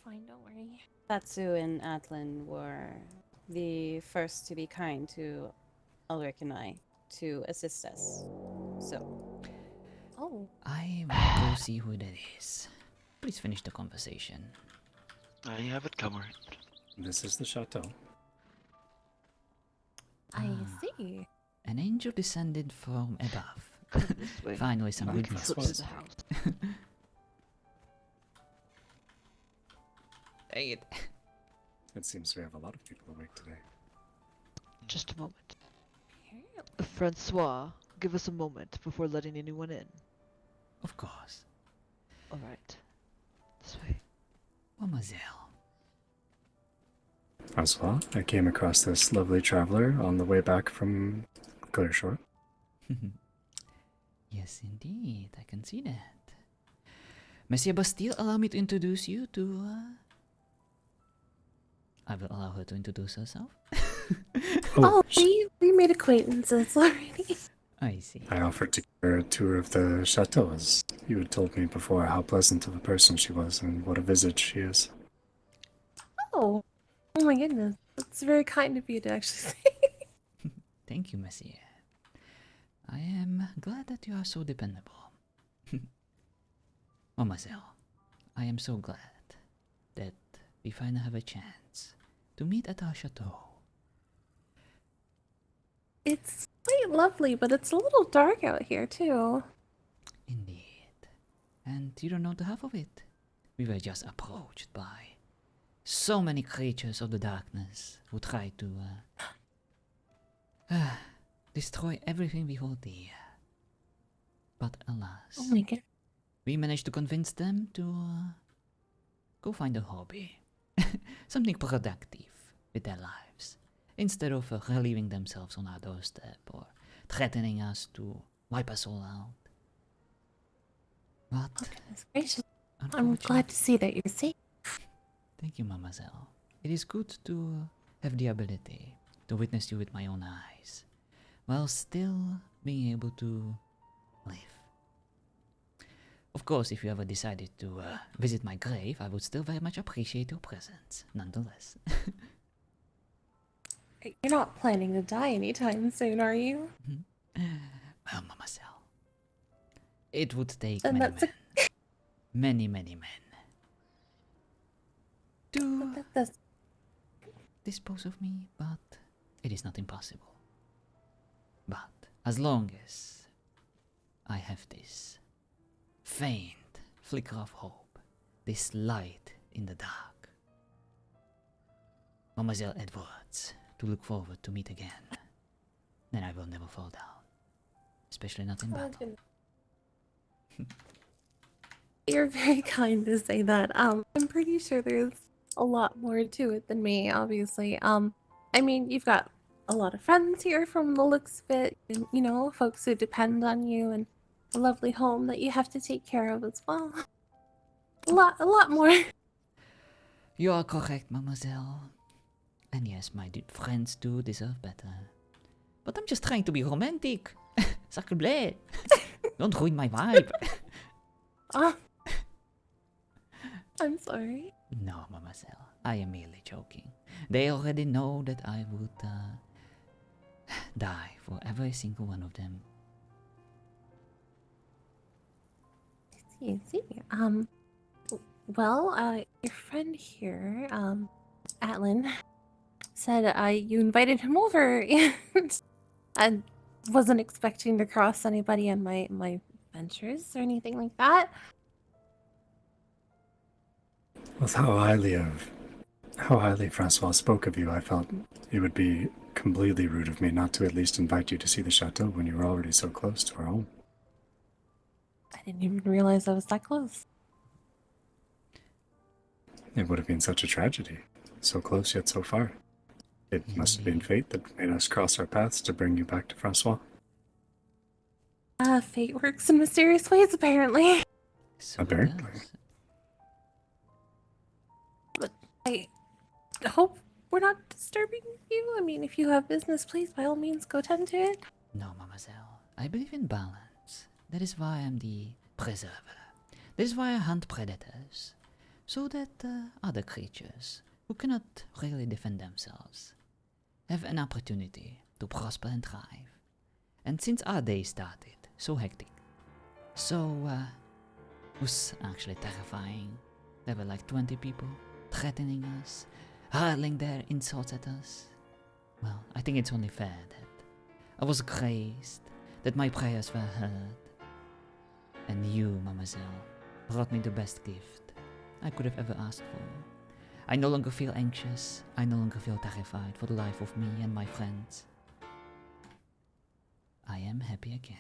fine, don't worry. Tatsu and Atlan were the first to be kind to Ulrich and I to assist us. So, Oh, I will go see who that is. Please finish the conversation. I have it covered. This is the chateau. I Ah. see. An angel descended from above. Come this way. Finally, some Like good this Foot news. to was. the house. Dang it. It seems we have a lot of people awake today. Just a moment. Apparently. Francois, give us a moment before letting anyone in. Of course. Alright. This way. Mademoiselle. François, I came across this lovely traveler on the way back from Clearshore. Yes, indeed. I can see that. Monsieur Bastille, allow me to introduce you to... I will allow her to introduce herself. Oh, we made acquaintances already. I see. I offered to give her a tour of the chateau, as you had told me before how pleasant of a person she was and what a visage she is. Oh, oh my goodness. That's very kind of you to actually say. Thank you, Monsieur. I am glad that you are so dependable. Mademoiselle, I am so glad that we finally have a chance to meet at our chateau. It's quite lovely, but it's a little dark out here, too. Indeed. And you don't know the half of it. We were just approached by so many creatures of the darkness who try to destroy everything we hold dear. But alas, Oh my god. we managed to convince them to go find a hobby. Something productive with their lives. Instead of relieving themselves on our doorstep or threatening us to wipe us all out. But, Oh, goodness gracious. I'm unfortunately, glad to see that you're safe. thank you, Mademoiselle. It is good to have the ability to witness you with my own eyes, while still being able to live. Of course, if you ever decided to visit my grave, I would still very much appreciate your presence, nonetheless. You're not planning to die anytime soon, are you? Well, Mademoiselle, it would take Then many that's men, many men, to That's dispose of me, but it is not impossible. But as long as I have this faint flicker of hope, this light in the dark, Mademoiselle Edwards, to look forward to meet again, then I will never fall down, especially not in oh, battle. goodness. You're very kind to say that. I'm pretty sure there's a lot more to it than me, obviously. I mean, you've got a lot of friends here from the looks of it, and, you know, folks who depend on you, and a lovely home that you have to take care of as well. A lot more. You are correct, Mademoiselle. And yes, my friends do deserve better. But I'm just trying to be romantic. Sacre bleu. Don't ruin my vibe. Oh, I'm sorry. No, Mademoiselle, I am merely joking. They already know that I would die for every single one of them. I see. Well, your friend here, Atlan, said you invited him over, and I wasn't expecting to cross anybody on my ventures or anything like that. With how highly Francois spoke of you, I felt it would be completely rude of me not to at least invite you to see the chateau when you were already so close to our home. I didn't even realize I was that close. It would have been such a tragedy. So close yet so far. It must have been fate that made us cross our paths to bring you back to Francois. Fate works in mysterious ways, apparently. So it Apparently. does. But I hope we're not disturbing you. I mean, if you have business, please, by all means, go tend to it. No, Mademoiselle, I believe in balance. That is why I'm the preserver. That is why I hunt predators. so that other creatures who cannot really defend themselves have an opportunity to prosper and thrive. And since our day started so hectic, it was actually terrifying. There were like 20 people threatening us, hurling their insults at us. Well, I think it's only fair that I was graced, that my prayers were heard. And you, Mademoiselle, brought me the best gift I could have ever asked for. I no longer feel anxious, I no longer feel terrified for the life of me and my friends. I am happy again.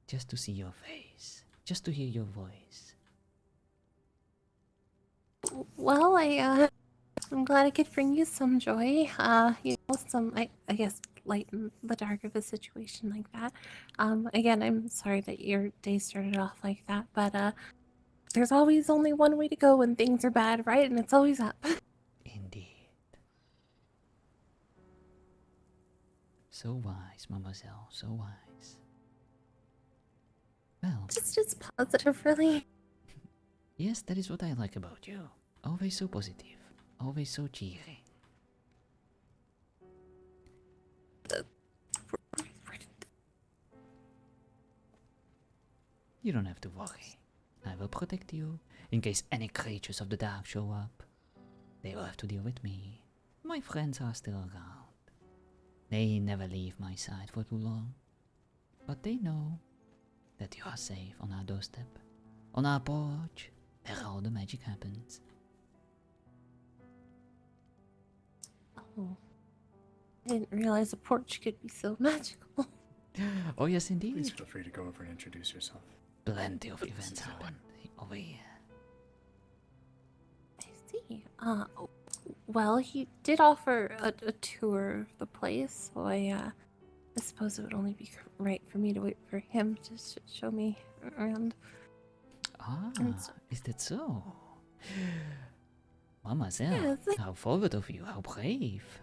Just to see your face, just to hear your voice. Well, I'm glad I could bring you some joy. I guess, lighten the dark of a situation like that. Again, I'm sorry that your day started off like that, but, there's always only one way to go when things are bad, right? And it's always up. Indeed. So wise, Mademoiselle, so wise. Well, Just as positive, really. yes, that is what I like about you. Always so positive, always so cheery. You don't have to worry. I will protect you in case any creatures of the dark show up. They will have to deal with me. My friends are still around. They never leave my side for too long. But they know that you are safe on our doorstep, on our porch, where all the magic happens. Oh, I didn't realize a porch could be so magical. Oh yes, Please indeed. feel free to go over and introduce yourself. Plenty of events happen over here. I see. Well, he did offer a tour of the place, so I suppose it would only be right for me to wait for him to show me around. Ah, And so- is that so? Mademoiselle, Yes. how forward of you, how brave.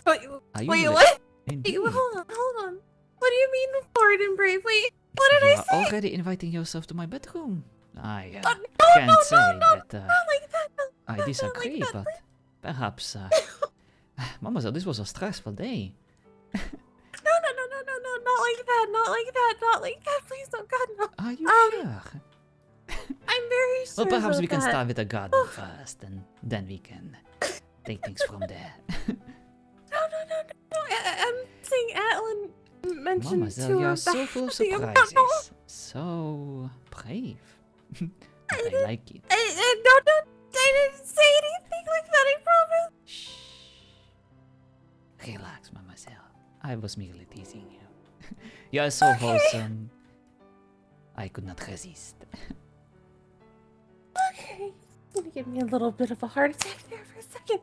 Wait, Are you wait, li- what? Indeed. Wait, hold on. What do you mean forward and brave? Wait, what did You I are say? already inviting yourself to my bedroom. I No, can't say that not like that. I Not disagree, like that. but perhaps, Mademoiselle, this was a stressful day. No, not like that, not like that. Please, oh God, no. Are you sure? I'm very sure. Well, perhaps about we can that. start with the garden first, and then we can take things from there. No. I'm saying Atlan mentioned Mademoiselle, to you her are so full of the surprises. So brave. But I like it. I didn't say anything like that, I promise. Shh. Relax, Mademoiselle. I was merely teasing you. You are so wholesome. I could not resist. Okay. It's gonna give me a little bit of a heart attack there for a second.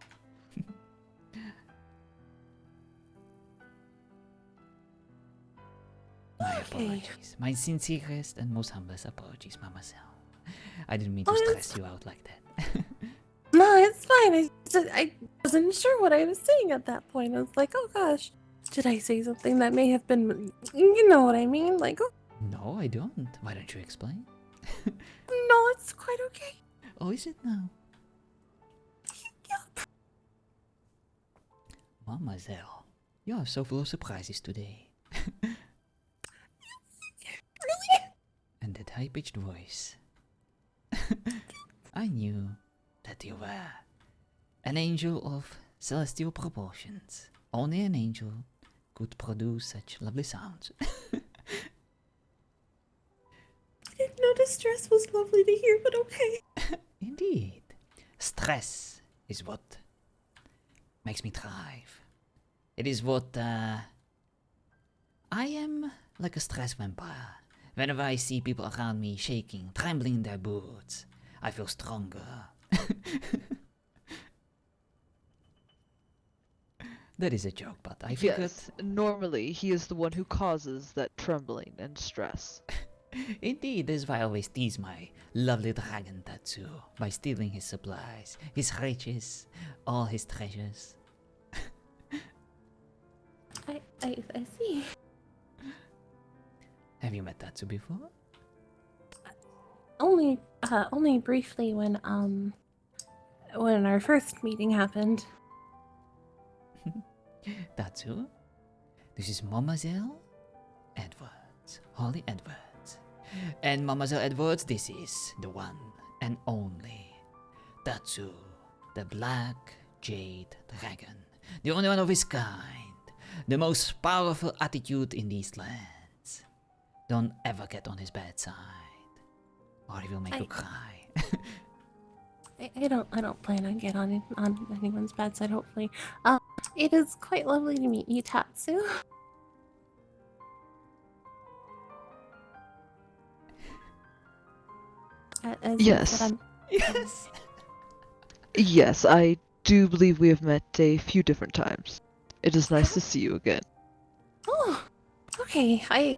My Okay. apologies. My sincerest and most humblest apologies, Mademoiselle. I didn't mean to Oh, it's- stress you out like that. No, it's fine. I wasn't sure what I was saying at that point. I was like, oh gosh, did I say something that may have been, you know what I mean? Like, oh, No, I don't. Why don't you explain? no, it's quite okay. Oh, is it now? Yep. Mademoiselle, you are so full of surprises today. Really? And that high-pitched voice. I knew that you were an angel of celestial proportions. Only an angel could produce such lovely sounds. I didn't know distress was lovely to hear, but okay. Indeed. Stress is what makes me thrive. It is what, I am like a stress vampire. Whenever I see people around me shaking, trembling in their boots, I feel stronger. That is a joke, but I figured... Yes, normally he is the one who causes that trembling and stress. Indeed, that is why I always tease my lovely dragon tattoo by stealing his supplies, his riches, all his treasures. I see. Have you met Tatsu before? only briefly when our first meeting happened. Tatsu, this is Mademoiselle Edwards, Holly Edwards. And Mademoiselle Edwards, this is the one and only Tatsu, the Black Jade Dragon. The only one of his kind. The most powerful attitude in these lands. Don't ever get on his bad side, or he will make you cry. I don't plan on getting on anyone's bad side. Hopefully, it is quite lovely to meet you, Tatsu. As you Yes. said, Yes. Yes, I do believe we have met a few different times. It is nice to see you again. Oh, okay.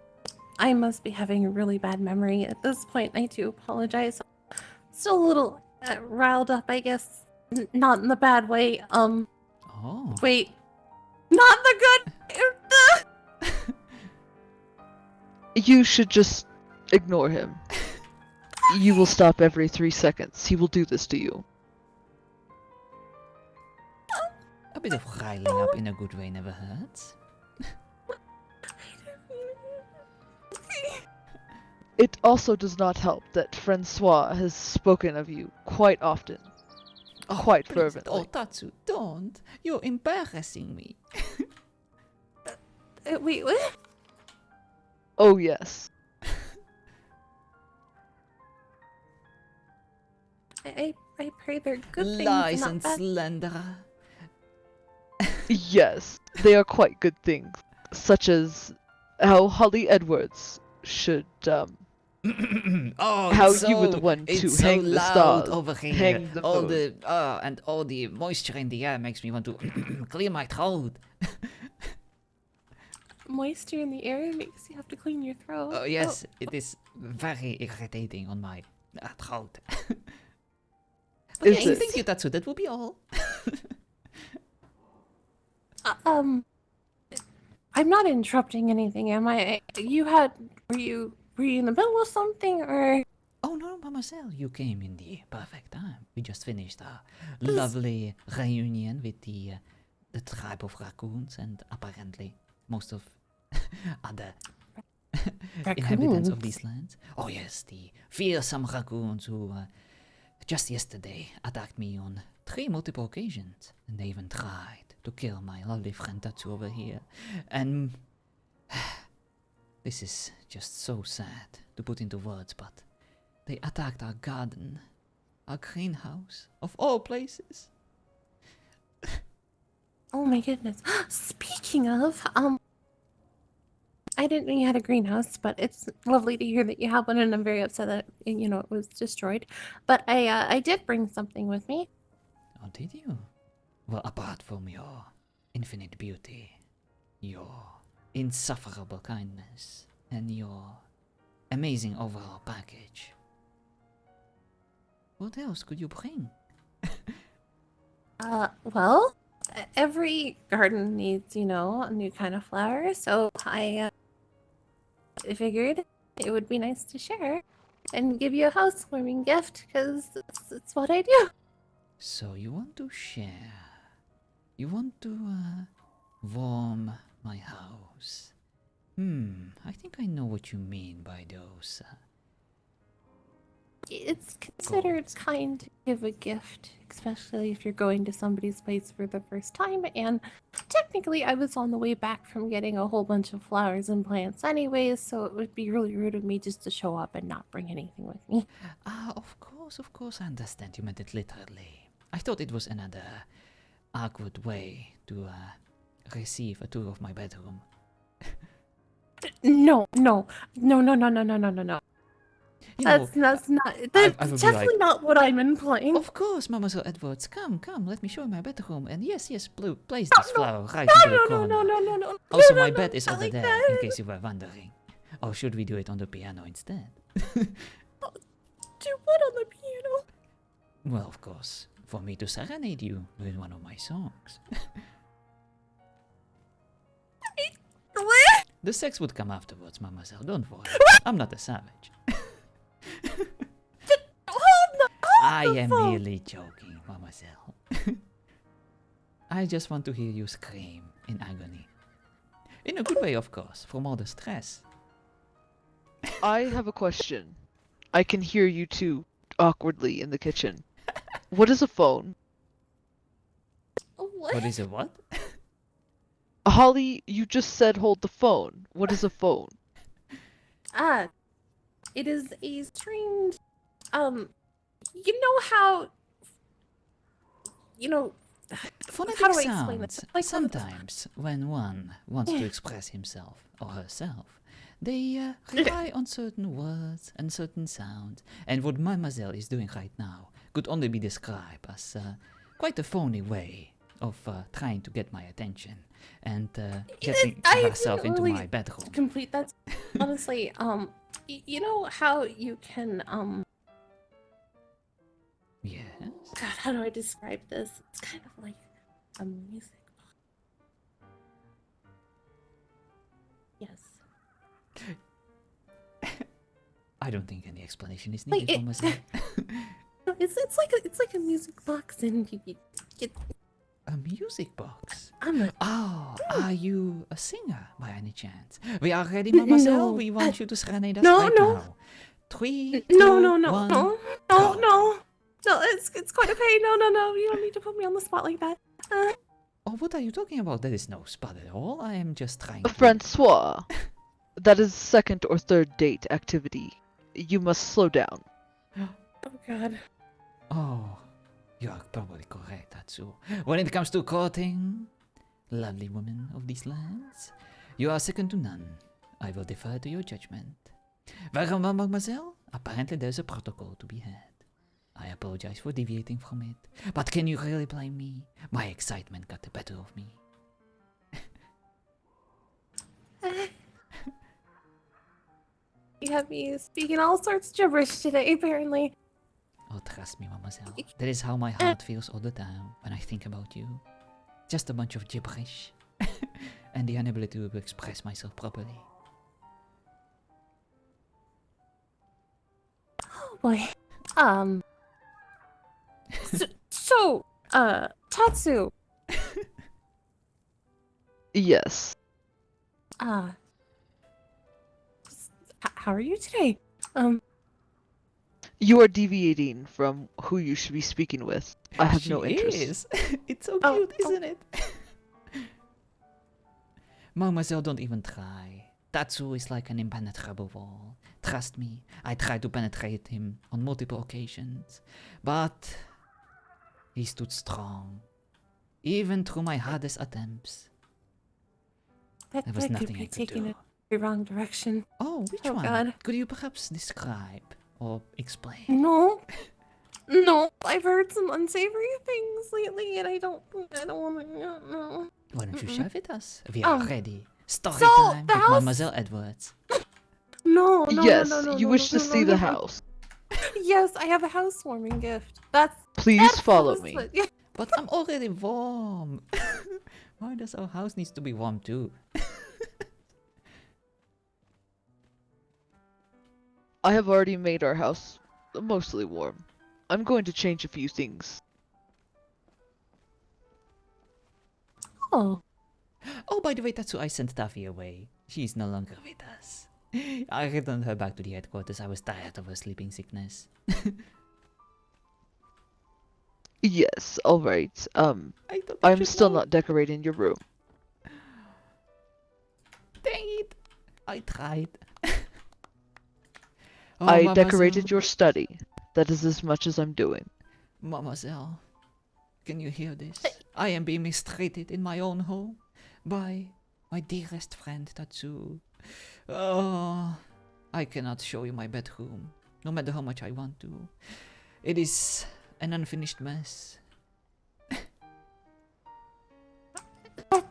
I must be having a really bad memory at this point. I do apologize. Still a little riled up, I guess. Not in the bad way. Oh. Wait. Not in the good. You should just ignore him. You will stop every 3 seconds. He will do this to you. A bit of riling up in a good way never hurts. It also does not help that François has spoken of you quite often. Quite Please, fervently. Oh, Tatsu, don't. You're embarrassing me. Wait, what? Oh yes. I pray they're good things. Lies not and bad. slander. Yes, they are quite good things. Such as how Holly Edwards should, Oh, how it's you were so- the one it's to so hang the loud stars, over here. hang the all moon. the and all the moisture in the air makes me want to clear my throat. Moisture in the air makes you have to clean your throat. Oh yes, it is very irritating on my throat. But Is yes, it? thank you, Tatsu. That will be all. I'm not interrupting anything, am I? Were you in the middle of something, or? Oh no, Mademoiselle, you came in the perfect time. We just finished a lovely reunion with the tribe of raccoons and apparently most of other inhabitants of these lands. Oh yes, the fearsome raccoons who just yesterday attacked me on 3 multiple occasions, and they even tried to kill my lovely friend Tatsu over here. And this is just so sad to put into words, but they attacked our garden, our greenhouse, of all places. Oh my goodness. Speaking of, I didn't know you had a greenhouse, but it's lovely to hear that you have one, and I'm very upset that it was destroyed. But I did bring something with me. Oh, did you? Well, apart from your infinite beauty, your insufferable kindness, and your amazing overall package, what else could you bring? Well, every garden needs, a new kind of flower, so I figured it would be nice to share and give you a housewarming gift, because it's what I do. So you want to share? You want to warm my house? I think I know what you mean by those. It's considered kind to give a gift, especially if you're going to somebody's place for the first time, and technically I was on the way back from getting a whole bunch of flowers and plants anyways, so it would be really rude of me just to show up and not bring anything with me. Of course, I understand you meant it literally. I thought it was another awkward way to receive a tour of my bedroom. No. You know, That's not. I That's would be definitely like, not what I'm implying. of course, Mademoiselle Edwards, come, let me show you my bedroom. And yes, place No, this no, flower right into the corner. No. Also, No, my no, bed is not over like there, that. in case you were wondering. Or should we do it on the piano instead? Do what on the piano? Well, of course, for me to serenade you with one of my songs. What? The sex would come afterwards, Mademoiselle, don't worry. I'm not a savage. I the am phone. merely joking, mademoiselle. I just want to hear you scream in agony. In a good way, of course, from all the stress. I have a question. I can hear you two awkwardly in the kitchen. What is a phone? What is a what? Holly, you just said hold the phone. What is a phone? Ah, it is a strange, you know how, you know, Phonetic how do I explain this? sounds. Like Sometimes, when one wants to express himself or herself, they rely on certain words and certain sounds. And what Mademoiselle is doing right now could only be described as quite a phony way of trying to get my attention and getting I herself didn't into really my bedroom. complete that. Honestly, you know how you can, Yes. God, how do I describe this? It's kind of like a music box. Yes. I don't think any explanation is Like needed, Mademoiselle. it's like a music box, and you A music box. I'm a Oh, are you a singer by any chance? We are ready, Mademoiselle. No. We want you to serenade us No, right no. now. 3, 2, no, no, no, 1. no, go. no. It's quite a pain. No. You don't need to put me on the spot like that. Oh, what are you talking about? That is no spot at all. I am just trying to... Francois, that is second or third date activity. You must slow down. Oh God. Oh, you are probably correct, Tatsu. When it comes to courting, lovely women of these lands, you are second to none. I will defer to your judgment. Welcome, mademoiselle. Apparently there's a protocol to be had. I apologize for deviating from it, but can you really blame me? My excitement got the better of me. You have me speaking all sorts of gibberish today, apparently. Oh, trust me, mademoiselle. That is how my heart feels all the time when I think about you. Just a bunch of gibberish. And the inability to express myself properly. Oh boy. So, Tatsu. Yes. How are you today? You are deviating from who you should be speaking with. I have no She interest. is. It's so Oh, cute, isn't it? Mademoiselle, don't even try. Tatsu is like an impenetrable wall. Trust me, I tried to penetrate him on multiple occasions, but he stood strong, even through my hardest attempts. That There was could nothing be I could taking do. it the wrong direction. Oh, which Oh, one? God. Could you perhaps describe or explain? No, I've heard some unsavory things lately, and I don't want to. No. Why don't you Mm-mm. share with us? We are Um, ready. Story so, time the with house- Mademoiselle Edwards. No. Yes, No, you no, wish no, to no, see no, the no. house. Yes, I have a housewarming gift. Please That's follow what- me. Yeah. But I'm already warm. Why does our house needs to be warm too? I have already made our house mostly warm. I'm going to change a few things. Oh, Oh, by the way, Tatsu, I sent Taffy away. She's no longer with us. I returned her back to the headquarters. I was tired of her sleeping sickness. Yes, alright. I thought you I'm should still know. not decorating your room. Dang it! I tried. Oh, I Mademoiselle. decorated your study. That is as much as I'm doing. Mademoiselle, can you hear this? I am being mistreated in my own home by my dearest friend Tatsu. Oh, I cannot show you my bedroom, no matter how much I want to. It is an unfinished mess.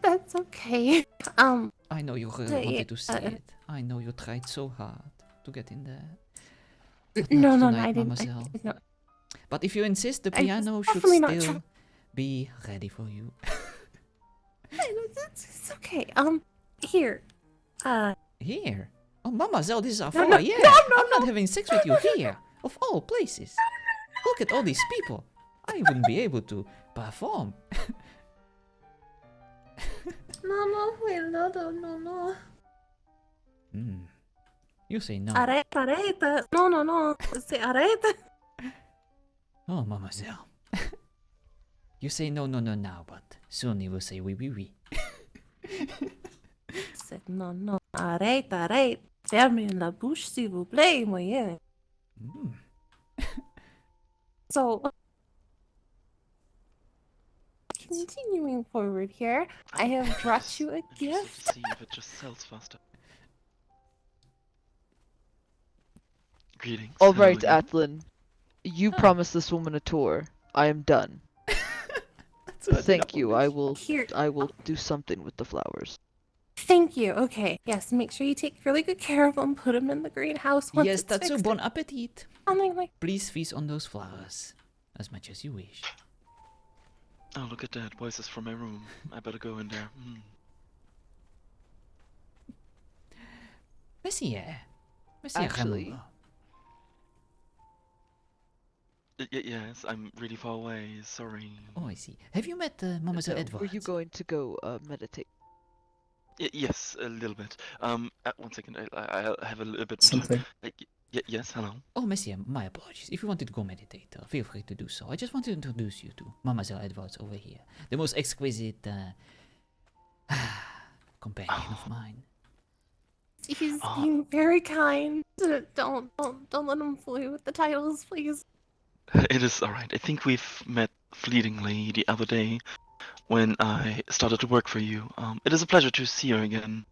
that's okay. I know you really Yeah, wanted to see uh, it. I know you tried so hard to get in there. But No, not no, tonight, I didn't. Mademoiselle. No. But if you insist, the I was piano should definitely not still be ready for you. It's okay. Here. Here? Oh, Mademoiselle, this is our No, foyer. no, no, I'm not having sex with you here, of all places. Look at all these people. I wouldn't be able to perform. No, wait, no. Hmm. You say no. Areta. No. Say areta. Oh, mademoiselle. You say no now, but soon you will say oui. Said no. Areta. Fermez la bouche, s'il vous plaît, moyen. Hmm. So, continuing forward here, I have brought you a I'm interested gift. to see if it just sells faster. Greetings. All how are right, you? Atlan. You promised this woman a tour. I am done. Thank you. I will Here. do something with the flowers. Thank you. Okay. Yes, make sure you take really good care of them. Put them in the greenhouse once Yes, it's that's so fixed. bon appetit. Something like Please feast on those flowers as much as you wish. Oh, look at that. Voices from my room. I better go in there. Monsieur Actually- Rameau. Yes, I'm really far away. Sorry. Oh, I see. Have you met Mademoiselle So, Edwards? were you going to go meditate? Yes, a little bit. 1 second. I have a little bit. Something. Yes. Hello. Oh, monsieur, my apologies. If you wanted to go meditate, feel free to do so. I just wanted to introduce you to Mademoiselle Edwards over here. The most exquisite companion of mine. he's being very kind. Don't let him fool you with the titles, please. It is alright. I think we've met fleetingly the other day when I started to work for you. It is a pleasure to see you again.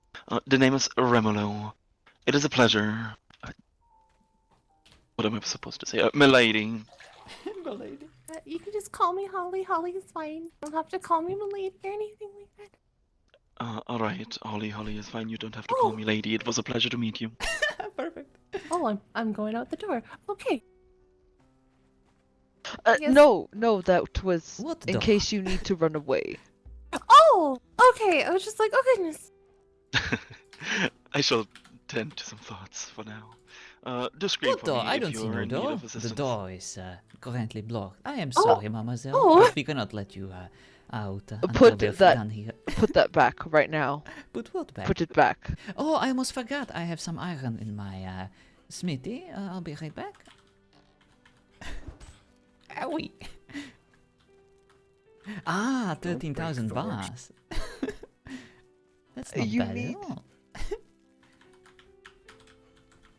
The name is Remolo. It is a pleasure. What am I supposed to say? Milady. Milady. You can just call me Holly. Holly is fine. You don't have to call me Milady or anything like that. Alright, Holly is fine. You don't have to call me lady. It was a pleasure to meet you. Perfect. Oh, I'm going out the door. Okay. Yes. No, that was What in the- case you need to run away. Oh, okay. I was just like, oh goodness. I shall tend to some thoughts for now. Do scream What for door? me I if don't see you're no in need door. of The assistance. door is currently blocked. I am Oh. sorry, mademoiselle, Oh. but we cannot let you out until Put we're that- done here. Put that back right now. Put what back? Put it back. Oh, I almost forgot. I have some iron in my smithy. I'll be right back. Owie. Ah, 13,000 break the watch. bars. That's not You bad need- at all.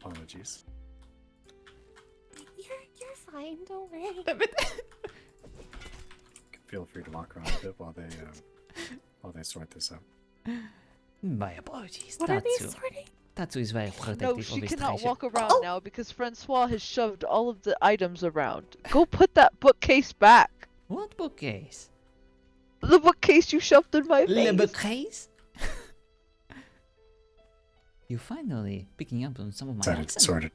Apologies. You're fine. Don't worry. Feel free to walk around a bit while they sort this out. My apologies. What are they Tatsu. sorting? Tatsu is very protective No, of she his cannot treasure. walk around Oh. now because Francois has shoved all of the items around. Go put that bookcase back. What bookcase? The bookcase you shoved in my Le face. bookcase? You finally picking up on some of my Said accent. it's sorted.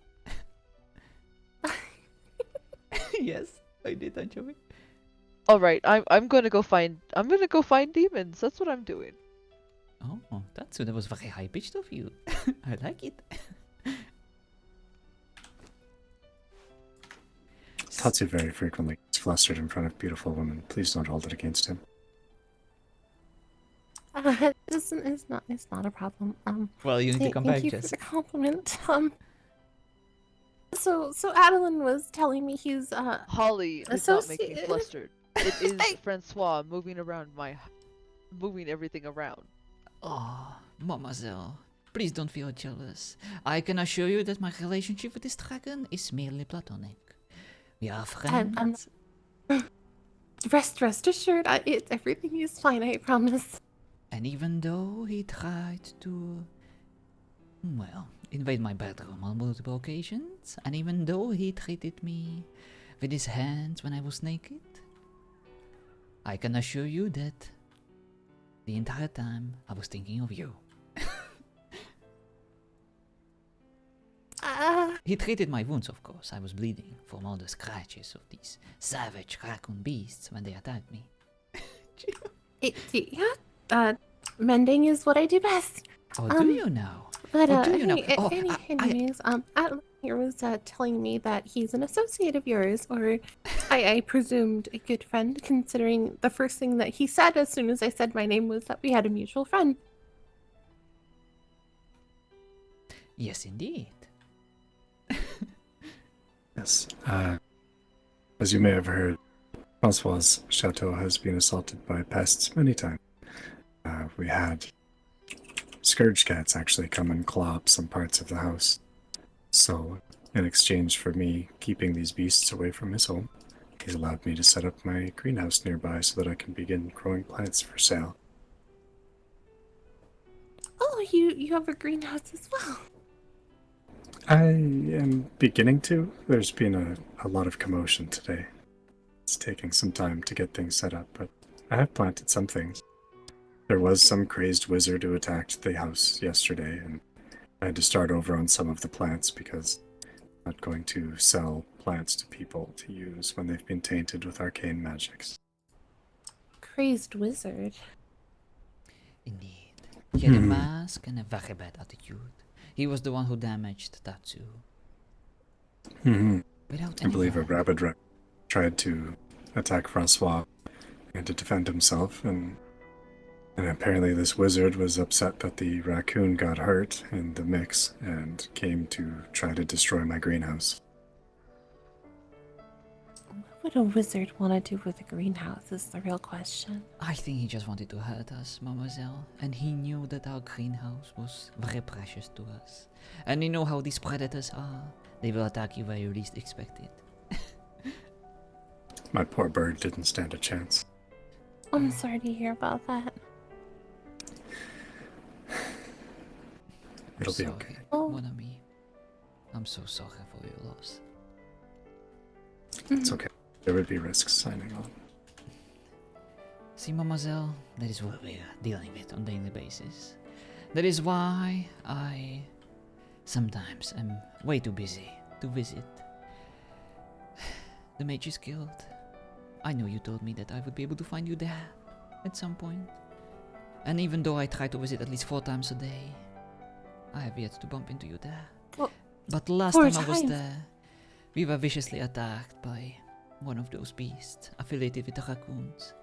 Yes, I did, Anchomy. All right, I'm gonna go find demons. That's what I'm doing. Oh, that was very high pitched of you. I like it. Tatsu very frequently gets flustered in front of beautiful women. Please don't hold it against him. It's not a problem. Well, you need to come Thank back, you for Jess. the compliment. So Adeline was telling me he's Holly does not make me Associate- flustered. It is Hey. Francois moving everything around. Oh, mademoiselle, please don't feel jealous. I can assure you that my relationship with this dragon is merely platonic. We are friends. I'm- rest assured. Everything is fine. I promise. And even though he tried to, well, invade my bedroom on multiple occasions, and even though he treated me with his hands when I was naked, I can assure you that the entire time I was thinking of you. He treated my wounds, of course. I was bleeding from all the scratches of these savage raccoon beasts when they attacked me. Mending is what I do best. Oh, do you now? But Oh, do you know? Oh, anyways, Atlan here was telling me that he's an associate of yours, or I presumed a good friend, considering the first thing that he said as soon as I said my name was that we had a mutual friend. Yes, indeed. Yes. As you may have heard, François' chateau has been assaulted by pests many times. We had scourge cats actually come and claw up some parts of the house. So, in exchange for me keeping these beasts away from his home, he's allowed me to set up my greenhouse nearby so that I can begin growing plants for sale. Oh, you have a greenhouse as well. I am beginning to. There's been a lot of commotion today. It's taking some time to get things set up, but I have planted some things. There was some crazed wizard who attacked the house yesterday, and I had to start over on some of the plants because I'm not going to sell plants to people to use when they've been tainted with arcane magics. Crazed wizard. Indeed. He had a mask and a very bad attitude. He was the one who damaged Tatsu. Without I any believe a help. rabid rat tried to attack François and to defend himself, and apparently this wizard was upset that the raccoon got hurt in the mix and came to try to destroy my greenhouse. What would a wizard want to do with a greenhouse is the real question. I think he just wanted to hurt us, Mademoiselle, and he knew that our greenhouse was very precious to us. And you know how these predators are. They will attack you where you least expect it. My poor bird didn't stand a chance. I'm sorry to hear about that. It'll be Sorry, okay. Oh. mon ami. I'm so sorry for your loss. It's okay. There would be risks signing on. See, Mademoiselle, that is what we're dealing with on a daily basis. That is why I sometimes am way too busy to visit the Mages Guild. I know you told me that I would be able to find you there at some point. And even though I try to visit at least 4 times a day, I have yet to bump into you there. Well, But last 4 time I was times? there, we were viciously attacked by one of those beasts affiliated with the raccoons.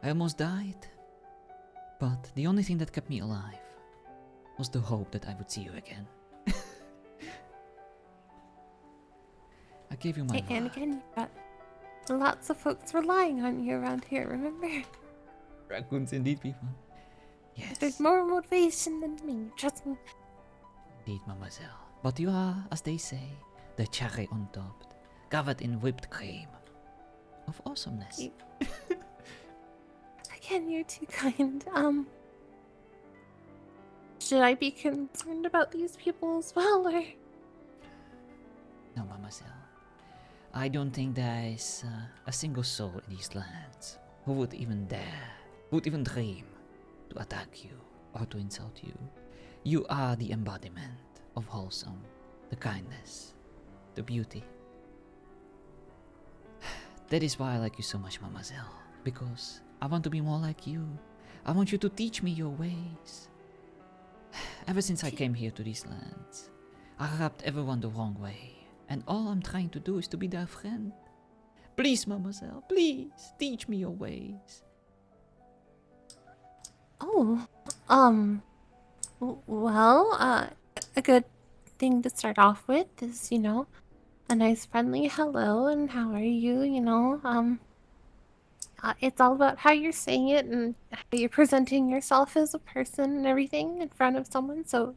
I almost died. But the only thing that kept me alive was the hope that I would see you again. I gave you my And word. again, you've got lots of folks relying on you around here, remember? Raccoons indeed, people. Yes, There's more motivation than me, trust me. indeed, mademoiselle. But you are, as they say, the cherry on top, covered in whipped cream of awesomeness. You- Again, you're too kind. Should I be concerned about these people as well, or? No, mademoiselle. I don't think there is a single soul in these lands who would even dare, would even dream to attack you or to insult you. You are the embodiment of wholesome, the kindness, the beauty. That is why I like you so much, mademoiselle, because I want to be more like you. I want you to teach me your ways. Ever since I came here to these lands, I rubbed everyone the wrong way. And all I'm trying to do is to be their friend. Please, mademoiselle, please, teach me your ways. Oh, well, a good thing to start off with is, a nice friendly hello and how are you, it's all about how you're saying it and how you're presenting yourself as a person and everything in front of someone. So,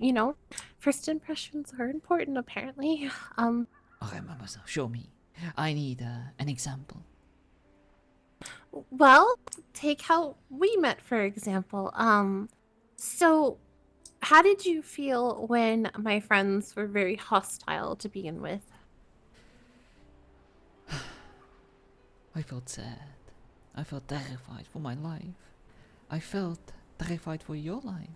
first impressions are important, apparently. Okay, mademoiselle, show me. I need an example. Well, take how we met, for example. So how did you feel when my friends were very hostile to begin with? I felt sad. I felt terrified for my life. I felt terrified for your life.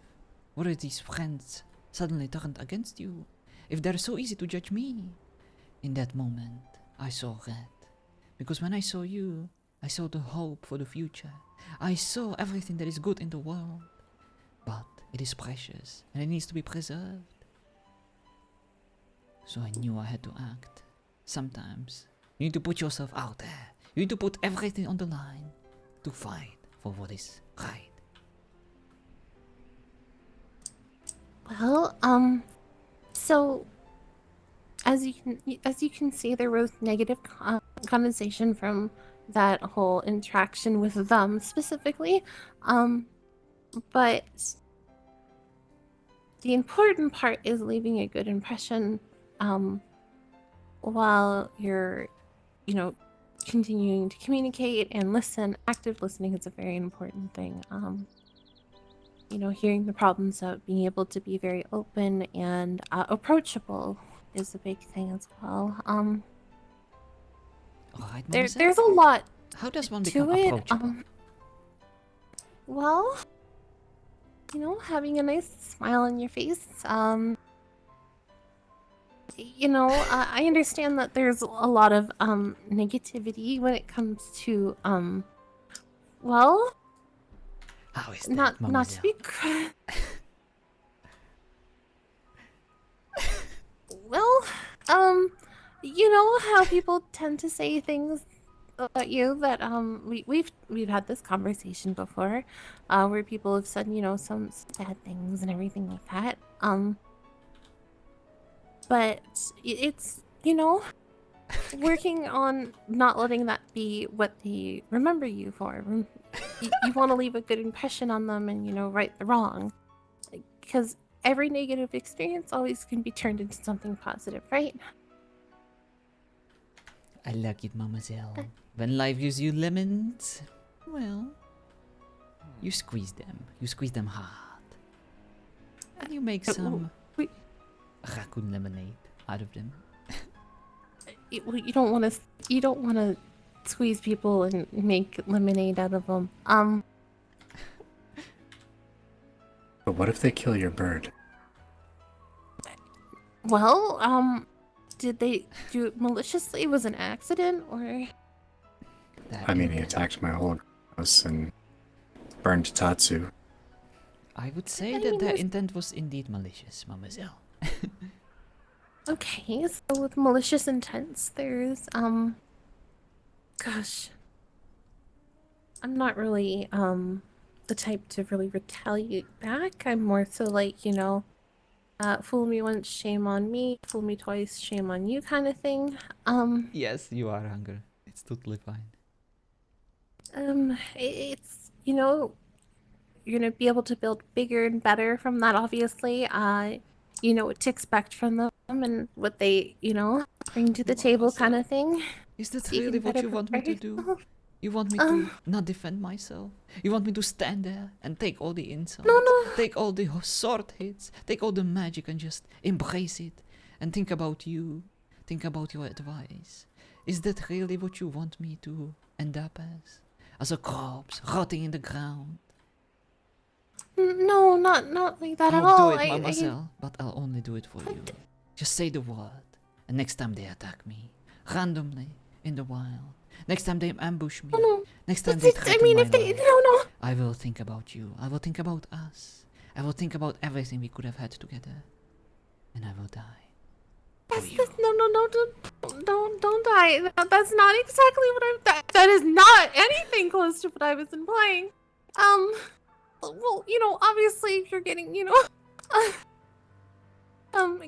What if these friends suddenly turned against you? If they're so easy to judge me? In that moment, I saw red. Because when I saw you, I saw the hope for the future. I saw everything that is good in the world. But it is precious, and it needs to be preserved. So I knew I had to act. Sometimes you need to put yourself out there. You need to put everything on the line to fight for what is right. Well, so as you can see, there was negative connotation from that whole interaction with them specifically. But the important part is leaving a good impression while you're, you know, continuing to communicate and listen. Active listening is a very important thing. You know, hearing the problems out, being able to be very open and approachable is a big thing as well. Alright, Mademoiselle? There's a lot How does one to become it. approachable? Well, you know, having a nice smile on your face. You know, I understand that there's a lot of negativity when it comes to well, How is that, not to Mademoiselle? be well, you know how people tend to say things about you that we've had this conversation before, where people have said, you know, some bad things and everything like that. But it's, you know, working on not letting that be what they remember you for. You want to leave a good impression on them and, you know, right the wrong. Because every negative experience always can be turned into something positive, right? I like it, Mademoiselle. When life gives you lemons, well, you squeeze them. You squeeze them hard. And you make some we- raccoon lemonade out of them. You don't want to. You don't want to squeeze people and make lemonade out of them. But what if they kill your bird? Well, did they do it maliciously? Was it an accident or? That I mean, he intent- attacked my whole house and burned Tatsu. I would say I that mean, their there's- intent was indeed malicious, Mademoiselle. Okay, so with malicious intents, there's gosh, I'm not really the type to really retaliate back. I'm more so like, you know, fool me once, shame on me. Fool me twice, shame on you, kind of thing. Yes, you are Hunger. It's totally fine. It's, you know, you're gonna be able to build bigger and better from that. Obviously, you know what to expect from them and what they, you know, bring to the table, kind of thing. Is that So you really can what better you want me to prepare do? You want me to not defend myself? You want me to stand there and take all the insults? No. Take all the sword hits? Take all the magic and just embrace it? And think about you? Think about your advice? Is that really what you want me to end up as? As a corpse rotting in the ground? No, not like that at I'll all. do it, Mademoiselle, but I'll only do it for you. Just say the word, and next time they attack me, randomly, in the wild, next time they ambush me, No. next time they I threaten mean, my if they, life, no. I will think about you. I will think about us. I will think about everything we could have had together, and I will die. For you. Don't die. That's not exactly what I'm. That is not anything close to what I was implying. Well, you know, obviously, if you're getting, you know,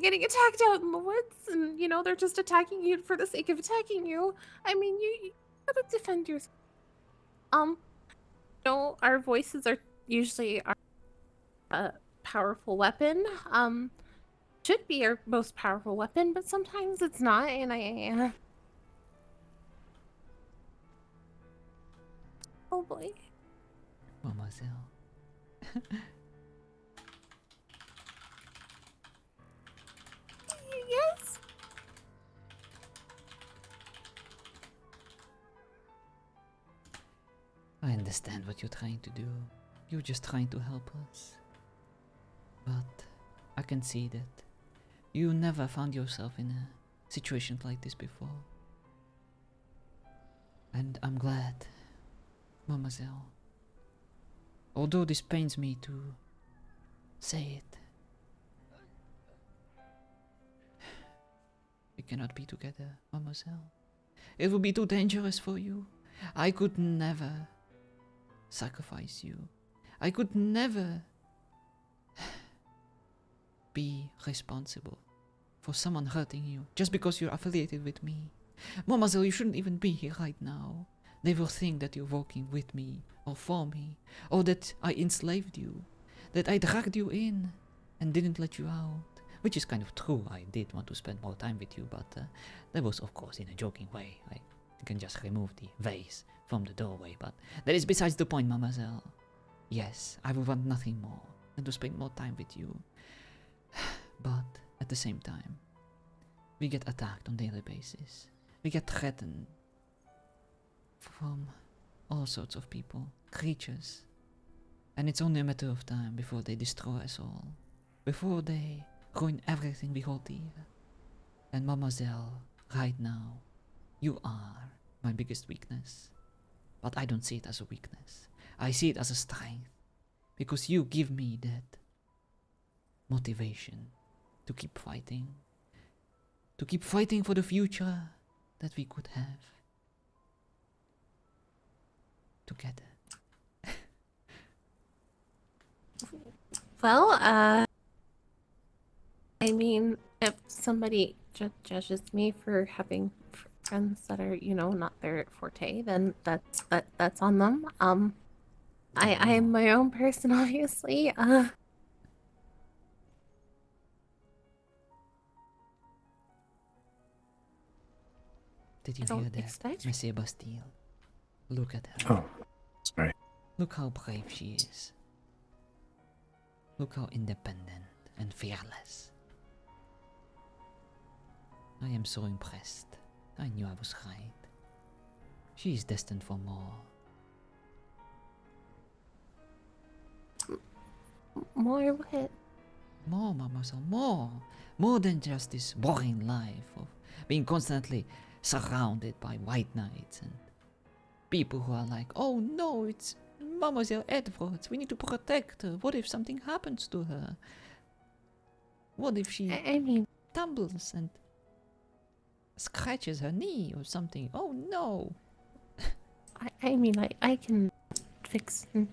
getting attacked out in the woods, and you know they're just attacking you for the sake of attacking you. I mean, you gotta defend yourself. You know, our voices are usually our powerful weapon. Should be our most powerful weapon, but sometimes it's not, and I. Oh boy. Mademoiselle. Yes. I understand what you're trying to do. You're just trying to help us. But I can see that you never found yourself in a situation like this before. And I'm glad, Mademoiselle. Although this pains me to say it, We cannot be together, mademoiselle. It would be too dangerous for you. I could never sacrifice you. I could never be responsible for someone hurting you just because you're affiliated with me. Mademoiselle, you shouldn't even be here right now. They will think that you're working with me or for me, or that I enslaved you, that I dragged you in and didn't let you out. Which is kind of true, I did want to spend more time with you, but that was of course in a joking way. I can just remove the vase from the doorway, but that is besides the point, mademoiselle. Yes, I would want nothing more than to spend more time with you. But at the same time, we get attacked on a daily basis. We get threatened from all sorts of people, creatures. And it's only a matter of time before they destroy us all. Before they ruin everything we hold dear. And mademoiselle, right now, you are my biggest weakness. But I don't see it as a weakness. I see it as a strength. Because you give me that motivation to keep fighting. To keep fighting for the future that we could have together. Well, I mean, if somebody judges me for having friends that are, not their forte, then that's on them. I am my own person, obviously. Did you I don't hear that, expect- Monsieur Bastille? Look at her. Oh, sorry. Look how brave she is. Look how independent and fearless. I am so impressed. I knew I was right. She is destined for more. More what? More, mademoiselle, more. More than just this boring life of being constantly surrounded by white knights and people who are like, oh no, it's Mademoiselle Edwards, we need to protect her. What if something happens to her? What if she I mean, tumbles and scratches her knee or something? Oh no! I mean, I can fix and,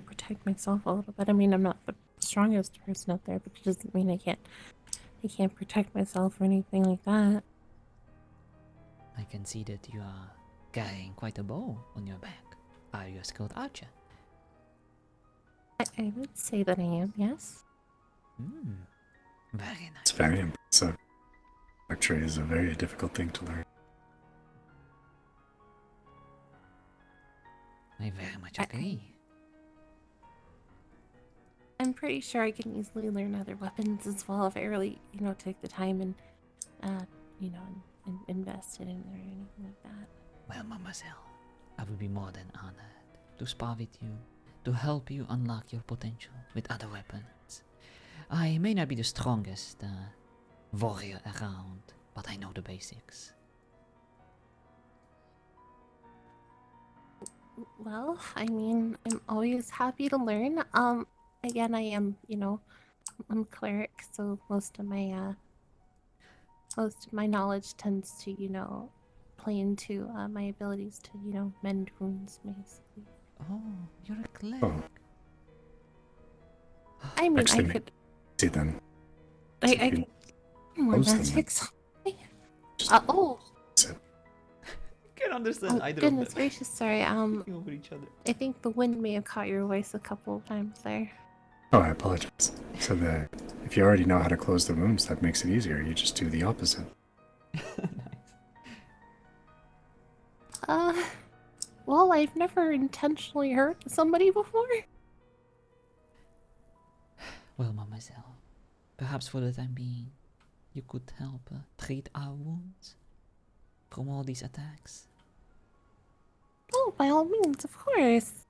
protect myself a little bit. I mean, I'm not the strongest person out there, but it doesn't mean I can't protect myself or anything like that. I can see that you are carrying quite a bow on your back. Are you a skilled archer? I would say that I am, yes. Very nice. It's very impressive. Archery is a very difficult thing to learn. I very much agree. I'm pretty sure I can easily learn other weapons as well if I really, take the time and, and invest in it or anything like that. Well, mademoiselle, I would be more than honored to spar with you, to help you unlock your potential with other weapons. I may not be the strongest warrior around, but I know the basics. Well, I mean, I'm always happy to learn. Again, I am, I'm a cleric, so most of my knowledge tends to, play into my abilities to, mend wounds, basically. Oh, you're a cleric. Oh, I mean, actually, I could, see then. I if you could more close them, magic. Just Oh, Can't understand either goodness of them. gracious, sorry. Talking over each other. I think the wind may have caught your voice a couple of times there. Oh, I apologize. So that if you already know how to close the wounds, that makes it easier. You just do the opposite. Nice. Well, I've never intentionally hurt somebody before. Well, mademoiselle, perhaps for the time being, you could help treat our wounds from all these attacks. Oh, by all means, of course.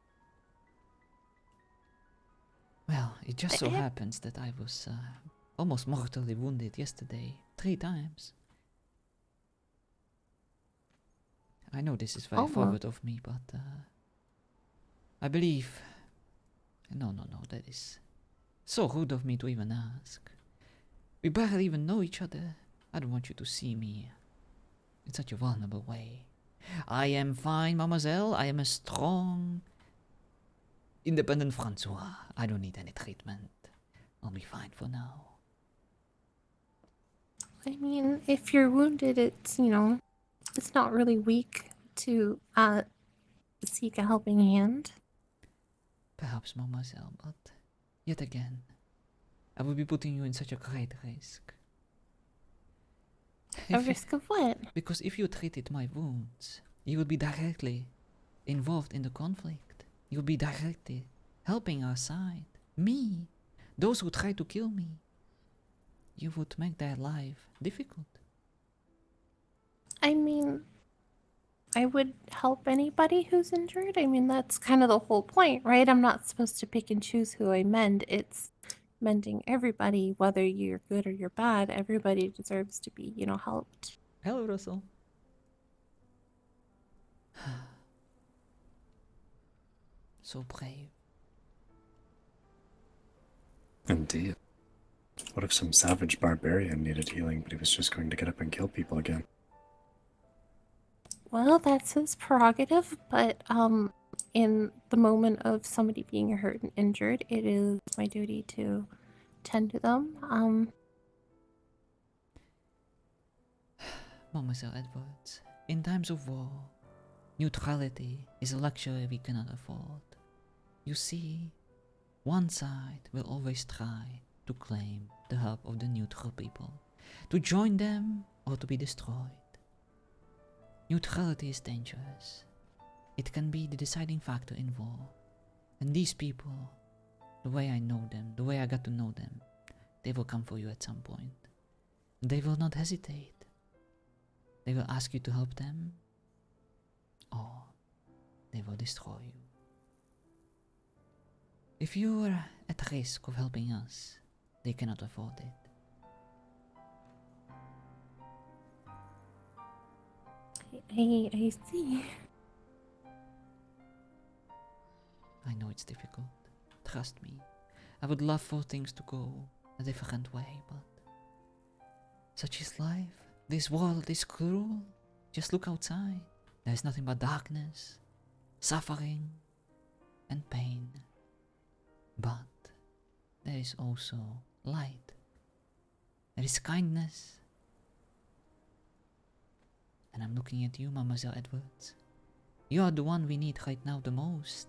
Well, it just so Eh? happens that I was almost mortally wounded yesterday, 3 times. I know this is very Oh, well. forward of me, but I believe... No, that is so rude of me to even ask. We barely even know each other. I don't want you to see me in such a vulnerable way. I am fine, mademoiselle. I am a strong, independent François. I don't need any treatment. I'll be fine for now. I mean, if you're wounded, it's, it's not really weak to seek a helping hand. Perhaps, mademoiselle, but yet again, I will be putting you in such a great risk. A risk of what? Because if you treated my wounds, you would be directly involved in the conflict. You would be directly helping our side. Me, those who try to kill me. You would make their life difficult. I mean, I would help anybody who's injured. I mean, that's kind of the whole point, right? I'm not supposed to pick and choose who I mend. It's mending everybody, whether you're good or you're bad. Everybody deserves to be, helped. Hello, Russell. So brave. Indeed. What if some savage barbarian needed healing, but he was just going to get up and kill people again? Well, that's his prerogative, but in the moment of somebody being hurt and injured, it is my duty to tend to them. Mademoiselle Edwards, in times of war, neutrality is a luxury we cannot afford. You see, one side will always try to claim the help of the neutral people, to join them or to be destroyed. Neutrality is dangerous. It can be the deciding factor in war. And these people, the way I know them, the way I got to know them, they will come for you at some point. They will not hesitate. They will ask you to help them, or they will destroy you. If you are at risk of helping us, they cannot afford it. I see. I know it's difficult. Trust me. I would love for things to go a different way, but such is life. This world is cruel. Just look outside. There is nothing but darkness, suffering, and pain. But there is also light. There is kindness. And I'm looking at you, Mademoiselle Edwards. You are the one we need right now the most.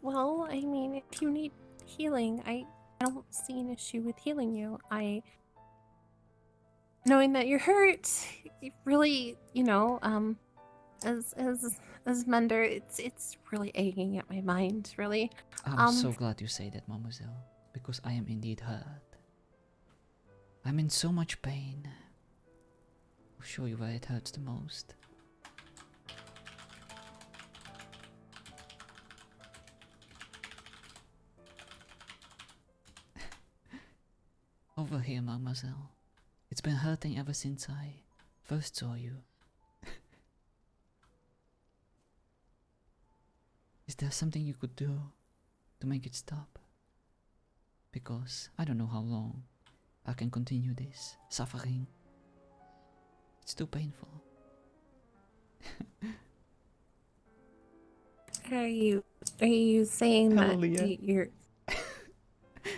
Well, I mean, if you need healing, I don't see an issue with healing you. Knowing that you're hurt, it really, as Mender, it's really aching at my mind, really. I'm so glad you say that, Mademoiselle, because I am indeed hurt. I'm in so much pain. I'll show you where it hurts the most. Over here, Mademoiselle. It's been hurting ever since I first saw you. Is there something you could do to make it stop? Because I don't know how long I can continue this suffering. It's too painful. Are you saying Hallelujah. that you're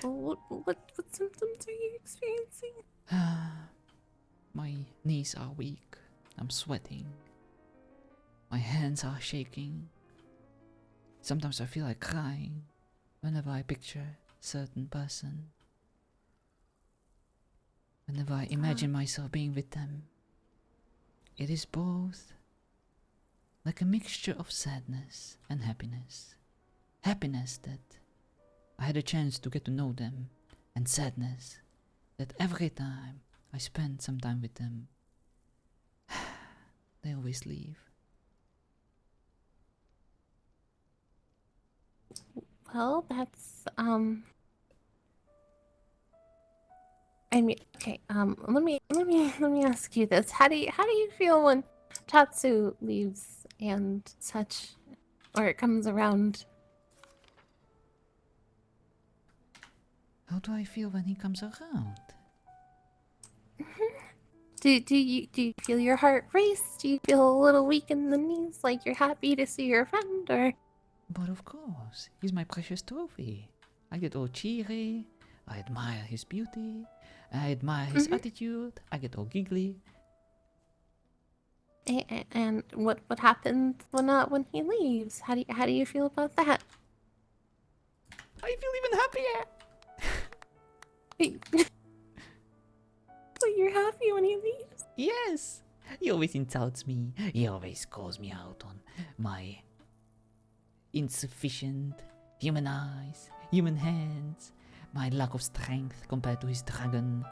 what symptoms are you experiencing? My knees are weak. I'm sweating. My hands are shaking. Sometimes I feel like crying whenever I picture a certain person. Whenever I imagine myself being with them. It is both like a mixture of sadness and happiness. Happiness that I had a chance to get to know them, and sadness that every time I spend some time with them, they always leave. Well, that's I mean, okay. Let me ask you this: How do you feel when Tatsu leaves and such, or it comes around? How do I feel when he comes around? Do you feel your heart race? Do you feel a little weak in the knees, like you're happy to see your friend, or? But of course, he's my precious trophy. I get all cheery. I admire his beauty. I admire his attitude. I get all giggly. And what happens when he leaves? How do you feel about that? I feel even happier. So you're happy when he leaves? Yes. He always insults me. He always calls me out on my insufficient human eyes, human hands, my lack of strength compared to his dragon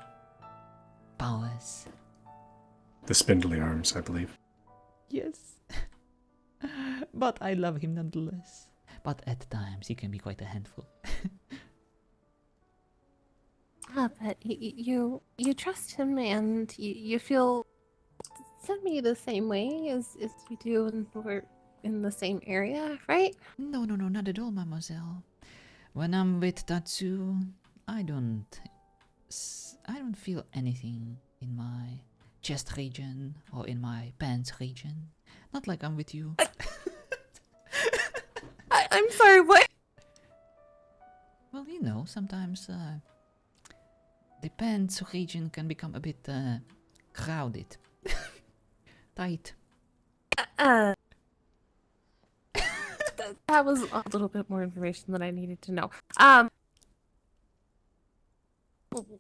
powers. The spindly arms, I believe. Yes. But I love him nonetheless. But at times he can be quite a handful. But you trust him, and you feel semi the same way as you do, and we're in the same area, right? No, not at all, mademoiselle. When I'm with Tatsu, I don't feel anything in my chest region or in my pants region. Not like I'm with you. I'm sorry, what? Well, you know, sometimes the pants region can become a bit crowded. Tight. That was a little bit more information than I needed to know.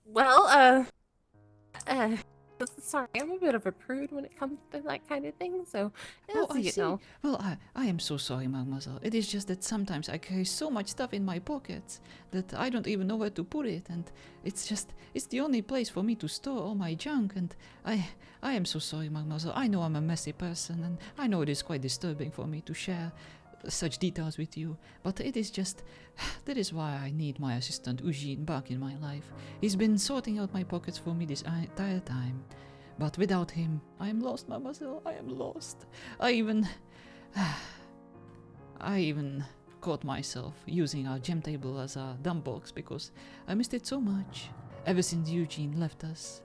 Well, sorry, I'm a bit of a prude when it comes to that kind of thing, so Oh, I you see. know. Well, I am so sorry, mademoiselle. It is just that sometimes I carry so much stuff in my pockets that I don't even know where to put it, and it's the only place for me to store all my junk, and I am so sorry, mademoiselle. I know I'm a messy person, and I know it is quite disturbing for me to share such details with you, but it is just, that is why I need my assistant Eugene back in my life. He's been sorting out my pockets for me this entire time. But without him, I am lost, mademoiselle. I am lost. I even caught myself using our gem table as a dump box because I missed it so much ever since Eugene left us.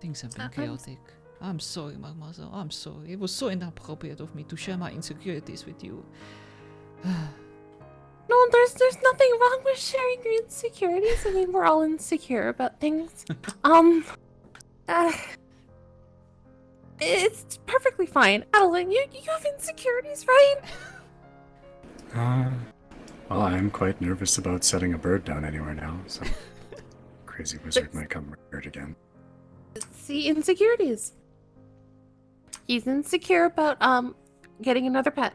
Things have been chaotic. I'm sorry, mademoiselle. I'm sorry. It was so inappropriate of me to share my insecurities with you. No, there's nothing wrong with sharing your insecurities. I mean, we're all insecure about things. It's perfectly fine. Adeline, you have insecurities, right? Well, I am quite nervous about setting a bird down anywhere now, so crazy wizard might come murdered again. See, insecurities. He's insecure about getting another pet.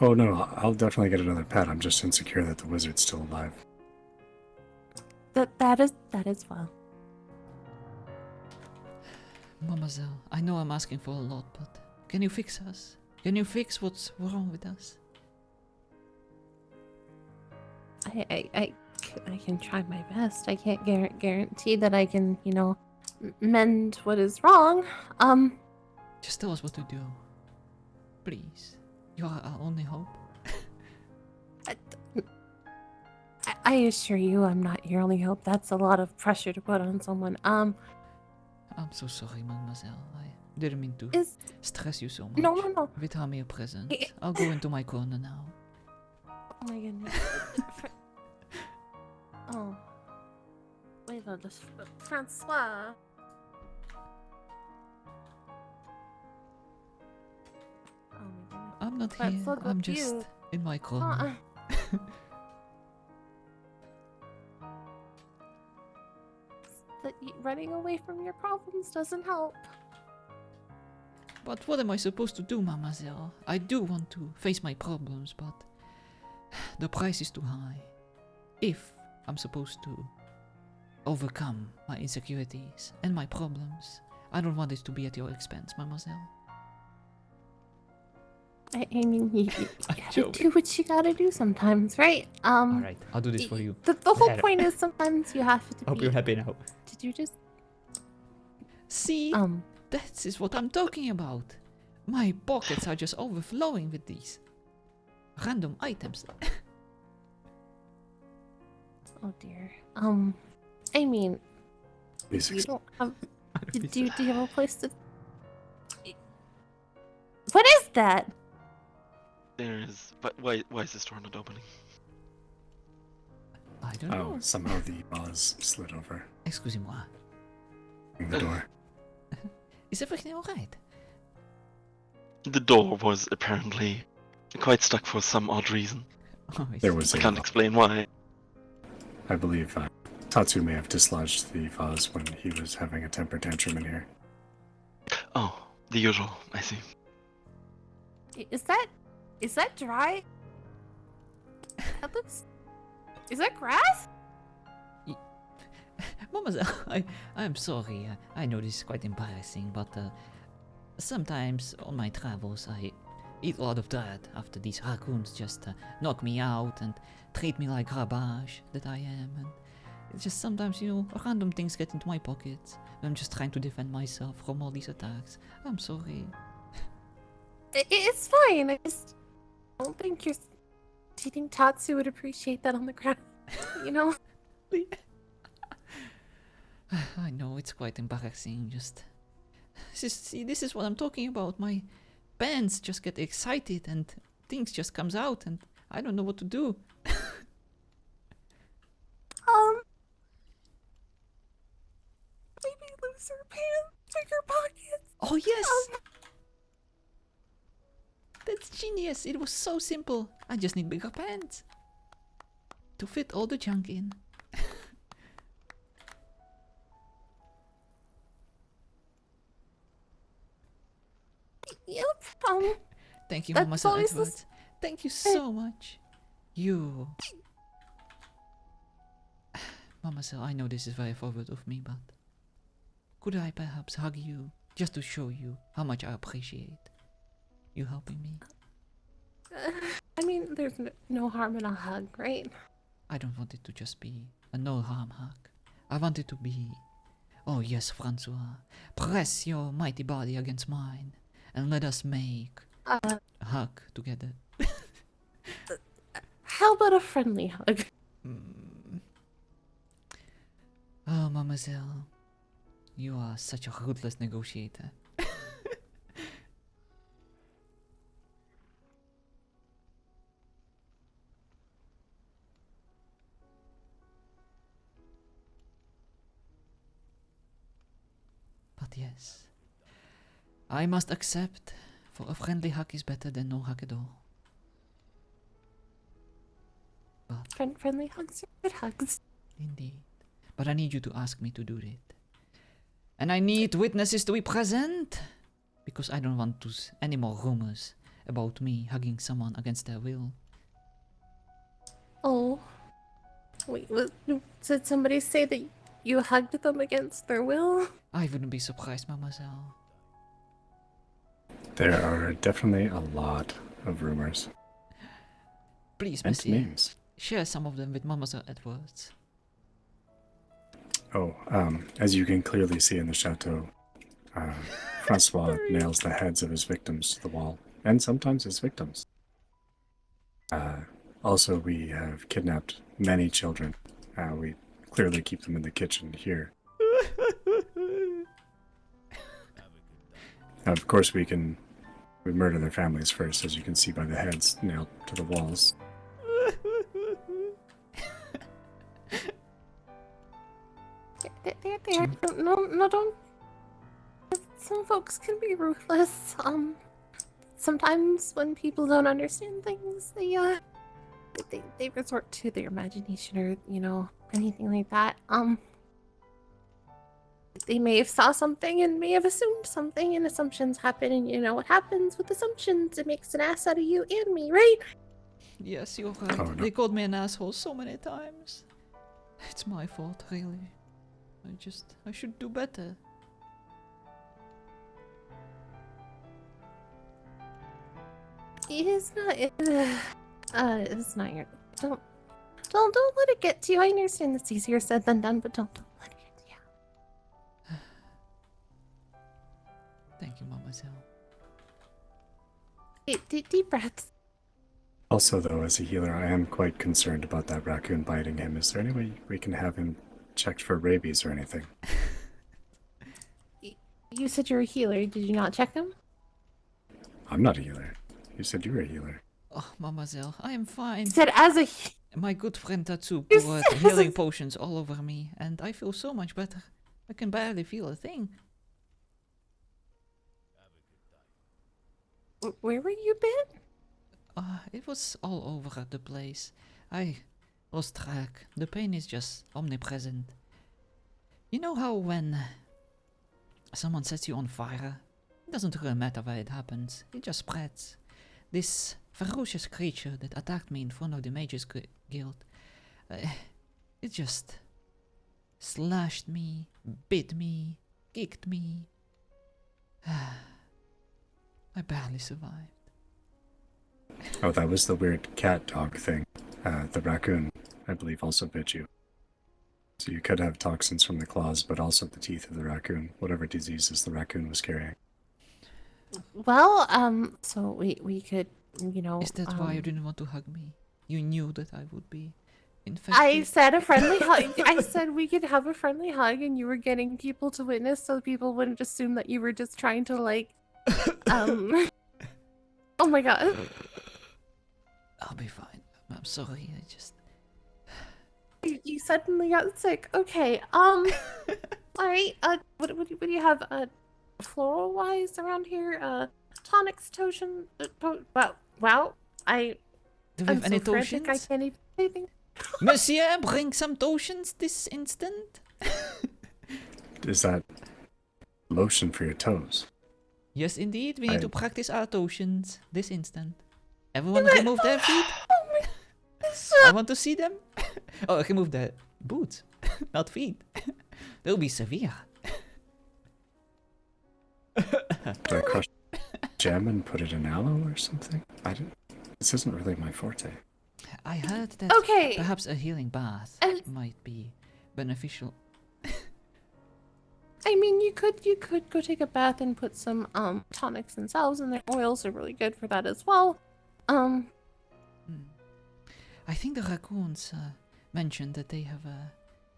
Oh no, I'll definitely get another pet. I'm just insecure that the wizard's still alive. That is well. Mademoiselle, I know I'm asking for a lot, but can you fix us? Can you fix what's wrong with us? I can try my best. I can't guarantee that I can, mend what is wrong. Just tell us what to do. Please. You are our only hope. I assure you I'm not your only hope. That's a lot of pressure to put on someone. I'm so sorry, mademoiselle. I didn't mean to stress you so much. No. Without me present, I'll go into my corner now. Oh my goodness. Oh. Wait, François. Oh my goodness. I'm not That's here. so I'm just confused. in my corner. That running away from your problems doesn't help. But what am I supposed to do, mademoiselle? I do want to face my problems, but the price is too high. If I'm supposed to overcome my insecurities and my problems, I don't want it to be at your expense, mademoiselle. I mean, you gotta do what you gotta do sometimes, right? Alright, I'll do this for you. The whole point is sometimes you have to Hope you're happy now. Did you just... See? That is what I'm talking about. My pockets are just overflowing with these random items. Oh dear. I mean, Please you ex- don't have. Do you have a place to? What is that? There is. But why is this door not opening? I don't Oh, know. somehow the vase slid over Excusez-moi. the door. Is everything alright? The door was apparently quite stuck for some odd reason. Oh, I There see. was I a can't explain why. I believe Tatsu may have dislodged the vase when he was having a temper tantrum in here. Oh, the usual. I see. Is that dry? That looks. Is that grass? Mademoiselle, I'm sorry. I know this is quite embarrassing, but sometimes on my travels I eat a lot of dirt after these raccoons just knock me out and treat me like garbage that I am. And it's just sometimes, random things get into my pockets. I'm just trying to defend myself from all these attacks. I'm sorry. It's fine. I just don't think you're. Do you think Tatsu would appreciate that on the ground? You know? I know it's quite embarrassing. This is what I'm talking about. My pants just get excited and things just comes out, and I don't know what to do. Maybe lose her pants, bigger pockets. Oh yes, that's genius. It was so simple. I just need bigger pants to fit all the junk in. Yep. Thank you, That's Mademoiselle always the Edwards. Thank you so much. You. Mademoiselle, I know this is very forward of me, but could I perhaps hug you just to show you how much I appreciate you helping me? I mean, there's no harm in a hug, right? I don't want it to just be a no harm hug. I want it to be, oh yes, François, press your mighty body against mine and let us make Uh, a hug together. How about a friendly hug? Oh, Mademoiselle, you are such a ruthless negotiator. But yes, I must accept, for a friendly hug is better than no hug at all. But Friendly hugs are good hugs. indeed. But I need you to ask me to do it. And I need witnesses to be present. Because I don't want any more rumors about me hugging someone against their will. Oh. Wait, did somebody say that you hugged them against their will? I wouldn't be surprised, Mademoiselle. There are definitely a lot of rumors Please, and Monsieur, names. share some of them with Mademoiselle Edwards. Oh, as you can clearly see in the chateau, François nails the heads of his victims to the wall, and sometimes his victims. Also, we have kidnapped many children. We clearly keep them in the kitchen here. Of course, we murder their families first, as you can see by the heads nailed to the walls. There. No, don't. Some folks can be ruthless. Sometimes when people don't understand things, they resort to their imagination or, anything like that. They may have saw something and may have assumed something, and assumptions happen, and you know what happens with assumptions? It makes an ass out of you and me, right? Yes, you're right. Oh, no. They called me an asshole so many times. It's my fault, really. I should do better. It's not. It's not your. Don't let it get to you. I understand it's easier said than done, but don't let it get to you. Thank you, Mademoiselle. Deep breaths. Also, though, as a healer, I am quite concerned about that raccoon biting him. Is there any way we can have him checked for rabies or anything? You said you're a healer. Did you not check him? I'm not a healer. You said you were a healer. Oh, Mademoiselle, I am fine. You said as a My good friend Tatsu You poured said- healing potions all over me, and I feel so much better. I can barely feel a thing. Where were you been? It was all over the place. I lost track. The pain is just omnipresent. You know how when someone sets you on fire, it doesn't really matter where it happens, it just spreads. This ferocious creature that attacked me in front of the Mages Guild, it just slashed me, bit me, kicked me. I barely survived. Oh, that was the weird cat dog thing. The raccoon, I believe, also bit you. So you could have toxins from the claws, but also the teeth of the raccoon, whatever diseases the raccoon was carrying. Well, so we could, you know. Is that why you didn't want to hug me? You knew that I would be infected? I said a friendly hug. I said we could have a friendly hug, and you were getting people to witness, so people wouldn't assume that you were just trying to like, Oh my god. I'll be fine. I'm sorry, I just... You suddenly got sick. Okay. Alright. What do you have? Floral wise around here? Tonics, potion. Wow. Do we I'm have any so frantic. I potions? can't even say anything. Monsieur, bring some potions this instant. Is that lotion for your toes? Yes, indeed. We need to practice our potions this instant. Everyone You're remove their feet. Oh my I want to see them. Oh, remove the boots, not feet. They'll be severe. Do I crush gem and put it in aloe or something? This isn't really my forte. I heard that Okay. perhaps a healing bath And- might be beneficial. I mean, you could go take a bath and put some tonics and salves in there. Oils are really good for that as well. I think the raccoons mentioned that they have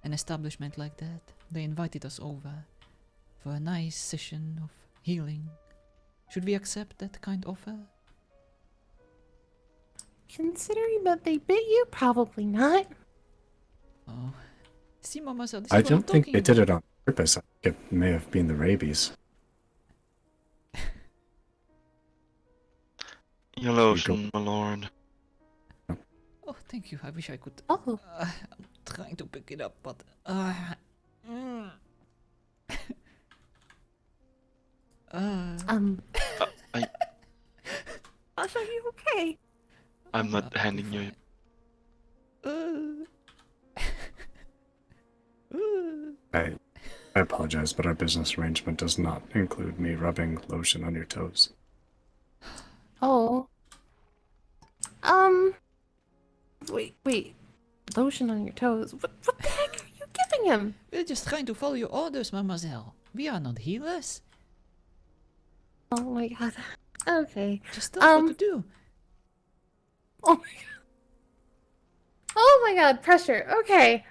an establishment like that. They invited us over for a nice session of healing. Should we accept that kind offer? Considering that they bit you, probably not. Oh, see, Mademoiselle, this I is what I'm don't think talking they about. did it on purpose. I think it may have been the rabies. Your lotion, my lord. Oh, thank you. I wish I could. Oh, I'm trying to pick it up, but. Mm. I, are you okay? I'm not handing you. I apologize, but our business arrangement does not include me rubbing lotion on your toes. Oh. Wait. Lotion on your toes. What the heck are you giving him? We're just trying to follow your orders, Mademoiselle. We are not healers. Oh my god. Okay. Just tell us what to do. Oh my god. Oh my god, pressure. Okay.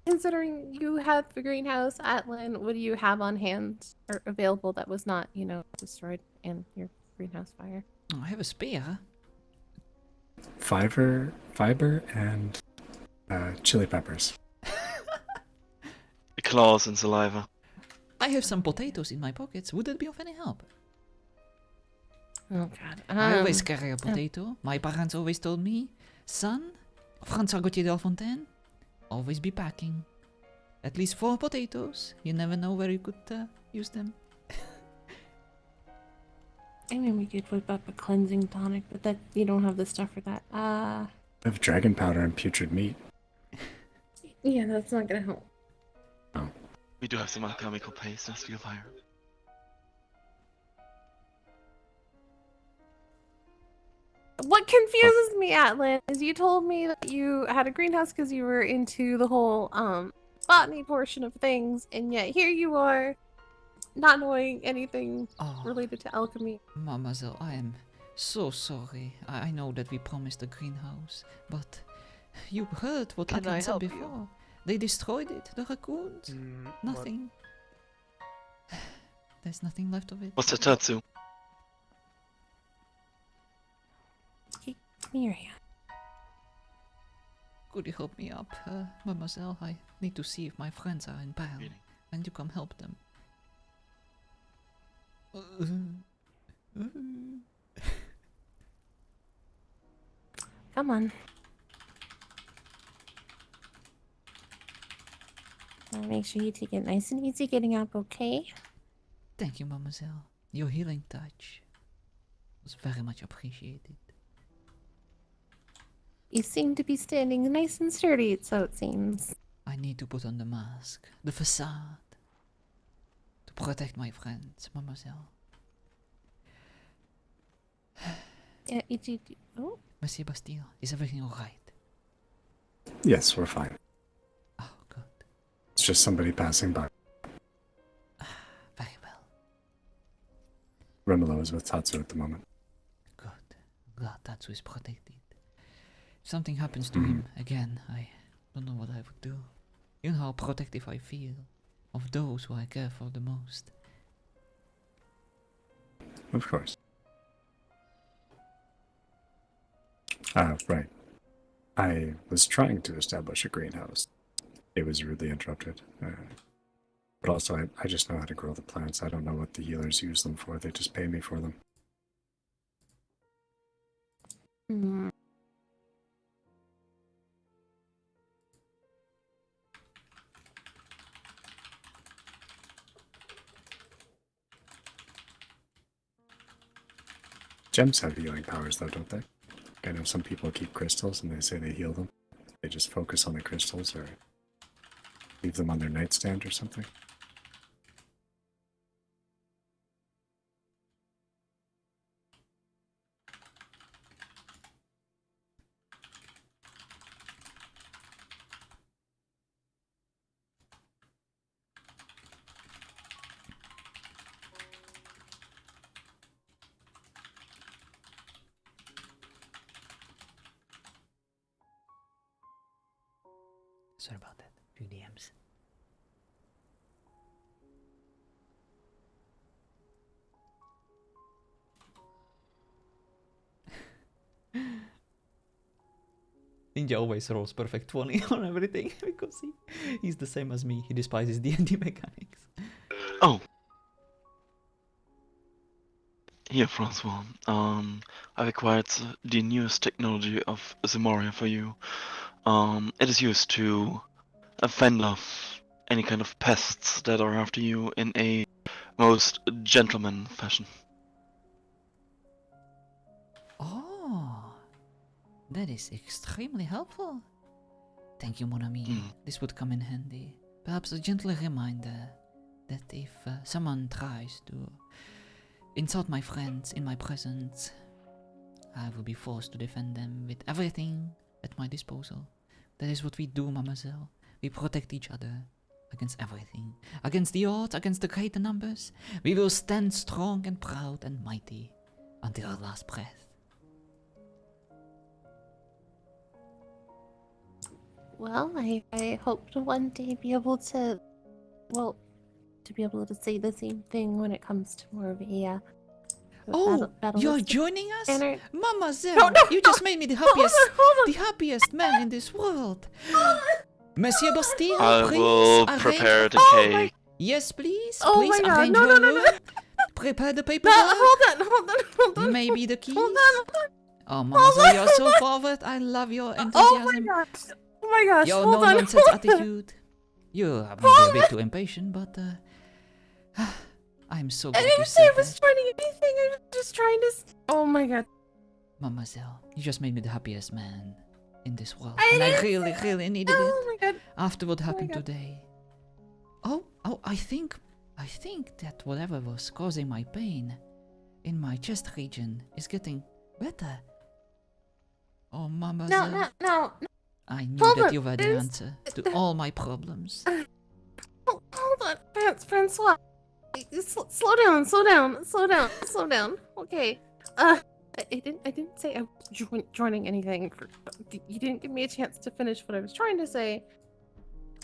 Considering you have the greenhouse, Atlan, what do you have on hand or available that was not, destroyed in your greenhouse fire? Oh, I have a spear. Fiber, and chili peppers. Claws and saliva. I have some potatoes in my pockets. Would that be of any help? Oh god. I always carry a potato. My parents always told me, son, François Gauthier Delfontaine, always be packing. At least 4 potatoes. You never know where you could use them. I mean, we could whip up a cleansing tonic, but that you don't have the stuff for that. I have dragon powder and putrid meat. Yeah, that's not gonna help. We do have some alchemical paste and steel fire. What confuses me, Atlan, is you told me that you had a greenhouse because you were into the whole botany portion of things, and yet here you are not knowing anything Oh, related to alchemy. Mademoiselle, I am so sorry. I know that we promised a greenhouse, but you heard what Can I Atlan said help you? before. They destroyed it, the raccoons. Nothing. There's nothing left of it. What's that, Tatsu? Give me your hand. Could you help me up, Mademoiselle? I need to see if my friends are in peril. And you come help them. Come on. I'll make sure you take it nice and easy getting up, okay? Thank you, Mademoiselle. Your healing touch was very much appreciated. You seem to be standing nice and sturdy, so it seems. I need to put on the mask, the facade, to protect my friends, Mademoiselle. Yeah, oh, Monsieur Bastille, is everything alright? Yes, we're fine. Oh, good. It's just somebody passing by. Very well. Remolo is with Tatsu at the moment. Good. Glad Tatsu is protected. If something happens to him again, I don't know what I would do. You know how protective I feel of those who I care for the most. Of course. Right. I was trying to establish a greenhouse. It was rudely interrupted. But also, I just know how to grow the plants. I don't know what the healers use them for. They just pay me for them. hmm. Gems have healing powers, though, don't they? I know some people keep crystals and they say they heal them. They just focus on the crystals or leave them on their nightstand or something. Sorry about that. Few DMs. Ninja always rolls perfect 20 on everything because he's the same as me. He despises D&D mechanics. Oh. Here, François. I've acquired the newest technology of Zemoria for you. It is used to fend off any kind of pests that are after you in a most gentleman fashion. Oh, that is extremely helpful. Thank you, mon ami. This would come in handy. Perhaps a gentle reminder that if someone tries to insult my friends in my presence, I will be forced to defend them with everything at my disposal. That is what we do, Mademoiselle. We protect each other against everything. Against the odds, against the greater numbers. We will stand strong and proud and mighty until our last breath. Well, I hope to one day be able to, well, to be able to say the same thing when it comes to more of a Oh, you're battleistic joining us? manner. Mademoiselle, No, no, you no. just made me the Hold happiest, on. the happiest man in this world. Monsieur Bastille, I please will arrange. prepare the Oh my- cake. Yes, please. Oh Please my God, arrange no, her no, no, room. Prepare the No, paperwork. hold on. Maybe the keys. Hold on. Oh, Mademoiselle, you're so forward. I love your Oh enthusiasm. my gosh. Your Hold on. no-nonsense attitude. You're maybe a bit too impatient, but I'm so I glad didn't you say I said was that. trying to get anything. I was just trying to. Oh my God. Mademoiselle, you just made me the happiest man in this world. I And I didn't really, say- really needed it Oh my God. after what happened God. today. Oh, I think that whatever was causing my pain in my chest region is getting better. Oh, Mademoiselle. No. I knew Hold that on, you were the there's- answer to all my problems. Hold on, Francois. Slow down, slow down, slow down, slow down. Okay. I didn't say I was joining anything. You didn't give me a chance to finish what I was trying to say.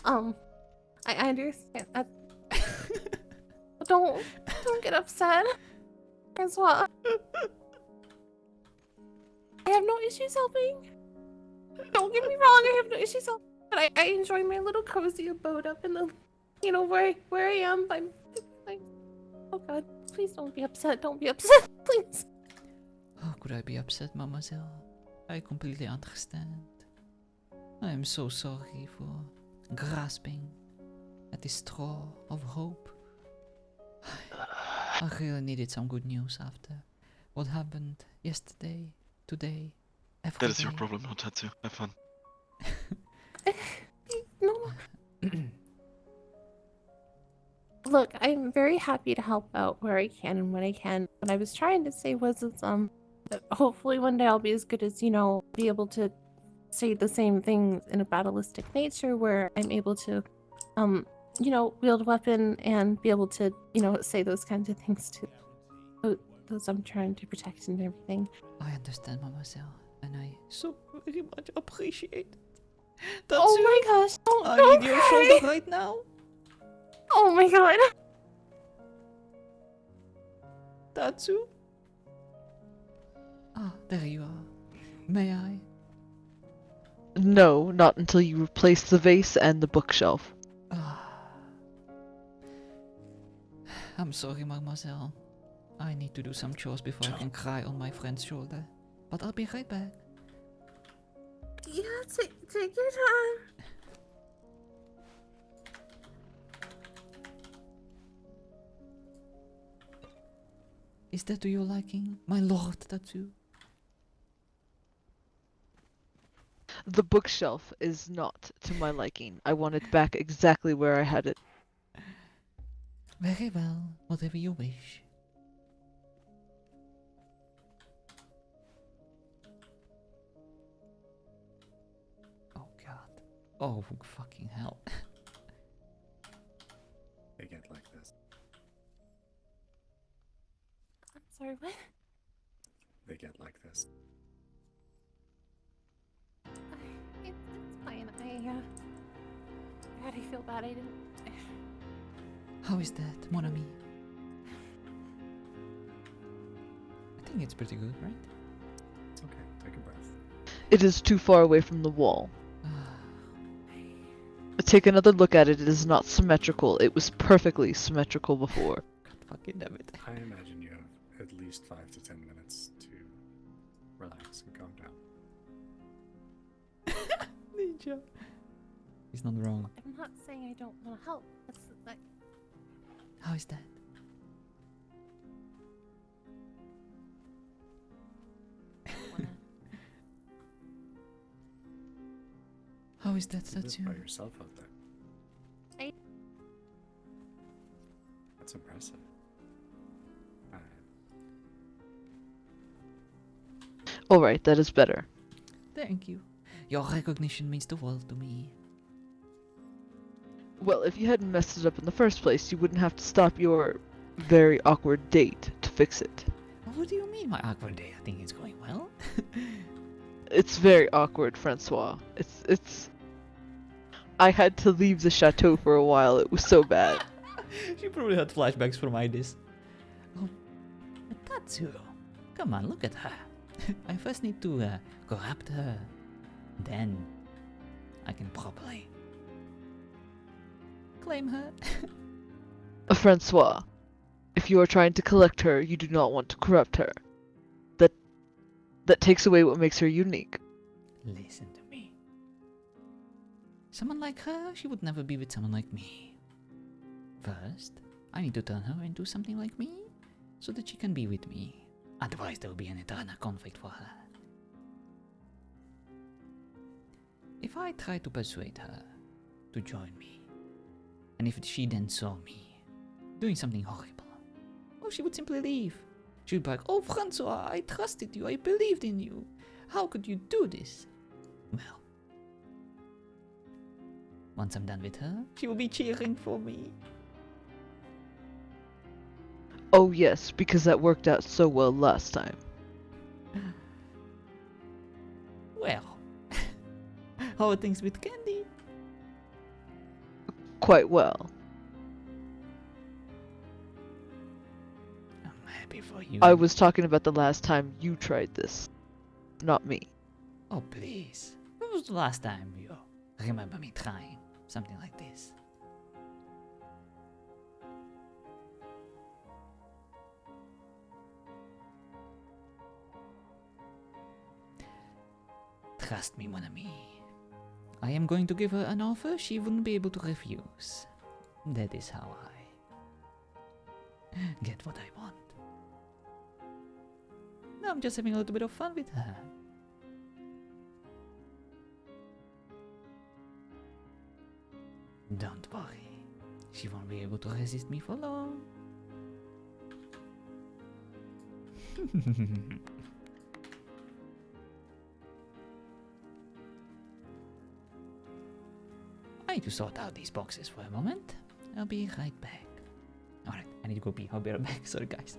I understand. Don't get upset, Francois. I have no issues helping. Don't get me wrong. I have no issues helping. But I enjoy my little cozy abode up in the, where I am. I'm oh God, please don't be upset. Don't be upset, please. How could I be upset, mademoiselle? I completely understand. I am so sorry for grasping at the straw of hope. I really needed some good news after what happened yesterday, today, every That is your day. problem, not Tatsu. Have fun. No. Look, I'm very happy to help out where I can and when I can. What I was trying to say was, that hopefully one day I'll be as good as, be able to say the same things in a battleistic nature where I'm able to, wield a weapon and be able to, say those kinds of things to those I'm trying to protect and everything. I understand, mademoiselle, and I so very much appreciate it. Oh my gosh! I Don't need your cry. shoulder right now. Oh my God! Tatsu? Ah, there you are. May I? No, not until you replace the vase and the bookshelf. Ah. I'm sorry, mademoiselle. I need to do some chores before I can cry on my friend's shoulder. But I'll be right back. Yeah, take your time. Is that to your liking, my lord Tatsu? The bookshelf is not to my liking. I want it back exactly where I had it. Very well, whatever you wish. Oh god. Oh fucking hell. They get like this. I'm sorry, what? They get like this. It's fine. God, I feel bad. I didn't. How is that, mon ami? I think it's pretty good, right? It's okay. Take a breath. It is too far away from the wall. Ah, Take another look at it. It is not symmetrical. It was perfectly symmetrical before. god fucking damn it. I imagine you have at least 5 to 10 minutes to relax and calm down. Ninja. He's not wrong. I'm not saying I don't want to help. That's like. How is that? How is that, You live Tatsu? by yourself out there. I- That's impressive. Alright, that is better. Thank you. Your recognition means the world to me. Well, if you hadn't messed it up in the first place, you wouldn't have to stop your very awkward date to fix it. What do you mean, my awkward day? I think it's going well. It's very awkward, Francois. It's... I had to leave the chateau for a while. It was so bad. She probably had flashbacks from Idis. Oh, Tatsu. Come on, look at her. I first need to corrupt her. Then I can properly claim her. Francois, if you are trying to collect her, you do not want to corrupt her. That takes away what makes her unique. Listen to me. Someone like her, she would never be with someone like me. First, I need to turn her into something like me, so that she can be with me. Otherwise, there will be an eternal conflict for her. If I try to persuade her to join me, and if she then saw me doing something horrible, well, she would simply leave. She would be like, "Oh, François, I trusted you, I believed in you. How could you do this?" Well, once I'm done with her, she will be cheering for me. Oh yes, because that worked out so well last time. Well, how are things with Candy? Quite well. I'm happy for you. I was talking about the last time you tried this, not me. Oh, please. When was the last time you remember me trying something like this? Trust me, mon ami. I am going to give her an offer she wouldn't be able to refuse. That is how I get what I want. Now I'm just having a little bit of fun with her. Don't worry. She won't be able to resist me for long. I need to sort out these boxes for a moment. I'll be right back. Alright, I need to go pee. I'll be right back. Sorry, guys.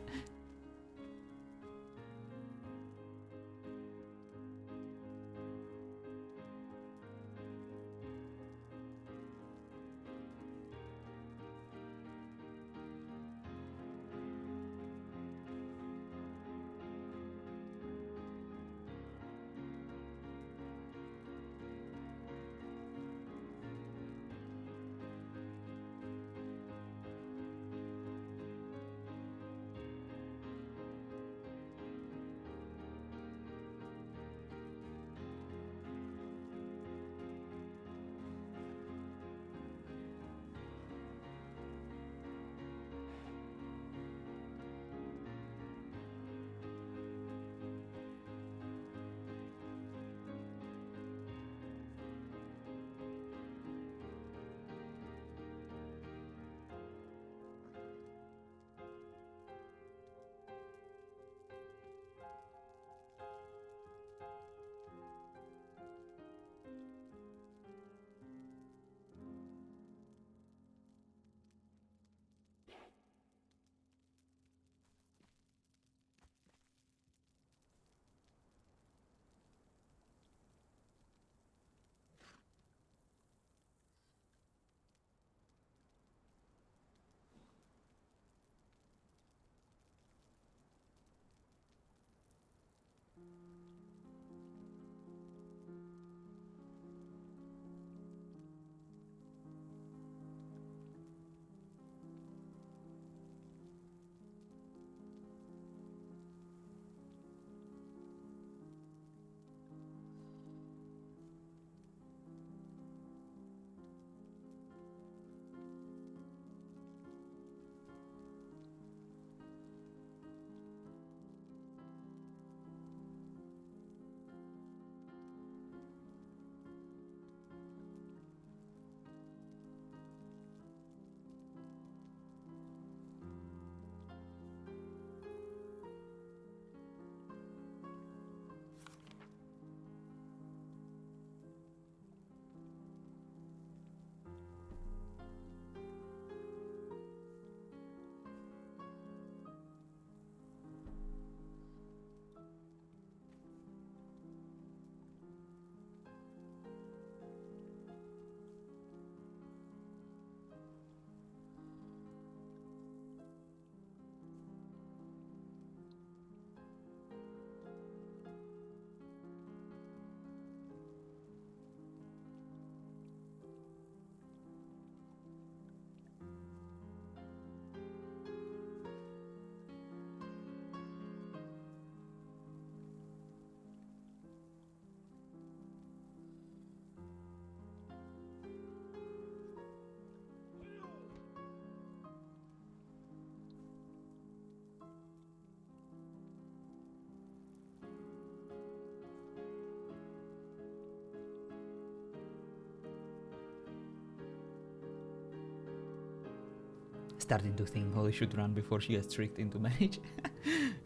Starting to think Holly should run before she gets tricked into marriage.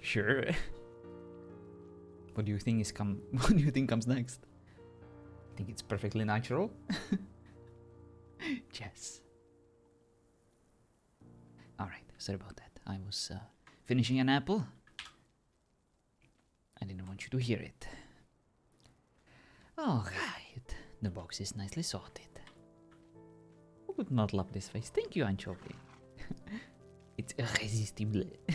Sure. What do you think what do you think comes next? I think it's perfectly natural. Yes. Alright, sorry about that. I was finishing an apple. I didn't want you to hear it. Alright, the box is nicely sorted. Who would not love this face? Thank you, Anchovy. It's irresistible. I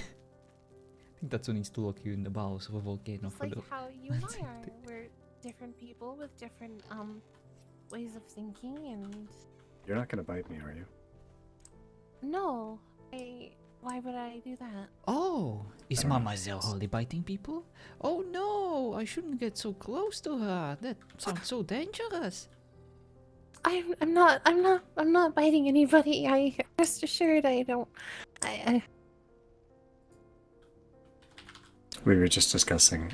think that's what needs to lock you in the bowels of a volcano It's for like the... how you and I are. We're different people with different ways of thinking, and You're not gonna bite me, are you? no, why would I do that? Oh, is I don't know. Mademoiselle Holly biting people? Oh no, I shouldn't get so close to her. That sounds so dangerous. I'm not biting anybody. I rest assured I don't. I We were just discussing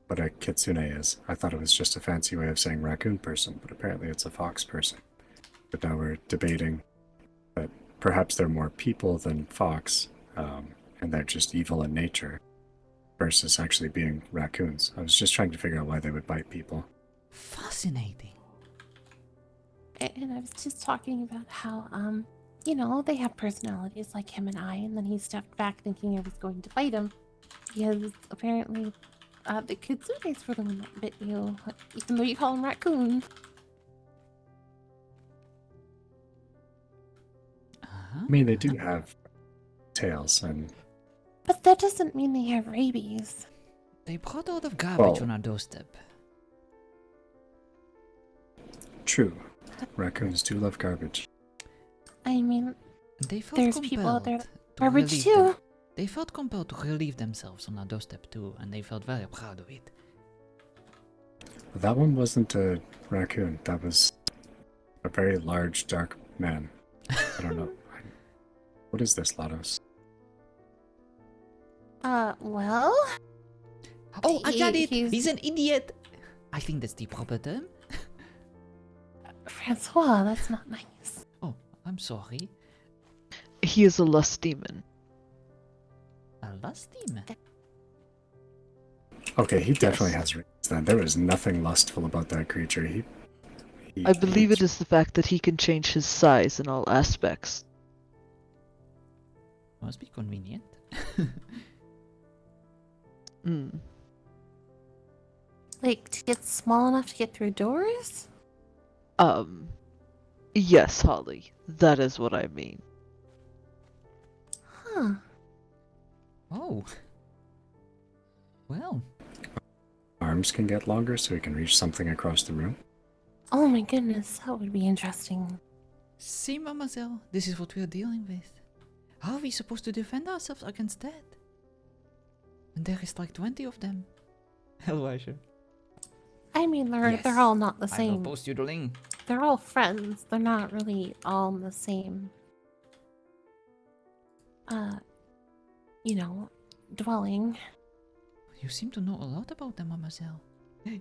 what a kitsune is. I thought it was just a fancy way of saying raccoon person, but apparently it's a fox person. But now we're debating that perhaps they're more people than fox, and they're just evil in nature, versus actually being raccoons. I was just trying to figure out why they would bite people. Fascinating. and I was just talking about how they have personalities like him and I, and then he stepped back thinking I was going to bite him because apparently the kitsunes were the one that bit you, even though you call them raccoons. Uh-huh. I mean, they do have tails, and But that doesn't mean they have rabies. They brought a lot of garbage Well- on our doorstep. true, raccoons do love garbage. I mean, And they felt There's compelled people out there to garbage relieve too. They felt compelled to relieve themselves on our doorstep too, and they felt very proud of it. But that one wasn't a raccoon. That was a very large, dark man. I don't know. What is this, Lados? Well, Oh, I got it! he's- He's an idiot! I think that's the proper term. Francois, that's not nice. Oh, I'm sorry. He is a lust demon. A lust demon. Okay, he definitely Yes. has rabies then. There was nothing lustful about that creature. He I believe it is the fact that he can change his size in all aspects. Must be convenient. Mm. Like, to get small enough to get through doors? Yes, Holly. That is what I mean. Huh. Oh. Well, arms can get longer so he can reach something across the room. Oh my goodness, that would be interesting. see, Mademoiselle, this is what we are dealing with. How are we supposed to defend ourselves against that? And there is like 20 of them. Elijah. I mean, they're Yes, all not the I will same. post you the link. They're all friends. They're not really all in the same, dwelling. You seem to know a lot about them, Mademoiselle.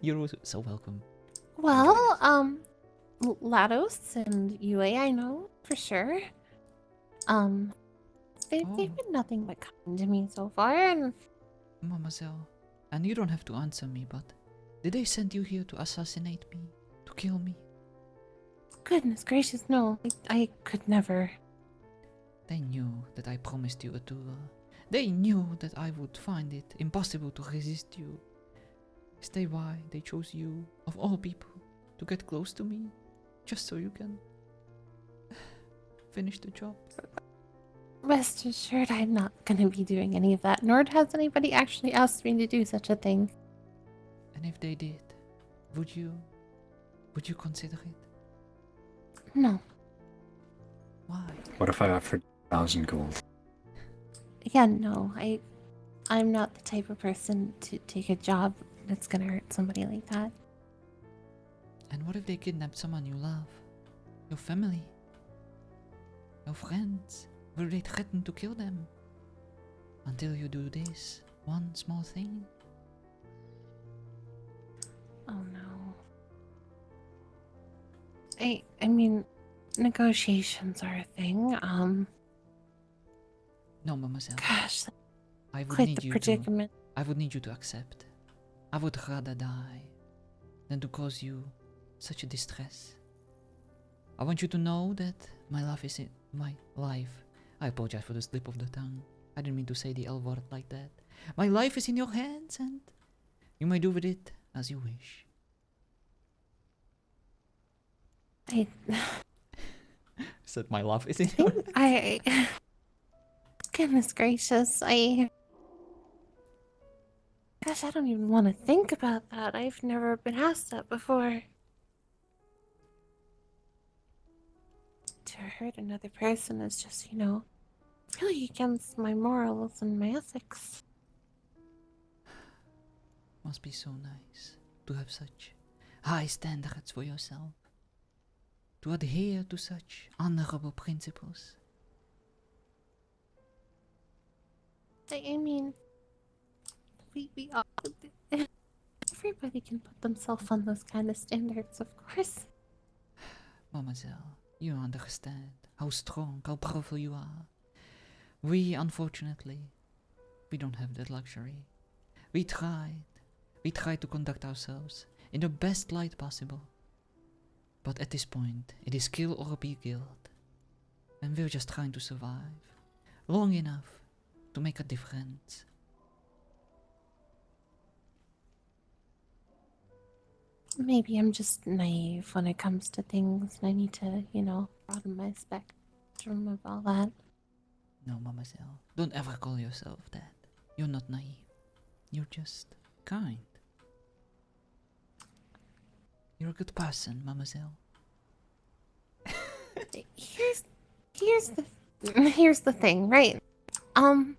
You're so welcome. Well, Lados and Yue, I know for sure. They've Oh. been nothing but kind to me so far, and Mademoiselle, and you don't have to answer me, but did they send you here to assassinate me? To kill me? goodness gracious, no, I could never. They knew that I promised you a tour. They knew that I would find it impossible to resist you. Is that why they chose you, of all people, to get close to me? Just so you can finish the job? Rest assured, I'm not gonna be doing any of that, nor has anybody actually asked me to do such a thing. And if they did, would you consider it? No. Why? What if I offered 1,000 gold? Again, no. I'm not the type of person to take a job that's gonna hurt somebody like that. And what if they kidnapped someone you love? Your family? Your friends? Will they threaten to kill them? Until you do this one small thing? Oh no. I mean, negotiations are a thing. No, Mademoiselle. Gosh, that's I would quite need the you predicament. I would need you to accept. I would rather die than to cause you such a distress. I want you to know that my life I apologize for the slip of the tongue. I didn't mean to say the L word like that. My life is in your hands, and you may do with it as you wish. I Said my life is in your think I. Goodness gracious, Gosh, I don't even want to think about that. I've never been asked that before. To hurt another person is just, really against my morals and my ethics. Must be so nice to have such high standards for yourself. To adhere to such honorable principles. I mean, we all. Everybody can put themselves on those kind of standards, of course. Mademoiselle, you understand how strong, how powerful you are. We, unfortunately, we don't have that luxury. We tried to conduct ourselves in the best light possible. But at this point, it is kill or be killed. And we're just trying to survive long enough to make a difference. Maybe I'm just naive when it comes to things, and I need to, broaden my spectrum of all that. No, Mademoiselle, don't ever call yourself that. You're not naive. You're just kind. You're a good person, Mademoiselle. Here's the thing, right? To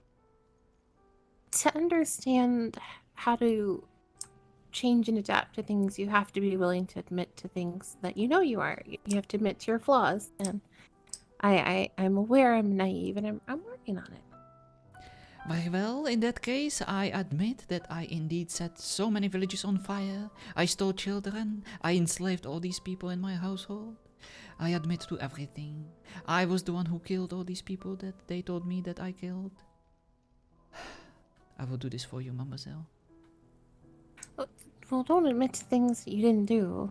understand how to change and adapt to things, you have to be willing to admit to things that you are. You have to admit to your flaws, and I'm aware I'm naive, and I'm working on it. Very well, in that case, I admit that I indeed set so many villages on fire. I stole children. I enslaved all these people in my household. I admit to everything. I was the one who killed all these people that they told me that I killed. I will do this for you, Mademoiselle. Well, don't admit to things that you didn't do.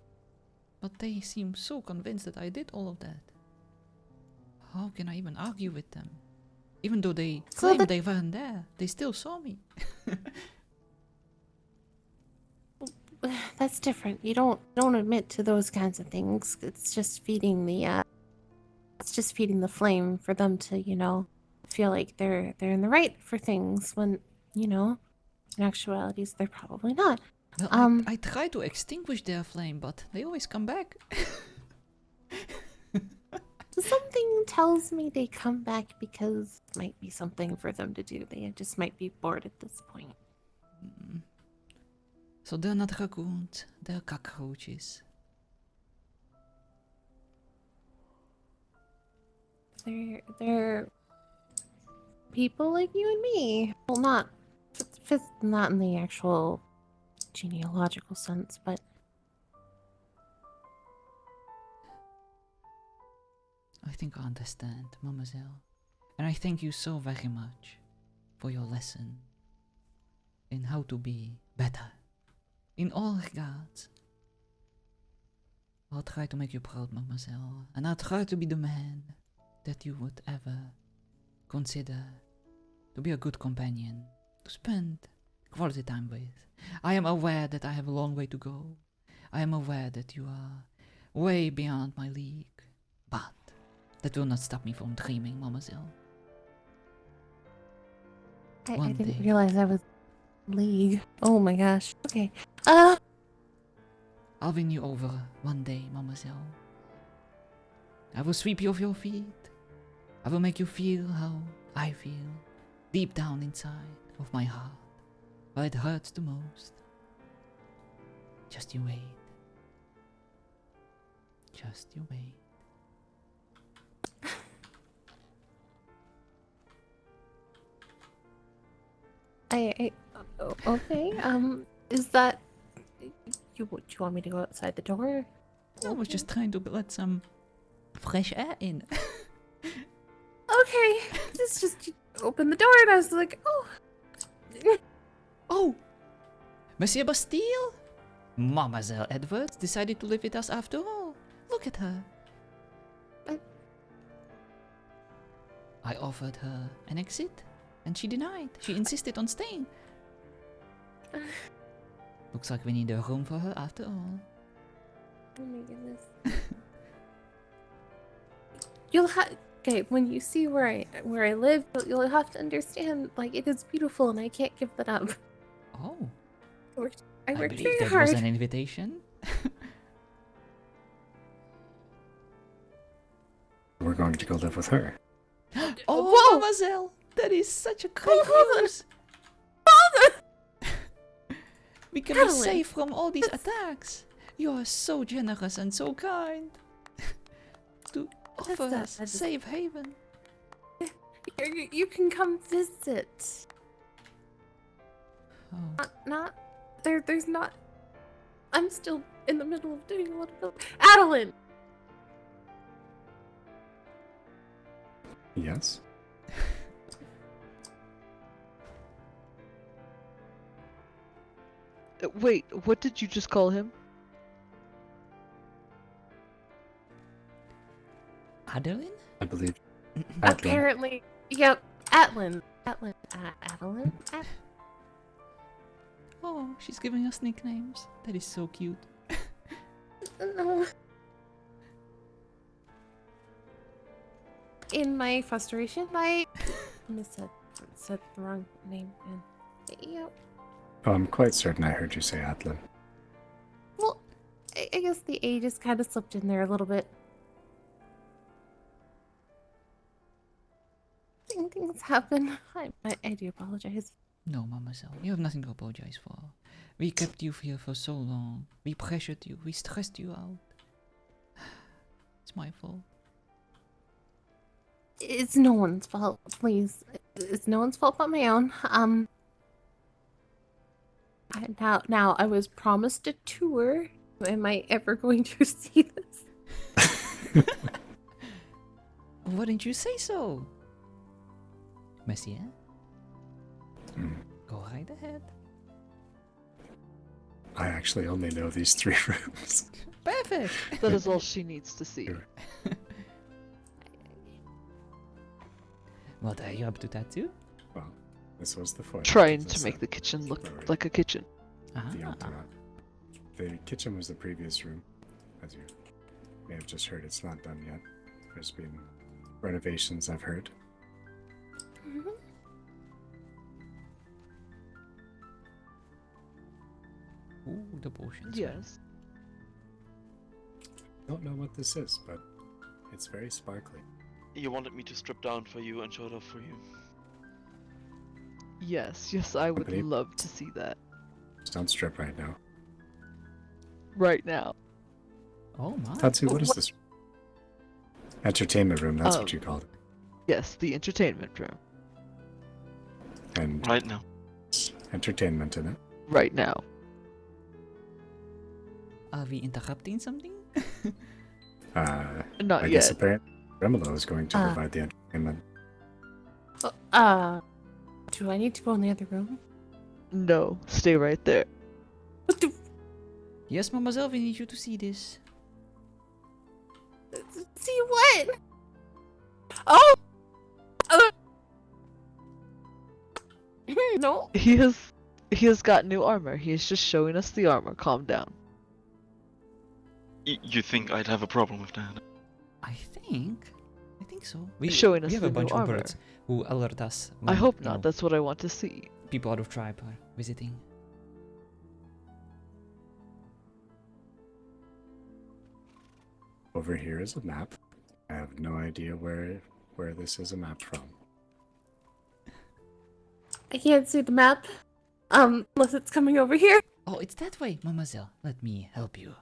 But they seem so convinced that I did all of that. How can I even argue with them? Even though they claimed they weren't there, they still saw me. That's different. You don't admit to those kinds of things. It's just feeding the flame for them to, feel like they're in the right for things when, in actualities they're probably not. Well, I try to extinguish their flame, but they always come back. Something tells me they come back because it might be something for them to do. They just might be bored at this point. So they're not raccoons, they're cockroaches. They're people like you and me. Well, not in the actual genealogical sense, but I think I understand, Mademoiselle. And I thank you so very much for your lesson in how to be better in all regards. I'll try to make you proud, Mademoiselle, and I'll try to be the man that you would ever consider to be a good companion, to spend quality time with. I am aware that I have a long way to go. I am aware that you are way beyond my league, but that will not stop me from dreaming, Mademoiselle. I didn't realize I was league. Oh my gosh. Okay. I'll win you over one day, Mademoiselle. I will sweep you off your feet. I will make you feel how I feel deep down inside of my heart, where it hurts the most. Just you wait. Just you wait. Okay. Is that you want me to go outside the door? I was just trying to let some fresh air in. Okay. Just open the door, and I was like, oh. Oh, Monsieur Bastille? Mademoiselle Edwards decided to live with us after all. Look at her. I offered her an exit, and she denied. She insisted on staying. Looks like we need a home for her after all. Oh my goodness. You'll have okay when you see where I live. You'll have to understand. Like it is beautiful, and I can't give that up. Oh, I I worked believe very that hard. was an invitation. We're going to go live with her. Oh, Whoa! Mademoiselle, that is such a great Father! news. We can be Adeline! safe from all these attacks. You are so generous and so kind. To offer not- us that's- safe haven. You can come visit. Oh, Not there. There's not. I'm still in the middle of doing a lot of Adeline. Yes? Wait, what did you just call him? Adeline? I believe. Apparently, yep. Adeline. Adeline. Oh, she's giving us nicknames. That is so cute. No. In my frustration, I said the wrong name. And yep. Oh, I'm quite certain I heard you say Atlan. Well, I guess the A just kind of slipped in there a little bit. Things happen. I do apologize. No, Mademoiselle, you have nothing to apologize for. We kept you here for so long. We pressured you. We stressed you out. It's my fault. It's no one's fault, please. It's no one's fault but my own. Now I was promised a tour. Am I ever going to see this? Why didn't you say so? Monsieur? Go right ahead. I actually only know these 3 rooms. Perfect! That is all she needs to see. Sure. What, are you up to that too? Well, this was the foyer. Trying This to is make the kitchen look Sorry. like a kitchen. the Ah, Octonaut. The kitchen was the previous room. As you may have just heard, it's not done yet. There's been renovations, I've heard. Mhm. ooh, the potions. Yes. Don't know what this is, but it's very sparkly. You wanted me to strip down for you and show it off for you. Yes, I would Company. love to see that. Just don't strip right now. Right now. Oh my. Tatsu, what is this? Entertainment room, that's Oh. what you called it. Yes, the entertainment room. And Right now. entertainment in it. Right now. Are we interrupting something? Not I yet. guess apparently Remolo is going to Uh. provide the entertainment. Do I need to go in the other room? No, stay right there. What the? Yes, Mademoiselle, we need you to see this. See what? Oh! No. He has got new armor. He is just showing us the armor. Calm down. You think I'd have a problem with that? I think so. We Showing us have the a bunch new of armor. birds who alert us. I when, hope you not. know, That's what I want to see. people out of tribe are visiting. Over here is a map. I have no idea where this is a map from. I can't see the map. Unless it's coming over here. Oh, it's that way, Mademoiselle. Let me help you.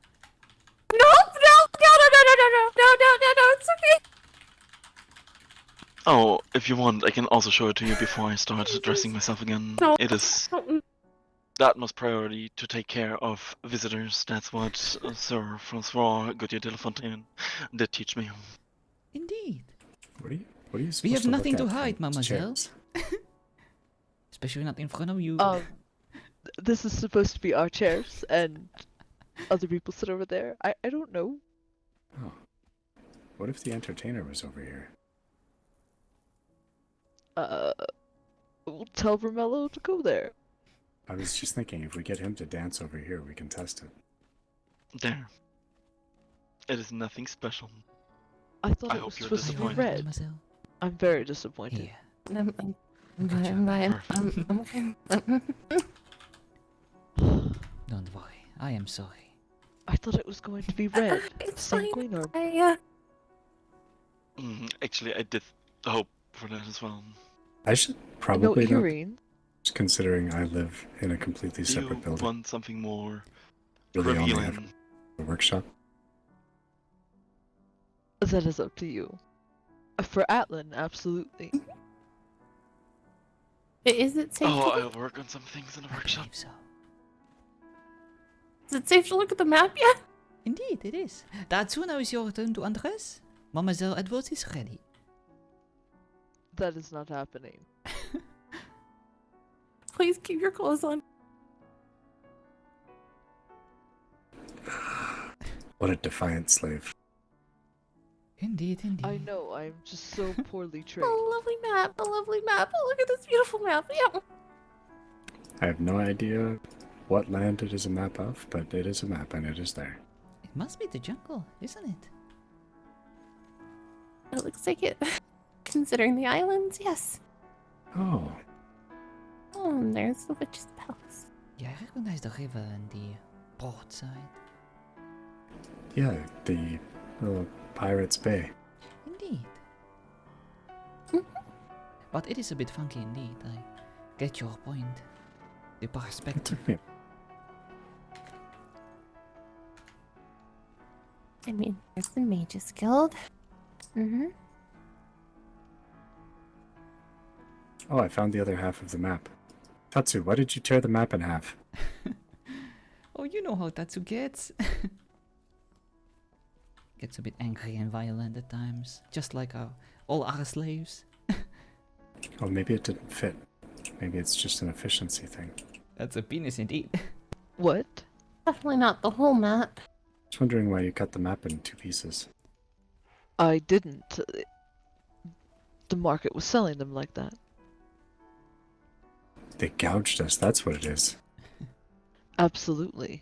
Nope, no, it's okay. Oh, if you want, I can also show it to you before I start dressing myself again. No. It is the utmost priority to take care of visitors. That's what Sir François Gauthier de la Fontaine did teach me. Indeed. What are you supposed We have to look nothing to at from hide, these Mademoiselle. chairs? Especially not in front of you. This is supposed to be our chairs, and other people sit over there. I don't know. Oh. What if the entertainer was over here? We'll tell Romello to go there. I was just thinking, if we get him to dance over here, we can test it. There. It is nothing special. I thought I it hope was you're supposed to be Are you disappointed. alright, red. mademoiselle? I'm very disappointed. Here. I'm Good job. fine. Perfect. I'm okay. Don't worry. I am sorry. I thought it was going to be red. It's fine. Sanguine or Actually, I did hope for that as well. I should no probably not, earring. considering I live in a completely Do separate you building. want something more Really only have revealing? a workshop. That is up to you. For Atlan, absolutely. Is it safe? Oh, to I'll work on some things in the I workshop. believe so. Is it safe to look at the map yet? Indeed, it is. Dazu now is your turn to undress. Mademoiselle Edwards is ready. That is not happening. Please keep your clothes on. What a defiant slave. Indeed, indeed. I know, I'm just so poorly trained. Oh, lovely map. A lovely map. Oh, look at this beautiful map. Yeah. I have no idea what land it is a map of, but it is a map and it is there. It must be the jungle, isn't it? It looks like it. Considering the islands, yes. Oh, Oh, and there's the witch's palace. Yeah, I recognize the river and the broadside. yeah, the little Pirates Bay. Indeed. Mhm. But it is a bit funky indeed. I get your point. The It perspective. took me. I mean, there's the Mages Guild. Mm-hmm. Oh, I found the other half of the map. Tatsu, why did you tear the map in half? Oh, you know how Tatsu gets. Gets a bit angry and violent at times, just like all our slaves. Oh, maybe it didn't fit. Maybe it's just an efficiency thing. That's a penis indeed. What? Definitely not the whole map. Just wondering why you cut the map in two pieces. I didn't. The market was selling them like that. They gouged us, that's what it is. Absolutely.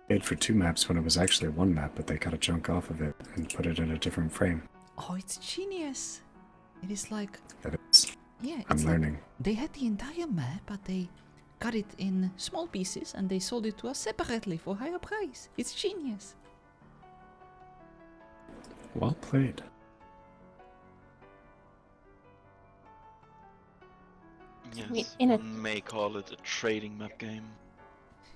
Paid for two maps when it was actually one map, but they cut a chunk off of it and put it in a different frame. Oh, it's genius. It is like, That is, yeah, I'm it's like learning. they had the entire map, but they cut it in small pieces and they sold it to us separately for higher price. It's genius. Well played. Yes, in a- one may call it a trading map game.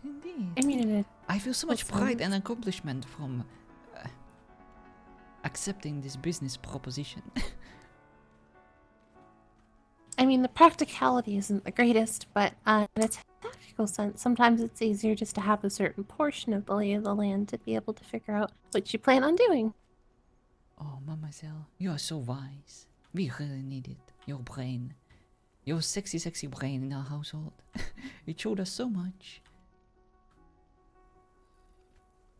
Indeed. I mean, in a I feel so much That's pride nice. and accomplishment from accepting this business proposition. I mean, the practicality isn't the greatest, but in a tactical sense, sometimes it's easier just to have a certain portion of the lay of the land to be able to figure out what you plan on doing. Oh, Mademoiselle, you are so wise. We really need it. Your brain. Your sexy, sexy brain in our household. It showed us so much.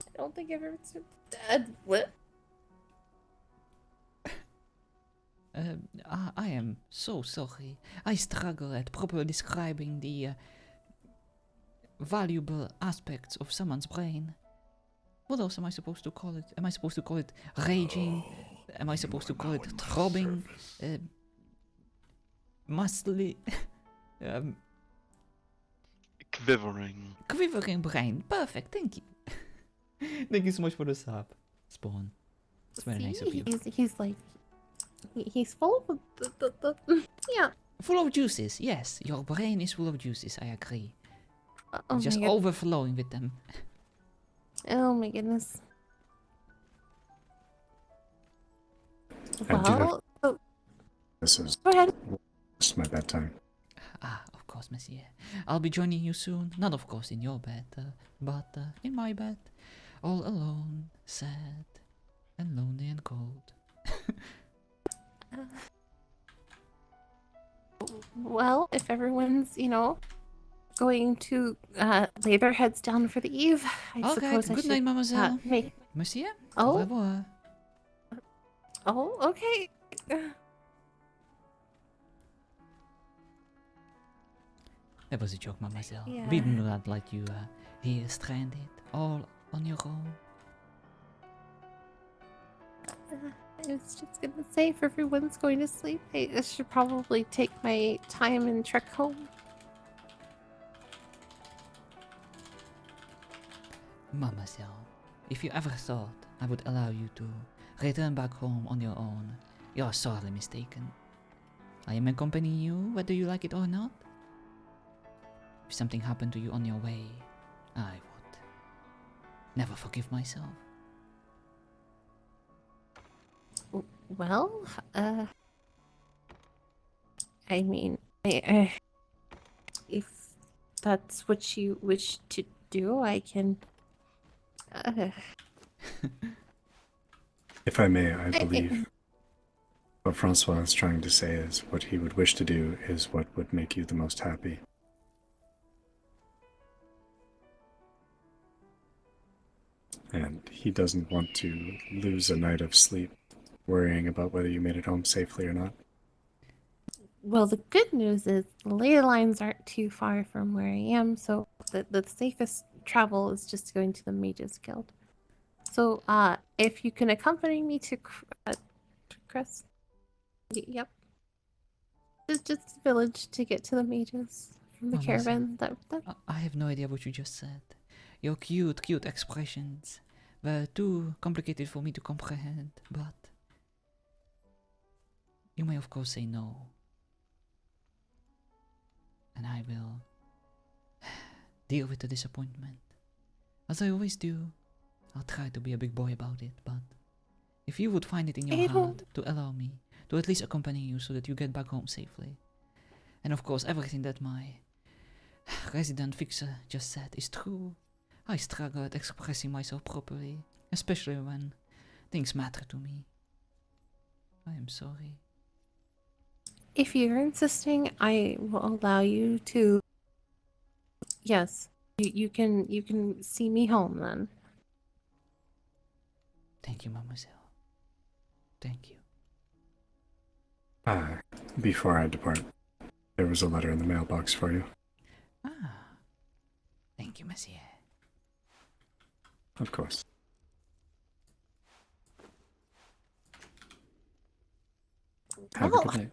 I don't think I've ever said Dad. What? I am so sorry. I struggle at properly describing the valuable aspects of someone's brain. What else am I supposed to call it? Am I supposed to call it raging? Am I supposed to call it throbbing? Muscly? Quivering. Quivering brain. Perfect, thank you. Thank you so much for the sub. Spawn. It's very nice of you. He's like, he's full of yeah. Full of juices, yes. Your brain is full of juices, I agree. Oh Just my god. overflowing with them. Oh my goodness. I do have- Well, oh, This is go ahead. just my bedtime. Ah, of course, monsieur. I'll be joining you soon. Not, of course, in your bed, but in my bed. All alone, sad, and lonely and cold. Well, if everyone's, going to lay their heads down for the eve, I Okay, suppose I good should night, mademoiselle. make. Monsieur, Oh. au revoir. Oh, okay. That was a joke, Mademoiselle. Yeah. We do not let you here stranded, all on your own. I was just gonna say, if everyone's going to sleep, I should probably take my time and trek home. Mademoiselle, if you ever thought I would allow you to return back home on your own, you are sorely mistaken. I am accompanying you whether you like it or not. If something happened to you on your way, I would never forgive myself. Well, I mean, if that's what you wish to do, I can. If I may, I believe what Francois is trying to say is what he would wish to do is what would make you the most happy. And he doesn't want to lose a night of sleep worrying about whether you made it home safely or not. Well, the good news is the ley lines aren't too far from where I am, so the safest travel is just going to the Mages Guild. So, if you can accompany me to Crest, yep, just a village to get to the Mages from the Mademoiselle, caravan. That I have no idea what you just said. Your cute expressions were too complicated for me to comprehend, but you may of course say no. And I will deal with the disappointment. As I always do, I'll try to be a big boy about it, but if you would find it in your I heart don't- to allow me to at least accompany you so that you get back home safely. And of course, everything that my resident fixer just said is true. I struggle at expressing myself properly, especially when things matter to me. I am sorry. if you're insisting, I will allow you to. Yes, you can see me home then. Thank you, Mademoiselle. Thank you. Before I depart, there was a letter in the mailbox for you. Ah, thank you, Monsieur. Of course. Have a Well, good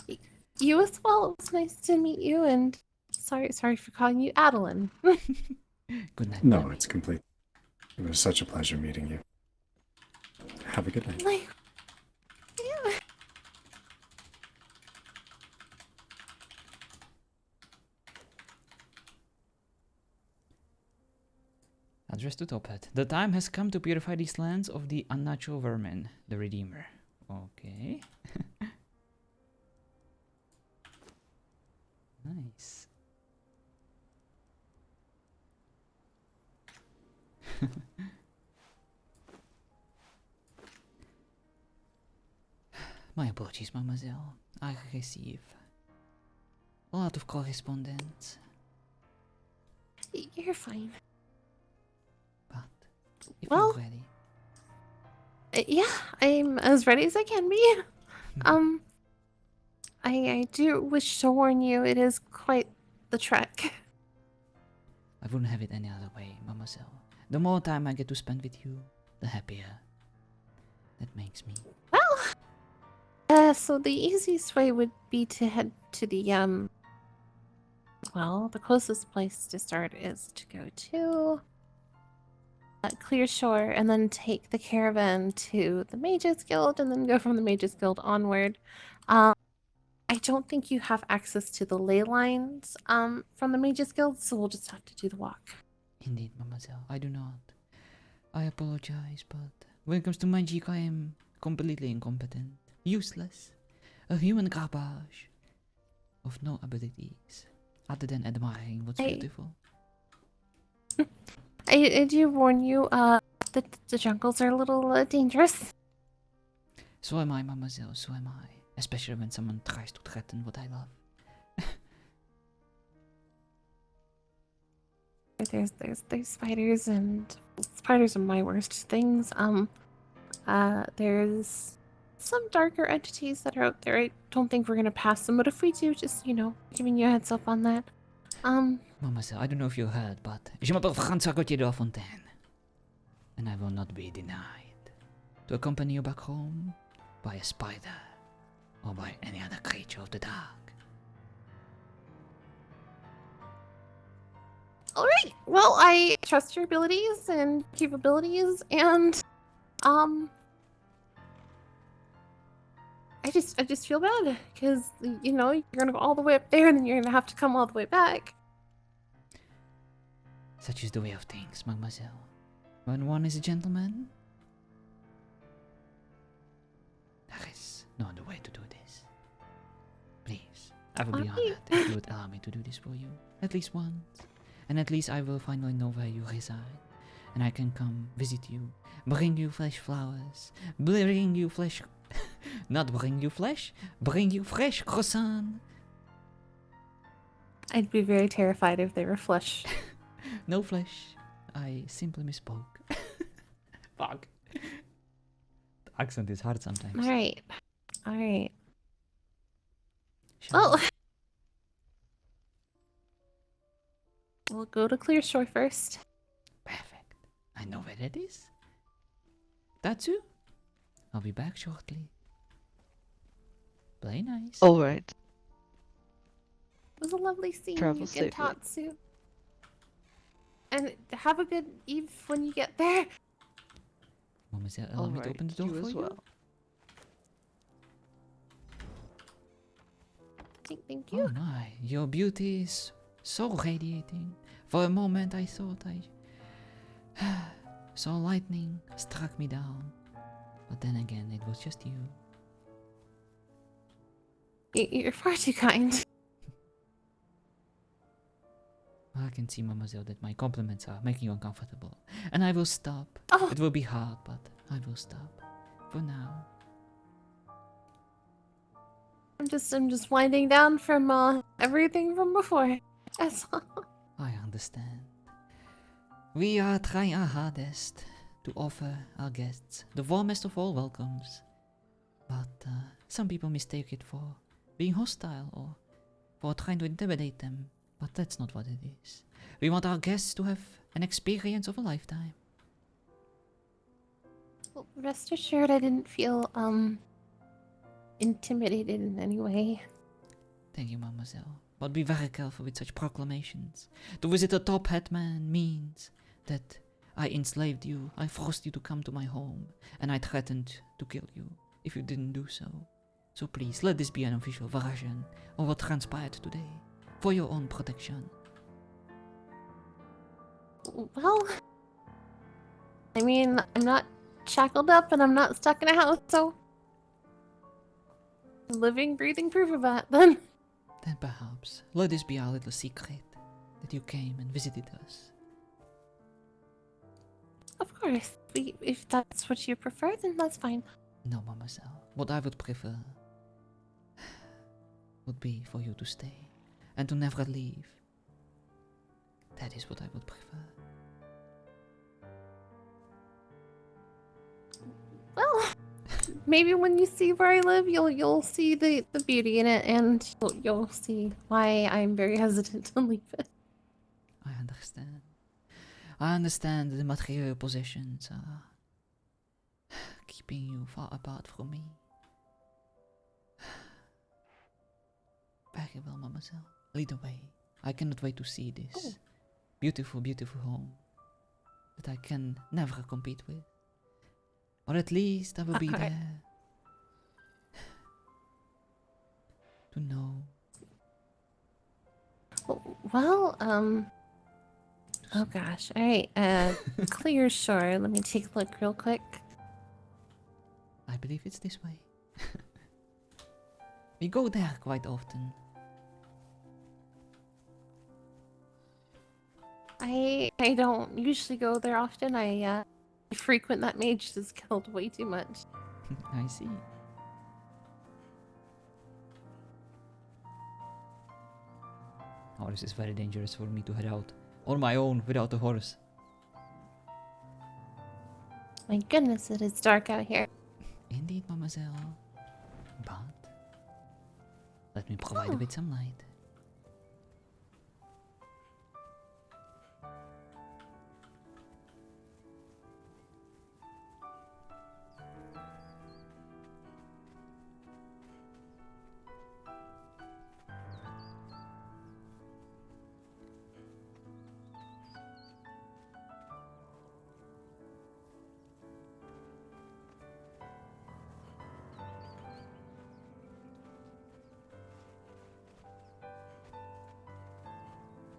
night. you as well. It was nice to meet you, and sorry for calling you Adeline. Good night. No, Mammy. it's complete. It was such a pleasure meeting you. Have a good night. Like, yeah. Address to Tophet. The time has come to purify these lands of the unnatural vermin, the Redeemer. Okay. Nice. My apologies, Mademoiselle. I receive a lot of correspondence, You're fine. but if Well- you're ready, Yeah, I'm as ready as I can be. I do wish to warn you, it is quite the trek. I wouldn't have it any other way, Mademoiselle. The more time I get to spend with you, the happier. That makes me. Well, so the easiest way would be to head to the well, the closest place to start is to go to Clear Shore and then take the caravan to the Mages Guild and then go from the Mages Guild onward. I don't think you have access to the ley lines from the Mages Guild, so we'll just have to do the walk. Indeed, Mademoiselle, I do not. I apologize, but when it comes to magic, I am completely incompetent, useless, a human garbage of no abilities, other than admiring what's beautiful. I do warn you, that the jungles are a little dangerous. So am I, Mademoiselle, so am I. Especially when someone tries to threaten what I love. There's spiders, and spiders are my worst things. There's some darker entities that are out there. I don't think we're gonna pass them, but if we do, just, giving you a heads up on that. Mademoiselle, I don't know if you heard, but je m'appelle François Gauthier de la Fontaine. And I will not be denied to accompany you back home by a spider or by any other creature of the dark. Alright, well, I trust your abilities and capabilities, and, I just feel bad, because, you're gonna go all the way up there, and then you're gonna have to come all the way back. Such is the way of things, mademoiselle. When one is a gentleman, there is no other way to do this. Please, I will be honored if you would allow me to do this for you, at least once. And at least I will finally know where you reside, and I can come visit you, bring you fresh flowers, bring you fresh... Not bring you flesh, bring you fresh croissant. I'd be very terrified if they were flesh. No flesh. I simply misspoke. Fuck. The accent is hard sometimes. Alright. Shall Well, we? we'll go to Clear Shore first. Perfect. I know where that is. Tatsu, I'll be back shortly. Play nice. Alright. It was a lovely seeing Travel you safely. again, Tatsu. And have a good eve when you get there. Mademoiselle, allow me to open the door you for as you. well. Thank you. Oh my, your beauty is so radiating. For a moment I thought I saw lightning struck me down. But then again, it was just you. You're far too kind. I can see, mademoiselle, that my compliments are making you uncomfortable. And I will stop. Oh. It will be hard, but I will stop. For now. I'm just winding down from everything from before. That's all. I understand. We are trying our hardest to offer our guests the warmest of all welcomes. But some people mistake it for being hostile or for trying to intimidate them. But that's not what it is. We want our guests to have an experience of a lifetime. Well, rest assured, I didn't feel intimidated in any way. Thank you, mademoiselle. But be very careful with such proclamations. To visit a top headman means that I enslaved you, I forced you to come to my home, and I threatened to kill you if you didn't do so. So please, let this be an official version of what transpired today, for your own protection. Well, I mean, I'm not shackled up and I'm not stuck in a house, so... living, breathing proof of that, then. Then perhaps, let this be our little secret, that you came and visited us. Of course. If that's what you prefer, then that's fine. No, mademoiselle. What I would prefer would be for you to stay and to never leave. That is what I would prefer. Well, maybe when you see where I live, you'll see the beauty in it, and you'll see why I'm very hesitant to leave it. I understand. I understand that the material possessions are keeping you far apart from me. Very well, mademoiselle. Lead the way. I cannot wait to see this beautiful, beautiful home that I can never compete with. Or at least I will be there to know. Well, oh gosh. Alright, Clear Shore. Let me take a look real quick. I believe it's this way. We go there quite often. I don't usually go there often. I frequent that Mage's Guild way too much. I see. Oh, this is very dangerous for me to head out on my own without a horse. My goodness, it is dark out here. Indeed, mademoiselle. But let me provide you with some light.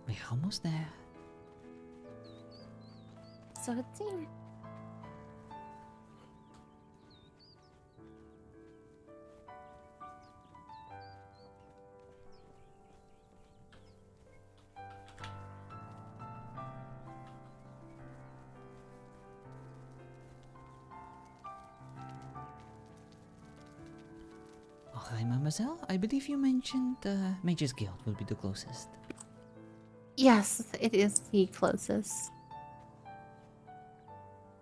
We're almost there. So it seems. Alright, mademoiselle. I believe you mentioned Mage's Guild will be the closest. Yes, it is the closest.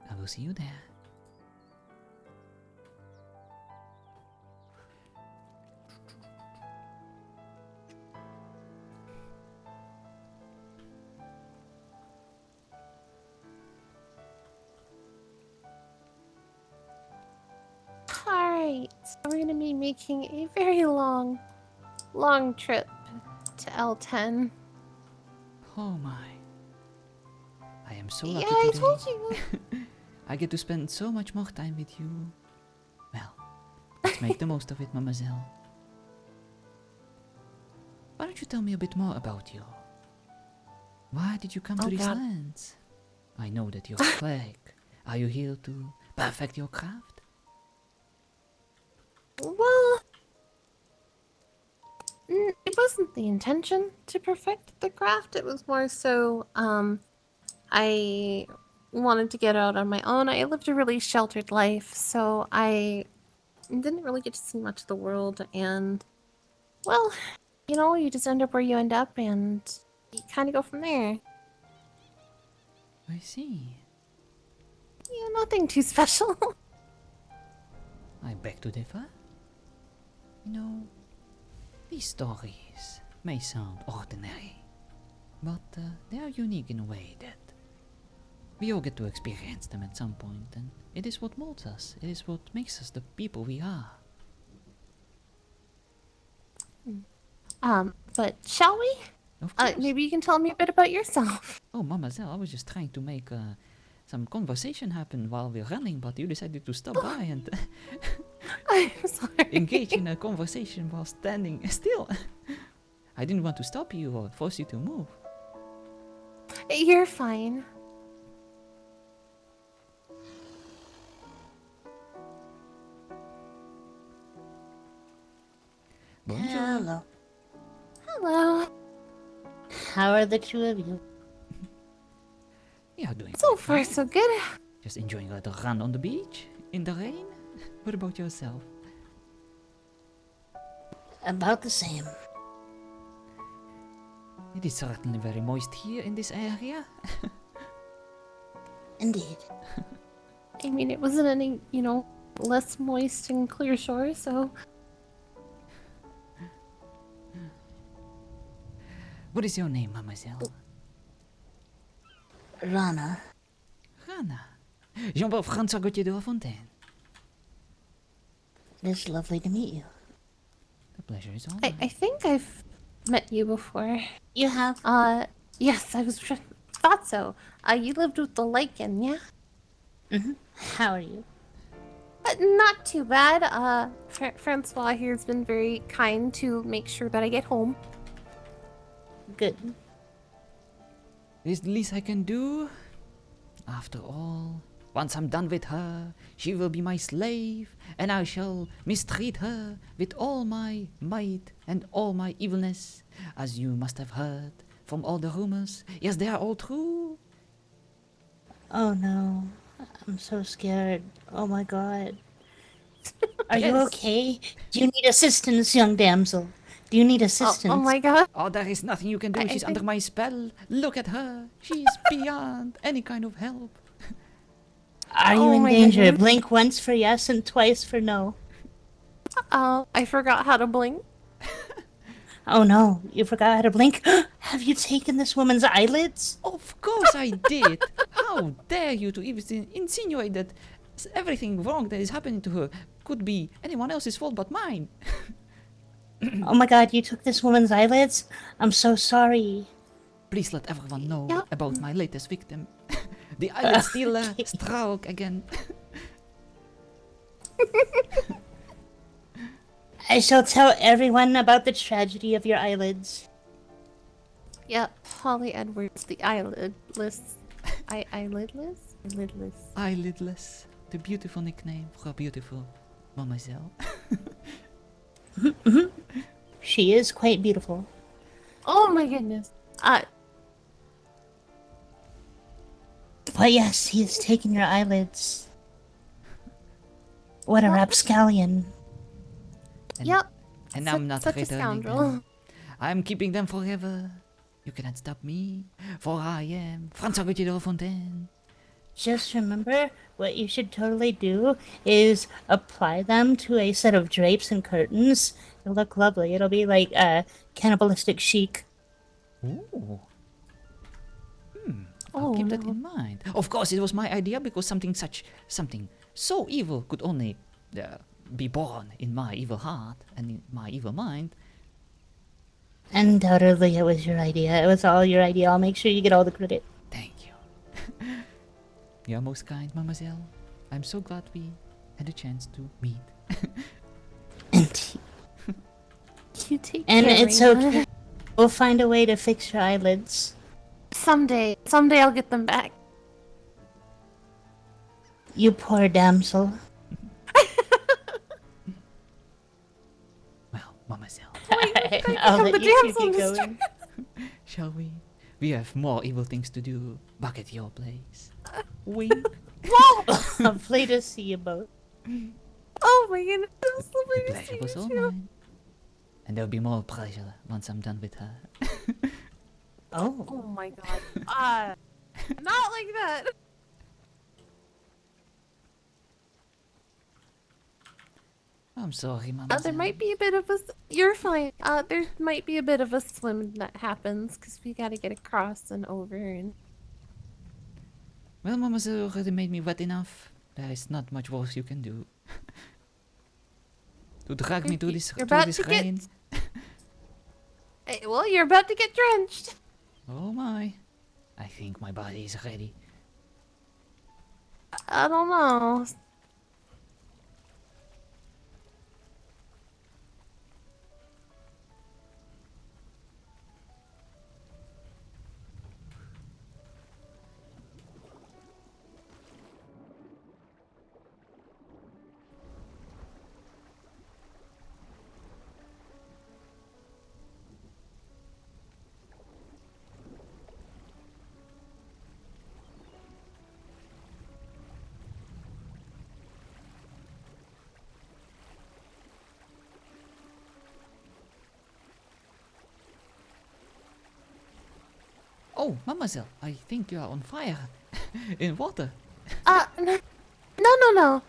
I will see you there. Alright, so we're gonna be making a very long trip to L10. Oh my. I am so Yeah, lucky I today. told you. I get to spend so much more time with you. Well, let's make the most of it, mademoiselle. Why don't you tell me a bit more about you? Why did you come to Oh, these God. lands? I know that you're a cleric. Are you here to perfect your craft? Well, it wasn't the intention to perfect the craft. It was more so, I wanted to get out on my own. I lived a really sheltered life, so I didn't really get to see much of the world. And, well, you know, you just end up where you end up, and you kind of go from there. I see. Yeah, nothing too special. I beg to differ. You know, these stories may sound ordinary, but they are unique in a way that we all get to experience them at some point, and it is what molds us. It is what makes us the people we are. But shall we? Of course. Maybe you can tell me a bit about yourself. Oh, mademoiselle, I was just trying to make some conversation happen while we're running, but you decided to stop by and I'm sorry. engage in a conversation while standing still. I didn't want to stop you or force you to move. You're fine. Bonjour. Hello. Hello. How are the two of you? We are doing So quite far, fine. so good. Just enjoying a little run on the beach in the rain. What about yourself? About the same. It is certainly very moist here in this area. Indeed. I mean, it wasn't any, you know, less moist and clear shore, so. What is your name, mademoiselle? Rana. Rana. Jean-Paul François Gauthier de la Fontaine. It is lovely to meet you. The pleasure is all I mine. think I've met you before. You have? Yes, thought so. You lived with the lichen, yeah? Mm-hmm. How are you? Not too bad. Francois here's been very kind to make sure that I get home. Good. It is the least I can do. After all, once I'm done with her, she will be my slave, and I shall mistreat her with all my might and all my evilness, as you must have heard from all the rumors. Yes, they are all true. Oh no. I'm so scared. Oh my god. Are you Yes. okay? Do you need assistance, young damsel? Do you need assistance? Oh my god. Oh, there is nothing you can do. I She's under think- my spell. Look at her. She's beyond any kind of help. Are you Oh in my danger? goodness. Blink once for yes and twice for no. I forgot how to blink. Oh no, you forgot how to blink? Have you taken this woman's eyelids? Of course I did. How dare you to even insinuate that everything wrong that is happening to her could be anyone else's fault but mine? Oh my god, you took this woman's eyelids? I'm so sorry. Please let everyone know Yeah. about my latest victim. The eyelid stealer struck again. I shall tell everyone about the tragedy of your eyelids. Yeah, Holly Edwards, the eyelidless. Eyelidless? Eyelidless. Eyelidless. The beautiful nickname for a beautiful Mademoiselle. She is quite beautiful. Oh my goodness. But yes, he has taken your eyelids. What a rapscallion. And, Yep. And I'm not such a returning scoundrel. them. I'm keeping them forever. You cannot stop me, for I am François de Fontaine. Just remember, what you should totally do is apply them to a set of drapes and curtains. It'll look lovely. It'll be like cannibalistic chic. Ooh. I'll Oh, keep that no. in mind. Of course, it was my idea because something so evil could only be born in my evil heart and in my evil mind. Undoubtedly, it was your idea. It was all your idea. I'll make sure you get all the credit. Thank you. You are most kind, Mademoiselle. I'm so glad we had a chance to meet. And You take And care, it's Raina. okay. We'll find a way to fix your eyelids. Someday I'll get them back. You poor damsel. Well, Mademoiselle, I'll become let the you two damsel in get distress. going. shall we? We have more evil things to do back at your place. Wink. Lovely to see you both. Oh my goodness. It's The lovely to pleasure see was you all too. mine. And there'll be more pleasure once I'm done with her. Oh. Oh my god. Not like that. I'm sorry, Mademoiselle. There might be a bit of a. You're fine. There might be a bit of a swim that happens because we gotta get across and over and. Well, Mademoiselle already made me wet enough. There is not much worse you can do. To drag me through You're about this to get- rain. Hey, well, you're about to get drenched. Oh my. I think my body is ready. I don't know. Oh, Mademoiselle, I think you are on fire. In water. No.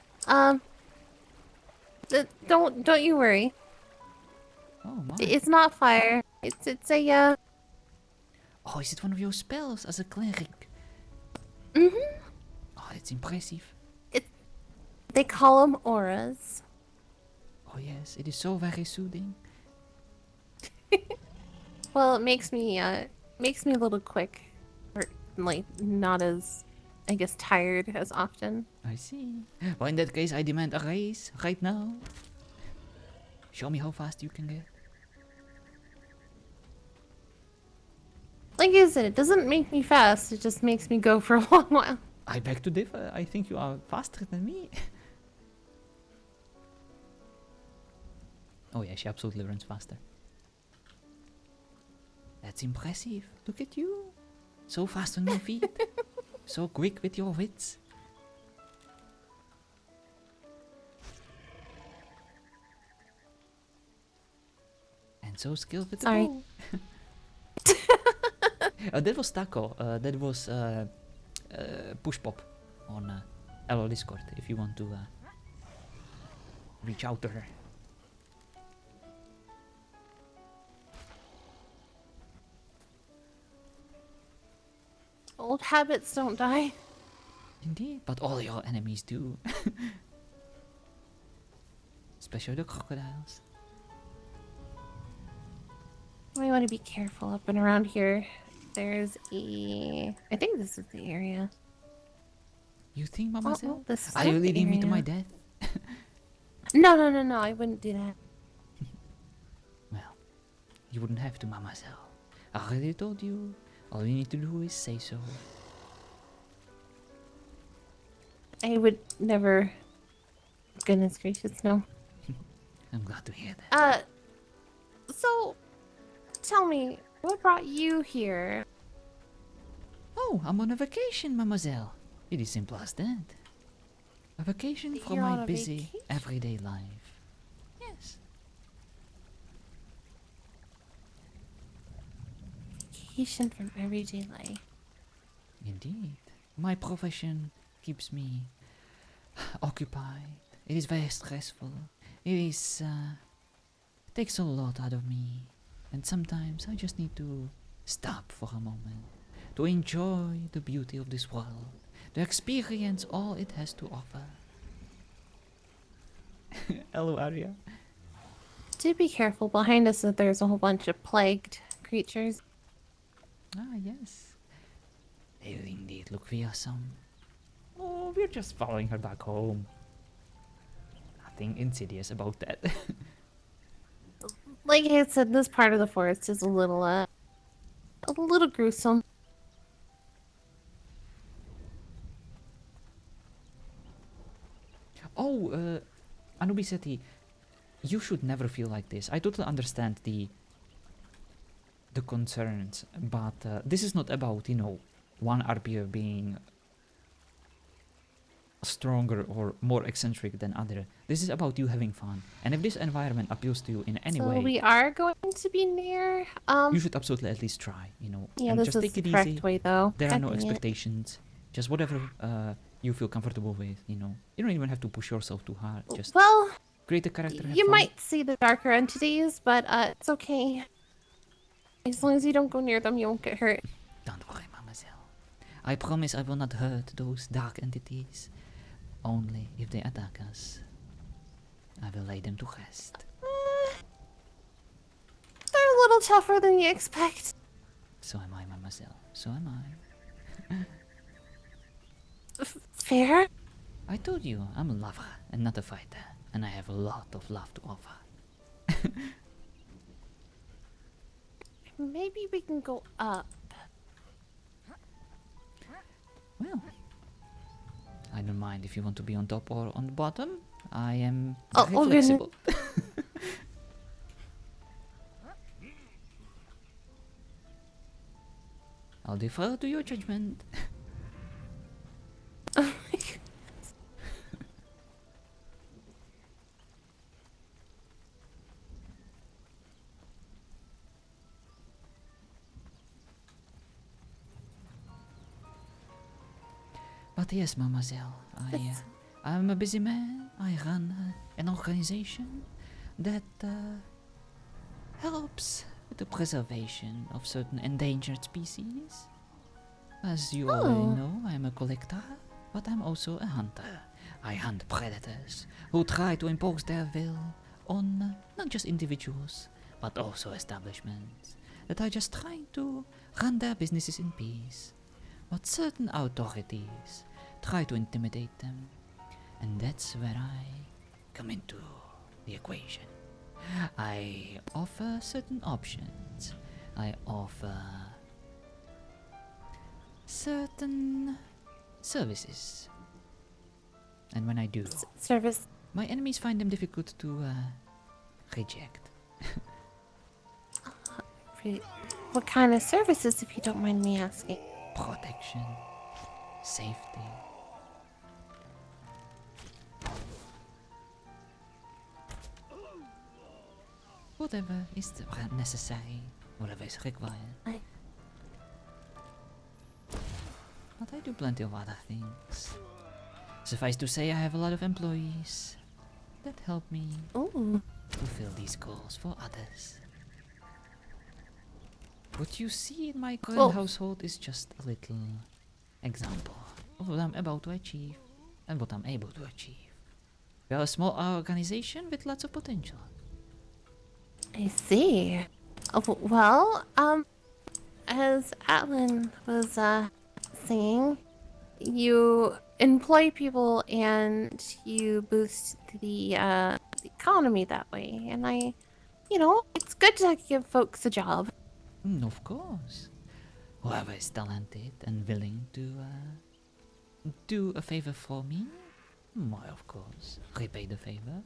Don't you worry. Oh my. It's not fire. It's a Oh, is it one of your spells as a cleric? Mhm. Oh, that's impressive. They call them auras. Oh yes, it is so very soothing. Well, it makes me a little quick, or like not as, I guess, tired as often. I see. Well, in that case, I demand a raise right now. Show me how fast you can get. Like I said, it doesn't make me fast. It just makes me go for a long while. I beg to differ. I think you are faster than me. Oh yeah, she absolutely runs faster. That's impressive. Look at you. So fast on your feet. So quick with your wits. And so skilled with the Sorry. bow. That was Taco. That was Push Pop on LO Discord if you want to reach out to her. Old habits don't die. Indeed, but all your enemies do. Especially the crocodiles. I want to be careful up and around here. There's a... I think this is the area. You think, Oh, Mademoiselle? this is Are you not the leading me to my area. death? No, no, no, no. I wouldn't do that. Well, you wouldn't have to, Mademoiselle. I already told you. All you need to do is say so. I would never... Goodness gracious, no. I'm glad to hear that. So... Tell me, what brought you here? Oh, I'm on a vacation, Mademoiselle. It is simple as that. A vacation from You're on my a busy, vacation? everyday life. Yes. Vacation from everyday life. Indeed. My profession keeps me occupied. It is very stressful. It is, takes a lot out of me. And sometimes I just need to stop for a moment. To enjoy the beauty of this world. To experience all it has to offer. Hello, Arya. Do be careful behind us that there's a whole bunch of plagued creatures. Ah, yes. They will indeed look fearsome. Oh, we're just following her back home. Nothing insidious about that. Like I said, this part of the forest is a little gruesome. Oh, Anubiseti, you should never feel like this. I totally understand the concerns, but this is not about, you know, one RPO being stronger or more eccentric than other. This is about you having fun. And if this environment appeals to you in any So way, we are going to be near. you should absolutely at least try, you know. Yeah, and this just is take the it correct easy. way, though. There are God no dang it. expectations. Just whatever you feel comfortable with, you know. You don't even have to push yourself too hard. Just Well, create a character. Have you fun. might see the darker entities, but it's okay. As long as you don't go near them, you won't get hurt. Don't worry, Mademoiselle. I promise I will not hurt those dark entities. Only if they attack us. I will lay them to rest. They're a little tougher than you expect. So am I, Mademoiselle. So am I. Fair. I told you, I'm a lover and not a fighter. And I have a lot of love to offer. Maybe we can go up. Well, I don't mind if you want to be on top or on the bottom. I am Oh, very oh, goodness. flexible. I'll defer to your judgment. Oh my God. But yes, Mademoiselle, I'm a busy man. I run an organization that helps with the preservation of certain endangered species. As you already know, I'm a collector, but I'm also a hunter. I hunt predators who try to impose their will on not just individuals, but also establishments that are just trying to run their businesses in peace. But certain authorities try to intimidate them, and that's where I come into the equation. I offer certain options. I offer certain services. And when I do, Service. my enemies find them difficult to reject. What kind of services, if you don't mind me asking? Protection, safety. Whatever is necessary, whatever is required. But I do plenty of other things. Suffice to say, I have a lot of employees that help me Ooh. fulfill these goals for others. What you see in my current Well- household is just a little example of what I'm about to achieve and what I'm able to achieve. We are a small organization with lots of potential. I see. Oh, well, as Atlin was saying, you employ people and you boost the economy that way. And it's good to give folks a job. Of course. Whoever is talented and willing to do a favor for me, why, of course, repay the favor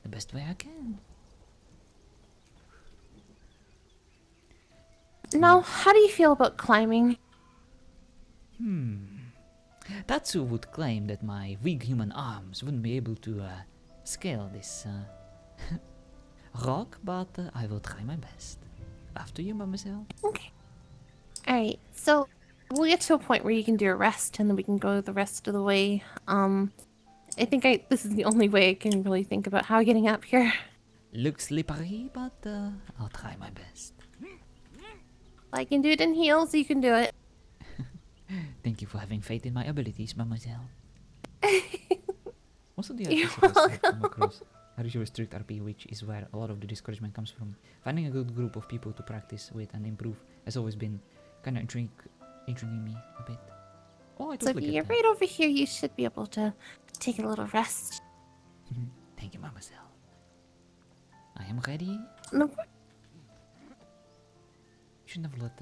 the best way I can. Now, how do you feel about climbing? Tatsu would claim that my weak human arms wouldn't be able to scale this rock, but I will try my best. After you, mademoiselle. Okay. Alright, so we'll get to a point where you can do a rest and then we can go the rest of the way. I think this is the only way I can really think about how getting up here. Looks slippery, but I'll try my best. If I can do it in heels, you can do it. Thank you for having faith in my abilities, mademoiselle. Also, the You're RP service I've come welcome. across are usually strict RP, which is where a lot of the discouragement comes from. Finding a good group of people to practice with and improve has always been kind of intriguing me a bit. Oh, I So if totally you get get that. right over here, you should be able to take a little rest. Thank you, mademoiselle. I am ready. No, Shouldn't have let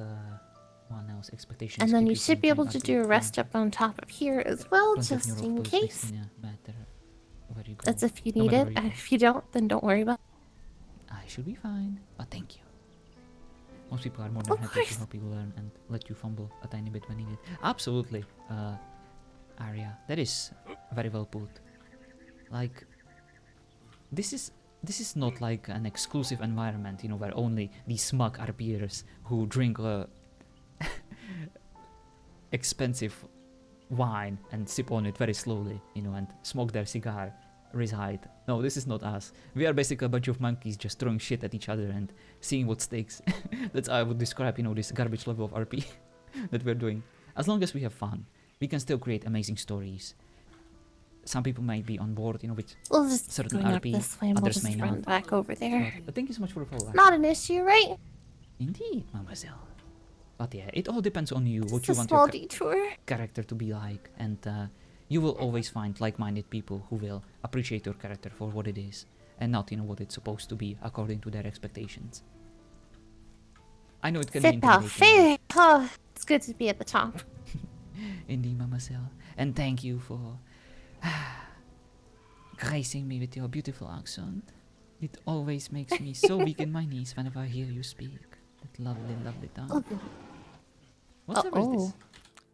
one else expectations. and then keep you should from be trying able to RP. do a rest up on top of here as well, Plenty of just neural in posts case. makes no matter where you go. That's if you No need matter it. where you go. If you don't, then don't worry about it. I should be fine, but thank you. Most people are more than Of happy course. to help you learn and let you fumble a tiny bit when needed. Absolutely, Arya. That is very well put. Like, this is not like an exclusive environment, where only these smug RPers who drink expensive wine and sip on it very slowly, and smoke their cigar reside. No, this is not us. We are basically a bunch of monkeys just throwing shit at each other and seeing what sticks. That's how I would describe, this garbage level of RP that we're doing. As long as we have fun, we can still create amazing stories. Some people might be on board, with We'll just keep certain going up RP, this way and we'll others just may run not. back over there. But thank you so much for the follow. Not an issue, right? Indeed, mademoiselle. But yeah, it all depends on you, what It's you a want small your detour. character to be like, and you will always find like-minded people who will appreciate your character for what it is, and not what it's supposed to be according to their expectations. I know it can be C'est intimidating. parfait. Oh, it's good to be at the top. Indeed, mademoiselle, and thank you for gracing me with your beautiful accent. It always makes me so weak in my knees whenever I hear you speak. That lovely, lovely tongue. Oh, Whatever is this?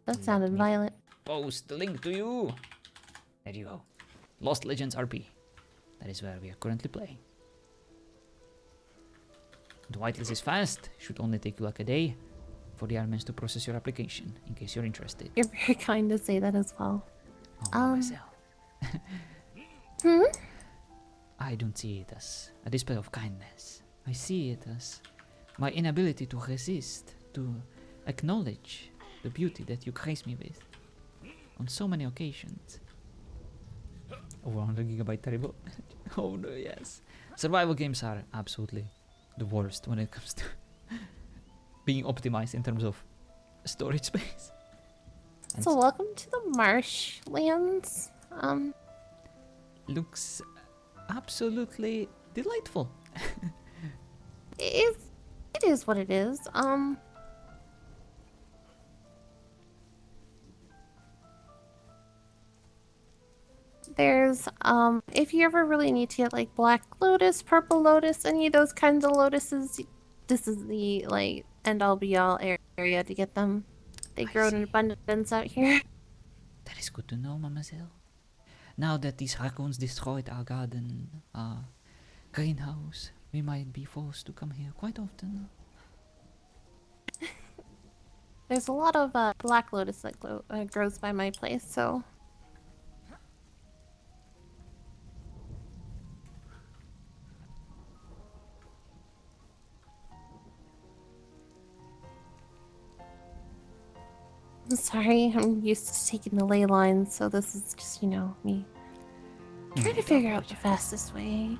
that sounded violent. Post the link to you. There you go. Lost Legends RP. That is where we are currently playing. The whitelist is fast. Should only take you like a day for the admins to process your application, in case you're interested. You're very kind to say that as well. Oh, myself. Hmm? I don't see it as a display of kindness. I see it as my inability to resist, to acknowledge the beauty that you grace me with on so many occasions. Over 100 gigabyte terrible. Oh no, yes. Survival games are absolutely the worst when it comes to being optimized in terms of storage space. And So welcome to the marshlands. looks absolutely delightful. It is what it is. There's if you ever really need to get like black lotus, purple lotus, any of those kinds of lotuses, this is the like end all be all area to get them. They I grow in see. abundance out here. That is good to know, mademoiselle. Now that these raccoons destroyed our garden, our greenhouse, we might be forced to come here quite often. There's a lot of black lotus that grows by my place, so I'm sorry. I'm used to taking the ley lines, so this is just, me No trying to need figure out the apologize. fastest way.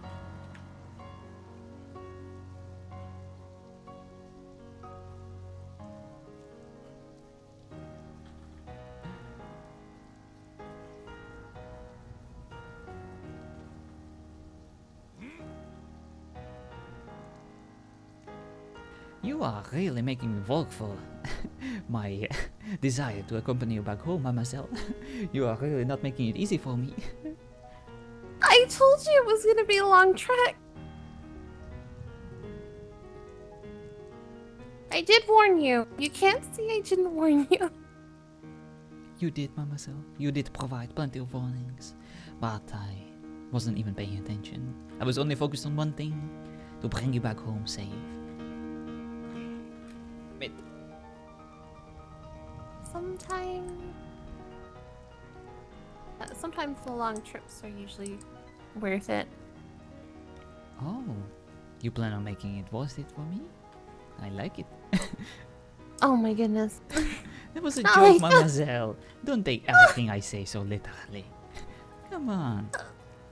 You are really making me work for my desire to accompany you back home, Mademoiselle. You are really not making it easy for me. I told you it was gonna be a long trek. I did warn you. You can't say I didn't warn you. You did, Mademoiselle. You did provide plenty of warnings. But I wasn't even paying attention. I was only focused on one thing. To bring you back home safe. Wait. Sometimes the long trips are usually worth it. Oh. You plan on making it worth it for me? I like it. Oh my goodness. That was a Oh joke, my God. Mademoiselle. Don't take everything I say so literally. Come on.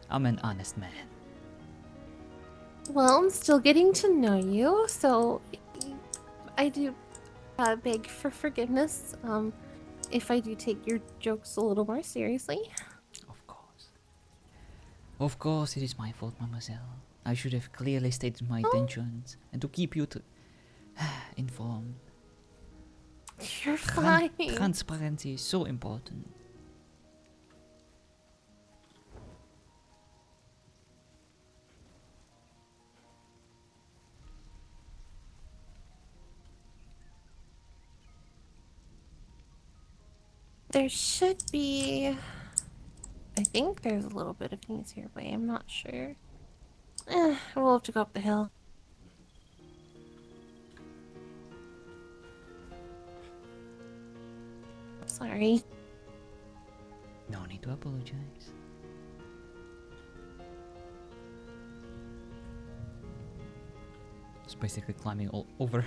I'm an honest man. Well, I'm still getting to know you, so I do beg for forgiveness. If I do take your jokes a little more seriously. Of course. Of course it is my fault, Mademoiselle. I should have clearly stated my intentions and to keep you informed. You're fine. Transparency is so important. There should be. I think there's a little bit of things here, but I'm not sure. We'll have to go up the hill. Sorry. No need to apologize. It's basically climbing all over.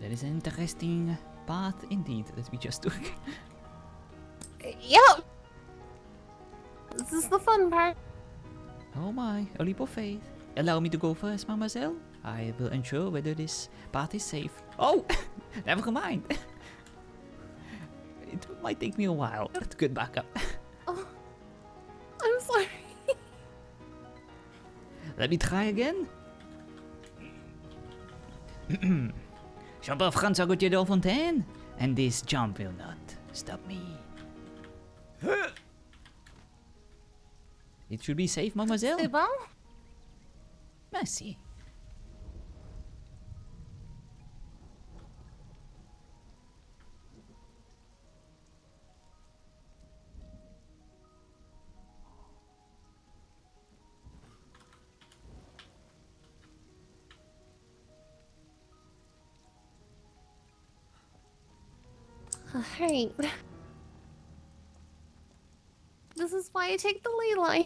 That is an interesting path indeed that we just took. Yep. This is the fun part. Oh my, a leap of faith. Allow me to go first, Mademoiselle. I will ensure whether this path is safe. Oh, never mind. It might take me a while to get back up. Oh, I'm sorry. Let me try again. Jump off François Gauthier de Fontaine, and this jump will not stop me. It should be safe, Mademoiselle. C'est bon? Merci. Alright. This is why I take the ley line.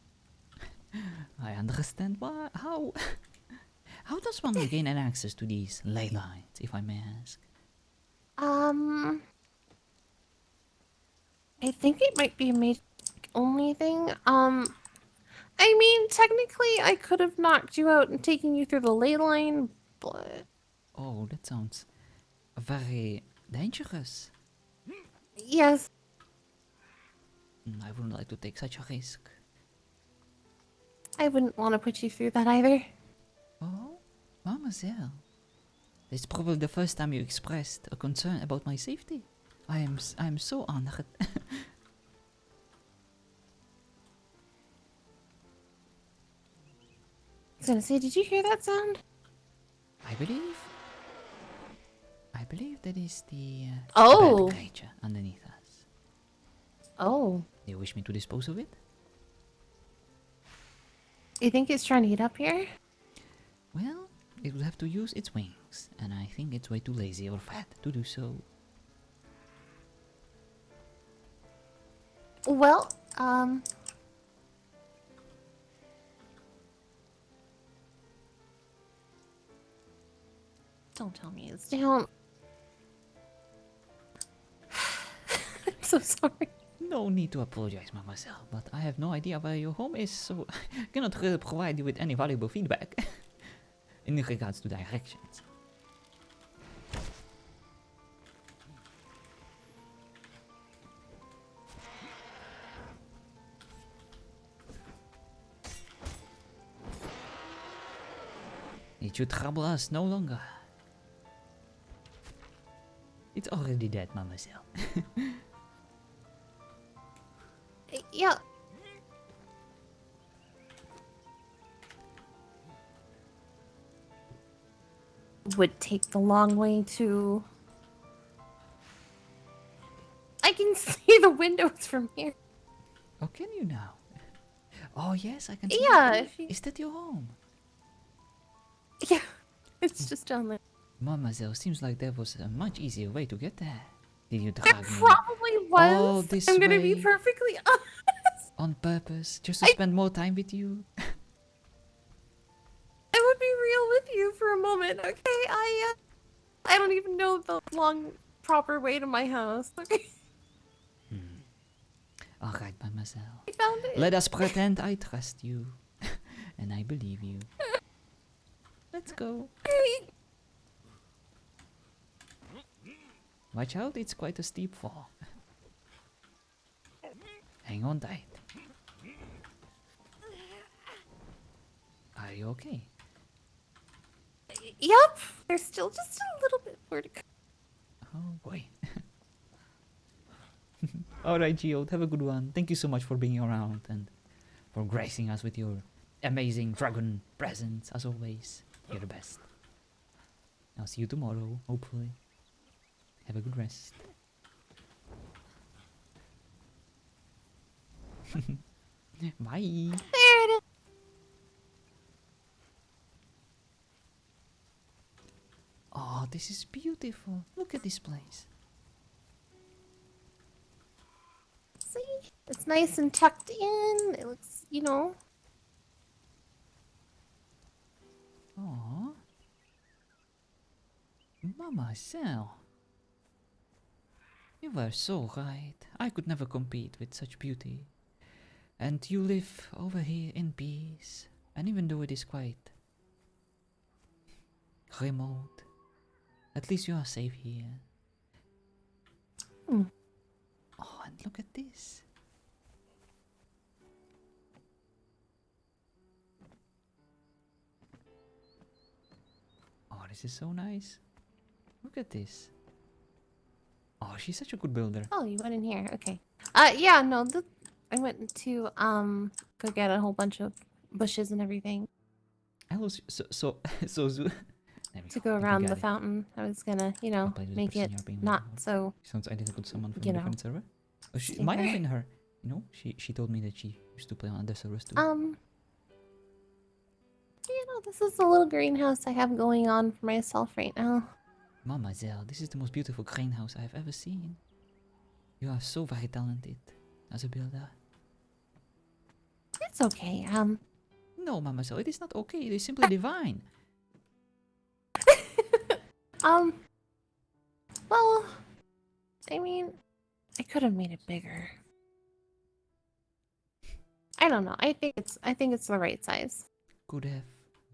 I understand why. How? How does one gain an access to these ley lines, if I may ask? I think it might be a made only thing. I mean, technically, I could have knocked you out and taken you through the ley line, but Oh, that sounds very dangerous. yes, I wouldn't like to take such a risk. I wouldn't want to put you through that either. Oh, Mademoiselle. It's probably the first time you expressed a concern about my safety. I am so honored. I was gonna say, did you hear that sound? I believe that is the Oh. bad creature underneath us. Oh, Do you wish me to dispose of it? you think it's trying to get up here? Well, it would have to use its wings, and I think it's way too lazy or fat to do so. Well, Don't tell me it's down. I'm so sorry. No need to apologize, mademoiselle, but I have no idea where your home is, so I cannot really provide you with any valuable feedback in regards to directions. Need you trouble us no longer. It's already dead, mademoiselle. Yeah. Would take the long way to. I can see the windows from here. Oh, can you now? Oh yes, I can see. Yeah, it. if you- Is that your home? Yeah, it's just down there. Mademoiselle, seems like there was a much easier way to get there. Did you It drag me probably was. all this I'm gonna be way? perfectly honest. On purpose, just to spend more time with you? I would be real with you for a moment, okay? I don't even know the long, proper way to my house. Okay, Alright, mademoiselle. I found it. Let us pretend I trust you. And I believe you. Let's go. Great. Watch out, it's quite a steep fall. Hang on tight. Are you okay? Yep, there's still just a little bit more to go. Oh boy. Alright, Geode, have a good one. Thank you so much for being around and for gracing us with your amazing dragon presents, as always. You're the best. I'll see you tomorrow, hopefully. Have a good rest. Bye. There it is. Oh, this is beautiful. Look at this place. See? It's nice and tucked in. It looks, you know. Oh. Mademoiselle. You were so right. I could never compete with such beauty. And you live over here in peace. And even though it is quite remote, at least you are safe here. Hmm. Oh, and look at this. Oh, this is so nice. Look at this. Oh, she's such a good builder. Oh, you went in here. Okay. Yeah, no, I went to go get a whole bunch of bushes and everything Hello, so there we to go. go I think we around got the it. fountain. I was gonna, you know, play with the make person it you're being not with. so. Sounds identical to someone from You a know. different server. Oh, she Stay might have there. been her. You know, she told me that she used to play on other servers too. You know, this is the little greenhouse I have going on for myself right now. Mademoiselle, this is the most beautiful greenhouse I have ever seen. You are so very talented as a builder. It's okay. No, Mademoiselle, it is not okay. It is simply divine. Well, I mean, I could have made it bigger. I don't know. I think it's the right size. Could have,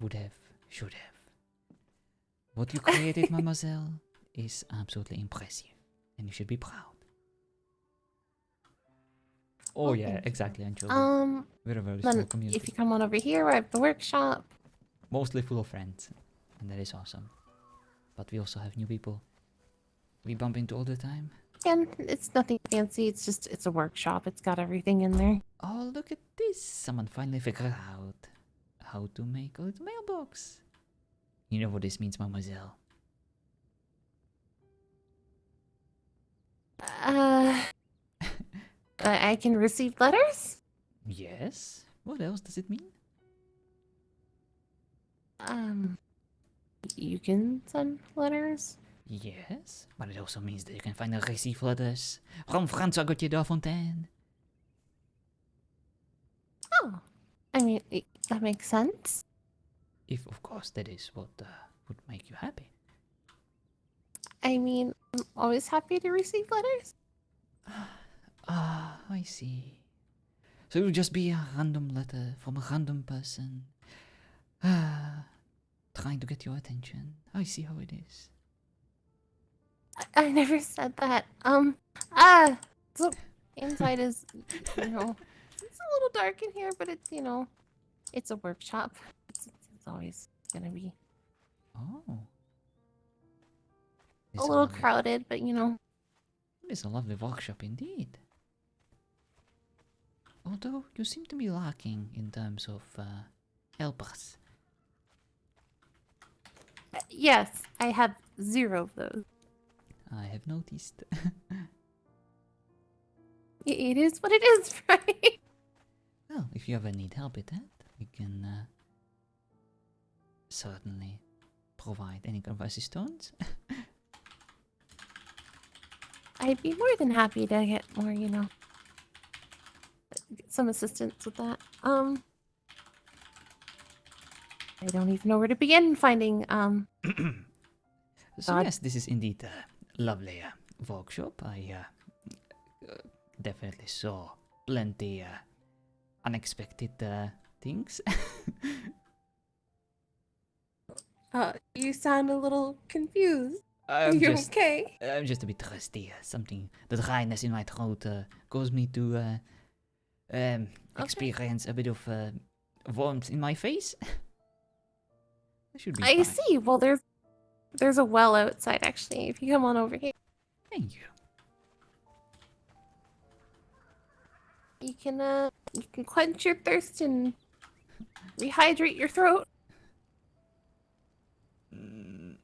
would have, should have. What you created, Mademoiselle, is absolutely impressive, and you should be proud. Oh Well, yeah, thank you. exactly, Angel. We're a very Then small community. if you come on over here, I have the workshop. Mostly full of friends, and that is awesome. But we also have new people we bump into all the time. And it's nothing fancy. It's a workshop. It's got everything in there. Oh, look at this! Someone finally figured out how to make a little mailbox. You know what this means, Mademoiselle. I can receive letters. Yes? What else does it mean? You can send letters. Yes, but it also means that you can find and receive letters from François Gauthier de la Fontaine. Oh, I mean, that makes sense. If, of course, that is what would make you happy. I mean, I'm always happy to receive letters. Ah, I see. So it will just be a random letter from a random person. Trying to get your attention. I see how it is. I never said that. So inside is, you know, it's a little dark in here, but it's, you know, it's a workshop. It's always gonna be Oh. a It's little lovely. crowded, but you know. It's a lovely workshop indeed. Although you seem to be lacking in terms of helpers. Yes, I have 0 of those. I have noticed. It is what it is, right? Well, if you ever need help with that, we can certainly provide any kind of assistance. I'd be more than happy to get more, you know, get some assistance with that. I don't even know where to begin finding, So God. yes, this is indeed a lovely workshop. I definitely saw plenty unexpected things. You sound a little confused. Are I'm you just okay? I'm just a bit thirsty. Something, the dryness in my throat caused me to experience a bit of warmth in my face. I should be I fine. see. Well, there's a well outside, actually. If you come on over here, Thank you. you can quench your thirst and rehydrate your throat. Mm,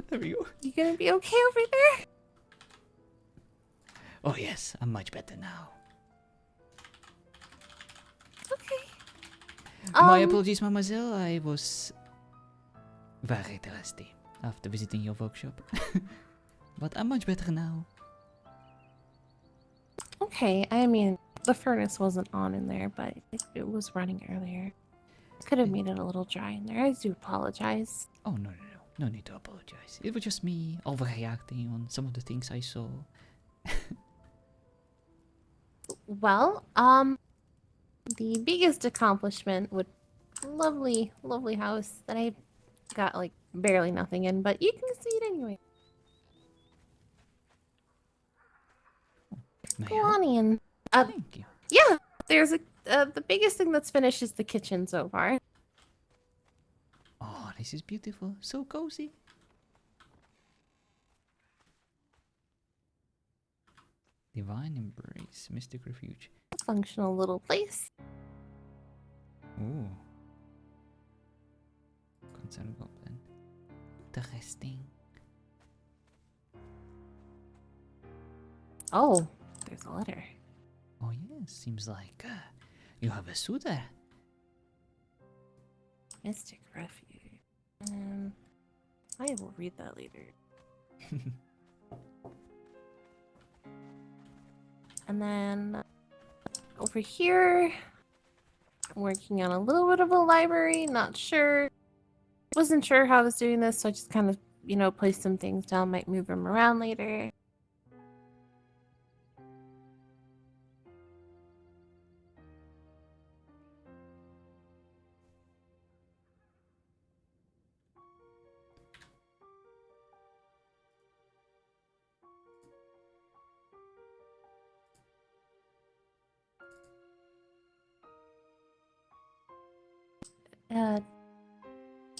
there we go. You gonna be okay over there? Oh yes, I'm much better now. Okay. My apologies, Mademoiselle. I was very thirsty after visiting your workshop. But I'm much better now. Okay. I mean, the furnace wasn't on in there, but it was running earlier. Could have made it a little dry in there. I do apologize. Oh, no. No need to apologize. It was just me overreacting on some of the things I saw. Well, the biggest accomplishment would lovely, lovely house that I got like barely nothing in, but you can see it anyway. May Go I? on in. Thank you. Yeah, there's the biggest thing that's finished is the kitchen so far. Oh, this is beautiful. So cozy. Divine Embrace, Mystic Refuge. Functional little place. Ooh. Concerned Goblin. Interesting. Oh, there's a letter. Oh yes, seems like you have a suitor. Mystic Refuge. I will read that later. And then over here, I'm working on a little bit of a library. Not sure. Wasn't sure how I was doing this, so I just kind of, you know, placed some things down. Might move them around later.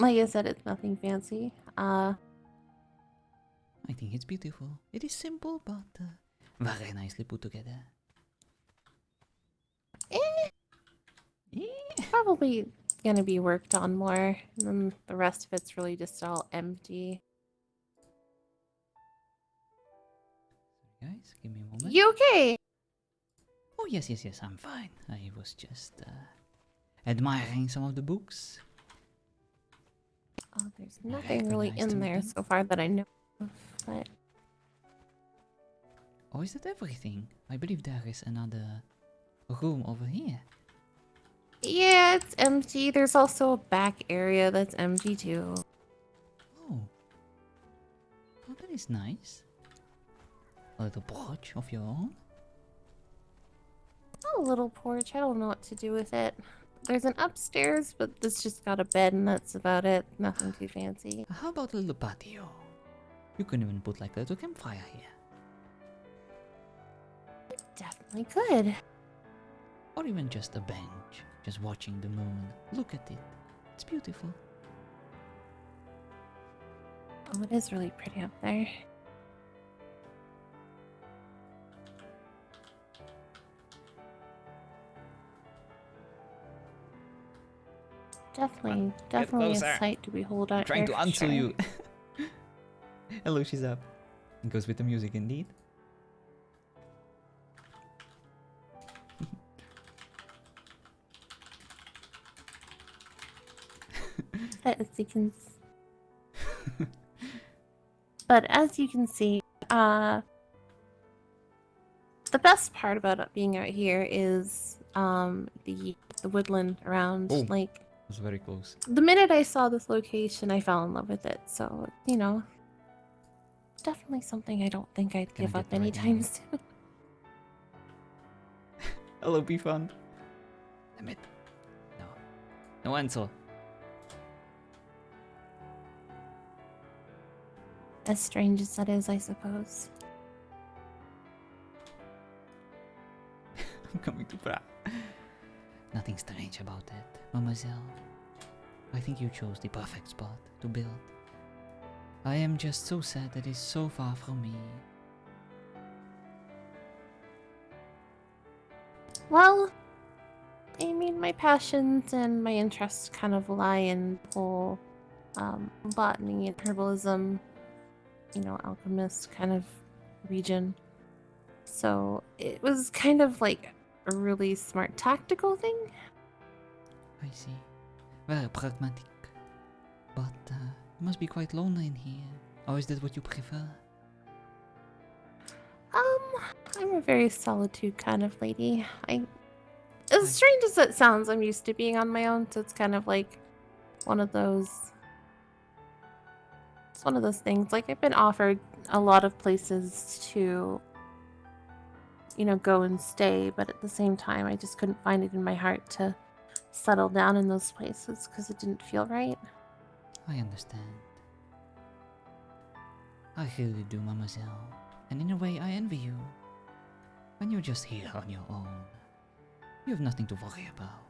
Like I said, it's nothing fancy. I think it's beautiful. It is simple, but very nicely put together. Probably gonna be worked on more, and then the rest of it's really just all empty. Guys, give me a moment. You okay? Oh yes, I'm fine. I was just admiring some of the books. Oh, there's I nothing really recognize in two there things. so far that I know of, but Oh, is that everything? I believe there is another room over here. yeah, it's empty. There's also a back area that's empty too. Oh. Oh, that is nice. A little porch of your own. A little porch. I don't know what to do with it. There's an upstairs, but it's just got a bed and that's about it. Nothing too fancy. How about a little patio? You can even put like a little campfire here. Definitely could. Or even just a bench, just watching the moon. Look at it. It's beautiful. Oh, it is really pretty up there. Definitely a closer. sight to behold out Trying here. to for answer sure. you. Hello, she's up. It goes with the music indeed. As you can But as you can see, the best part about being out here is the woodland around. Oh. Like It was very close. the minute I saw this location, I fell in love with it. So you know, it's definitely something I don't think I'd Gonna give get up the right anytime name. soon. Hello, be fun. Damn it. No. No answer. As strange as that is, I suppose. I'm coming to Prague. Nothing strange about that, Mademoiselle. I think you chose the perfect spot to build. I am just so sad that it's so far from me. Well, I mean, my passions and my interests kind of lie in the whole botany and herbalism, you know, alchemist kind of region. So it was kind of like a really smart tactical thing. I see. Very pragmatic. But it must be quite lonely in here. Or is that what you prefer? I'm a very solitude kind of lady. As strange as it sounds, I'm used to being on my own, so it's kind of like one of those. It's one of those things. Like I've been offered a lot of places to, you know, go and stay, but at the same time, I just couldn't find it in my heart to settle down in those places because it didn't feel right. I understand. I really do, Mademoiselle. And in a way, I envy you. When you're just here on your own, you have nothing to worry about.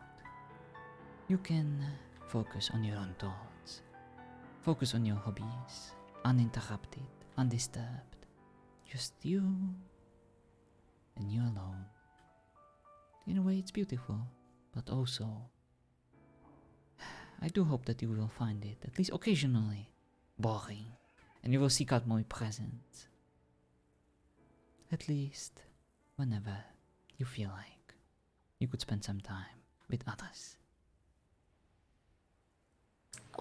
You can focus on your own thoughts. Focus on your hobbies, uninterrupted, undisturbed. Just you and you alone. In a way, it's beautiful, but also, I do hope that you will find it, at least occasionally, boring, and you will seek out more presents. At least, whenever you feel like you could spend some time with others.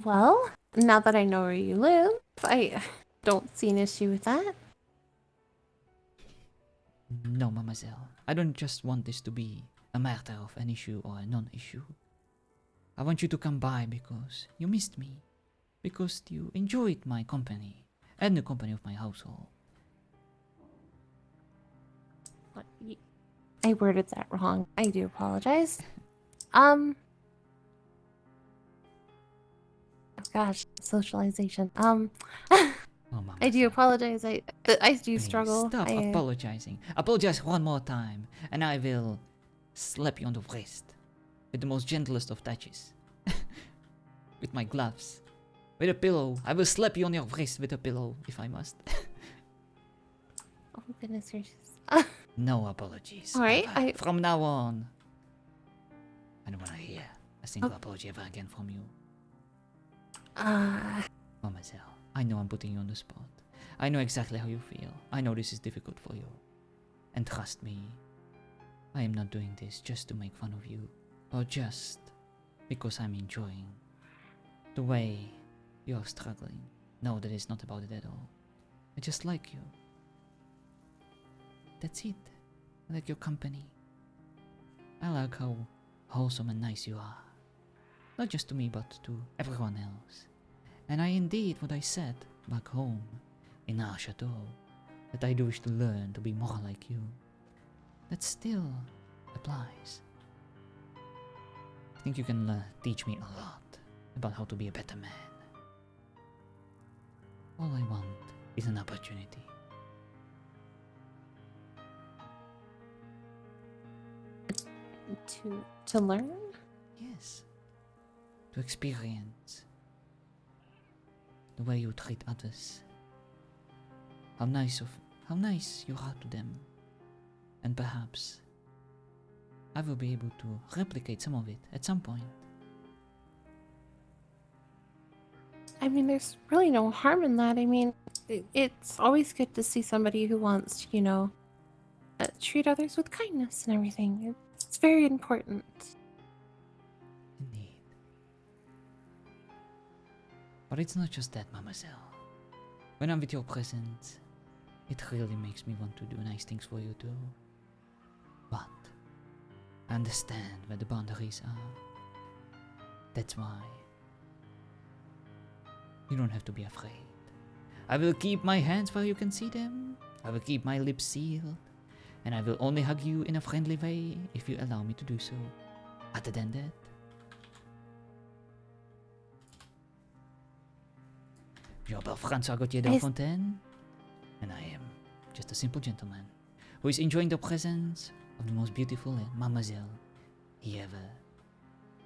Well, now that I know where you live, I don't see an issue with that. No, Mademoiselle. I don't just want this to be a matter of an issue or a non-issue. I want you to come by because you missed me. Because you enjoyed my company and the company of my household. What, I worded that wrong. I do apologize. Oh gosh, socialization. Oh, Mademoiselle. I do apologize. I do Please struggle. stop I, apologizing. Apologize one more time, and I will slap you on the wrist with the most gentlest of touches. With my gloves. With a pillow. I will slap you on your wrist with a pillow, if I must. oh goodness gracious. No apologies. Alright, ever. From now on, I don't want to hear a single apology ever again from you. Mademoiselle, I know I'm putting you on the spot. I know exactly how you feel. I know this is difficult for you. And trust me, I am not doing this just to make fun of you. Or just because I'm enjoying the way You are struggling. No, that is not about it at all. I just like you. That's it. I like your company. I like how wholesome and nice you are. Not just to me, but to everyone else. And I indeed what I said back home in our chateau, that I do wish to learn to be more like you. That still applies. I think you can teach me a lot about how to be a better man. All I want is an opportunity. To learn? Yes. To experience the way you treat others. How nice you are to them. And perhaps I will be able to replicate some of it at some point. I mean, there's really no harm in that. I mean, it's always good to see somebody who wants to, treat others with kindness and everything. It's very important. Indeed. But it's not just that, Mademoiselle. When I'm with your presence, it really makes me want to do nice things for you too. But I understand where the boundaries are. That's why you don't have to be afraid. I will keep my hands where you can see them. I will keep my lips sealed. And I will only hug you in a friendly way if you allow me to do so. Other than that, je m'appelle François Gauthier de Fontaine, and I am just a simple gentleman who is enjoying the presence of the most beautiful Mademoiselle he ever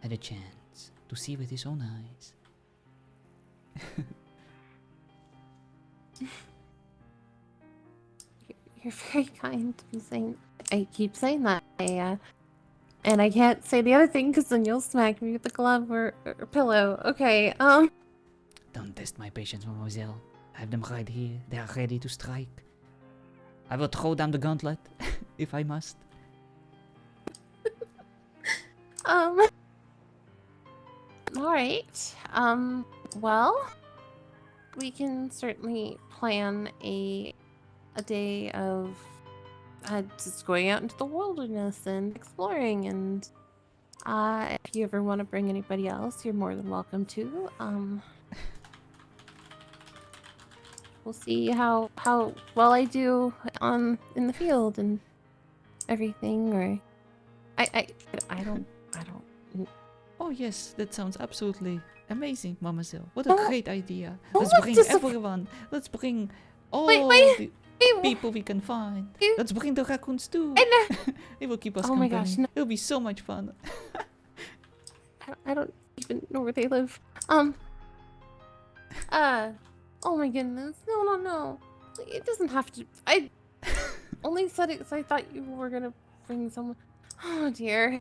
had a chance to see with his own eyes. You're very kind to be saying. I keep saying that. And I can't say the other thing because then you'll smack me with the glove or pillow. Okay. Don't test my patience, Mademoiselle. I have them right here. They are ready to strike. I will throw down the gauntlet if I must. All right. Well, we can certainly plan a day of just going out into the wilderness and exploring, and if you ever want to bring anybody else, you're more than welcome to. We'll see how well I do in the field and everything, or I don't. Oh yes, that sounds absolutely amazing, Mademoiselle. What a Don't- great idea. don't Let's look bring disap- everyone. Let's bring all Wait, the wait, people we can find. You- Let's bring the raccoons too. I know. It will keep us Oh my company. gosh, no. It'll be so much fun. I don't even know where they live. Oh my goodness. No. It doesn't have to. I only said it because I thought you were gonna bring someone. Oh dear.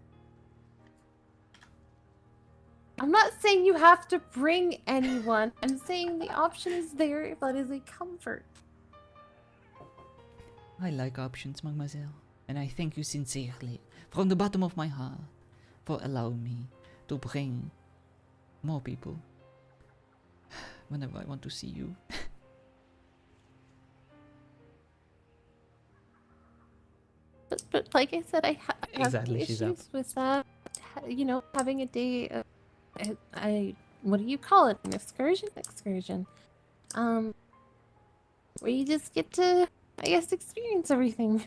I'm not saying you have to bring anyone. I'm saying the option is there if that is a comfort. I like options, Mademoiselle, and I thank you sincerely, from the bottom of my heart, for allowing me to bring more people whenever I want to see you. But like I said, I have Exactly, she's up. issues with that. Having a day of, what do you call it? An excursion? Where you just get to, I guess, experience everything.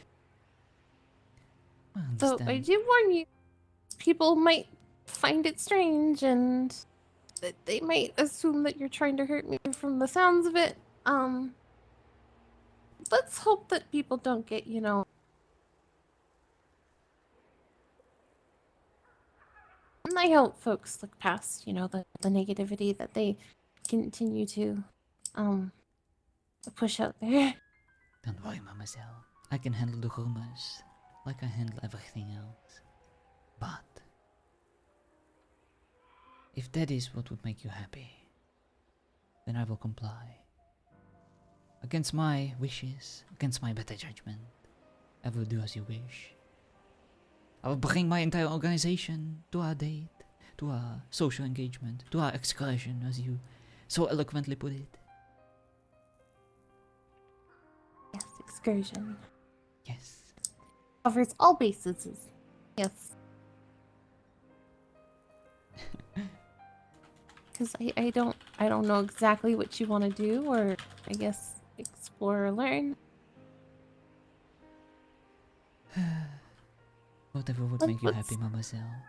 I So understand. I do warn you, people might find it strange and that they might assume that you're trying to hurt me from the sounds of it. Let's hope that people don't get, And I hope folks look past, the negativity that they continue to push out there. Don't worry, Mademoiselle. I can handle the rumors like I handle everything else. But if that is what would make you happy, then I will comply. Against my wishes, against my better judgment, I will do as you wish. I will bring my entire organization to our date, to our social engagement, to our excursion, as you so eloquently put it. Yes, excursion. Yes. Covers all bases. Yes. Because I don't know exactly what you want to do, or I guess explore or learn. Whatever would What- make you happy, what's- Mademoiselle.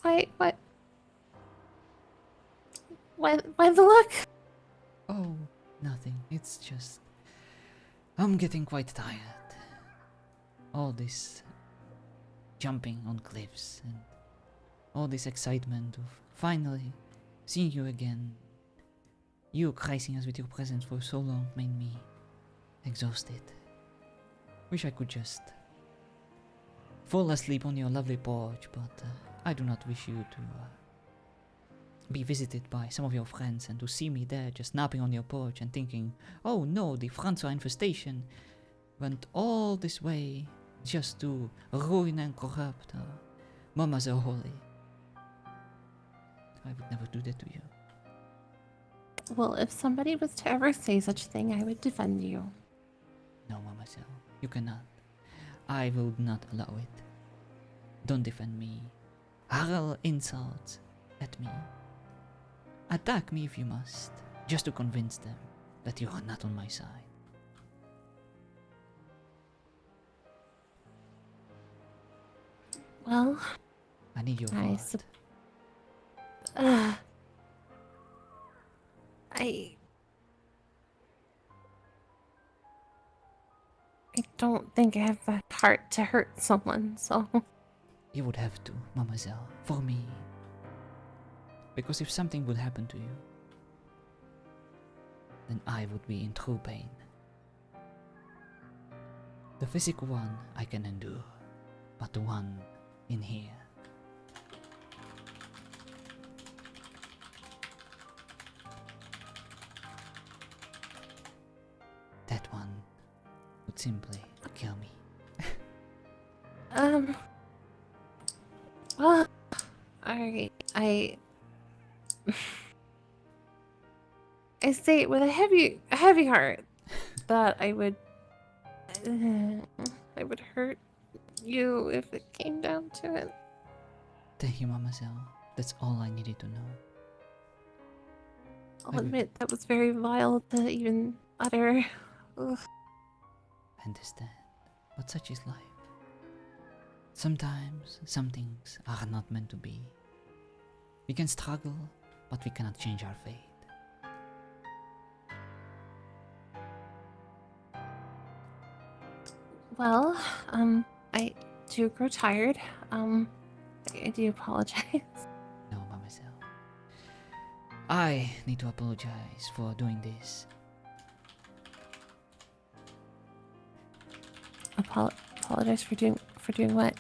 What? Why the look? Oh, nothing. It's just... I'm getting quite tired. All this jumping on cliffs and all this excitement of finally seeing you again. You gracing us with your presence for so long made me exhausted. Wish I could just fall asleep on your lovely porch, but I do not wish you to be visited by some of your friends and to see me there just napping on your porch and thinking, oh no, the François infestation went all this way just to ruin and corrupt Mademoiselle Holly. I would never do that to you. Well, if somebody was to ever say such a thing, I would defend you. No, Mademoiselle, you cannot. I will not allow it. Don't defend me. Hurl insults at me. Attack me if you must, just to convince them that you are not on my side. Well, I need your I word. I don't think I have the heart to hurt someone, so You would have to, Mademoiselle, for me. Because if something would happen to you, then I would be in true pain. The physical one I can endure, but the one in here. That one would simply kill me. well, alright, I say it with a heavy heart that I would hurt you if it came down to it. Thank you, Mademoiselle. That's all I needed to know. I'll admit that was very vile to even utter. Ugh. I understand, but such is life. Sometimes some things are not meant to be. We can struggle, but we cannot change our fate. Well, I do grow tired. I do apologize. No, Mademoiselle. I need to apologize for doing this. Apologize for doing what?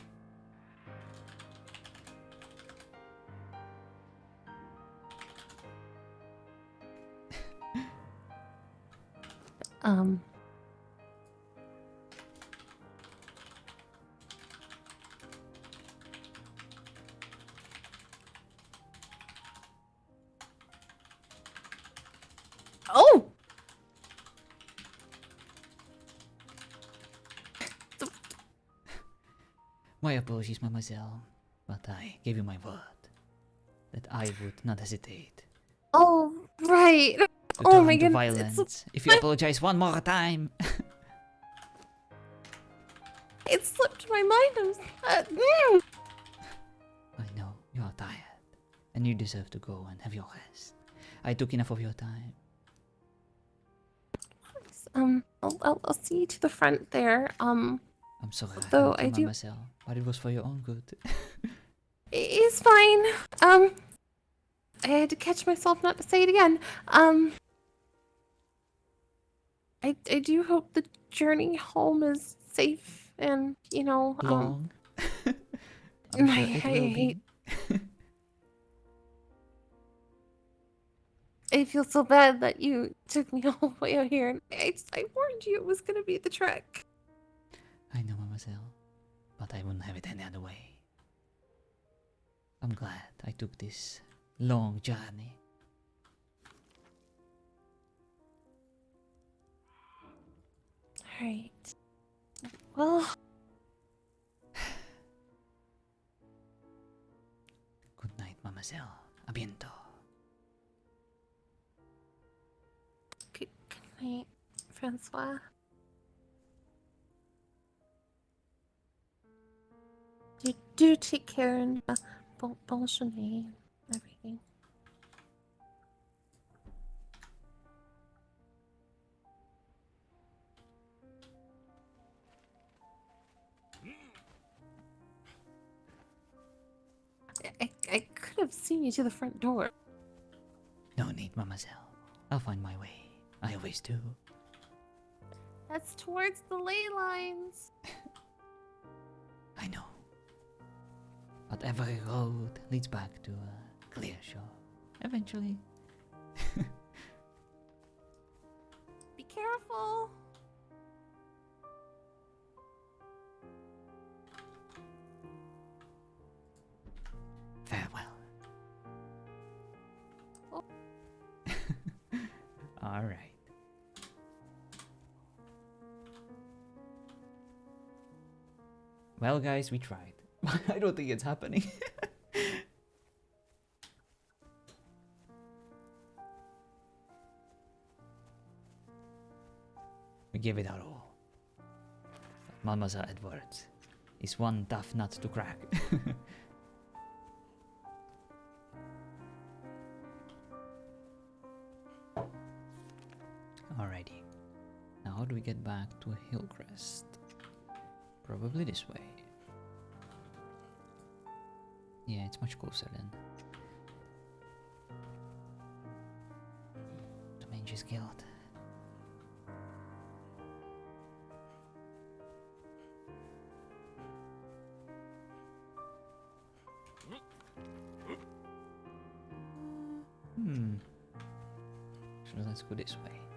Oh! My apologies, Mademoiselle, but I gave you my word that I would not hesitate Oh, right. to Oh turn my to goodness, violence if you apologize one more time. It slipped my mind. I know, you are tired, and you deserve to go and have your rest. I took enough of your time. I'll see you to the front there. I'm sorry Though I hurt you, I do- Mademoiselle, but it was for your own good. It's fine. I had to catch myself not to say it again. I do hope the journey home is safe and, Long. I'm sure it will be. I feel so bad that you took me all the way out here. And I warned you it was gonna be the trek. I know, Mademoiselle, but I wouldn't have it any other way. I'm glad I took this long journey. Alright. Well, Good night, Mademoiselle. A bientôt. good night, Francois. Do take care and bon journée and everything. I could have seen you to the front door. No need, Mademoiselle. I'll find my way. I always do. That's towards the ley lines. I know. But every road leads back to a clear shore. Eventually. Be careful. Farewell. Oh. All right. Well, guys, we tried. I don't think it's happening. We gave it our all. But Mademoiselle Edwards is one tough nut to crack. Alrighty. Now how do we get back to Hillcrest? Probably this way. Yeah, it's much closer then. The Mages Guild. So let's go this way.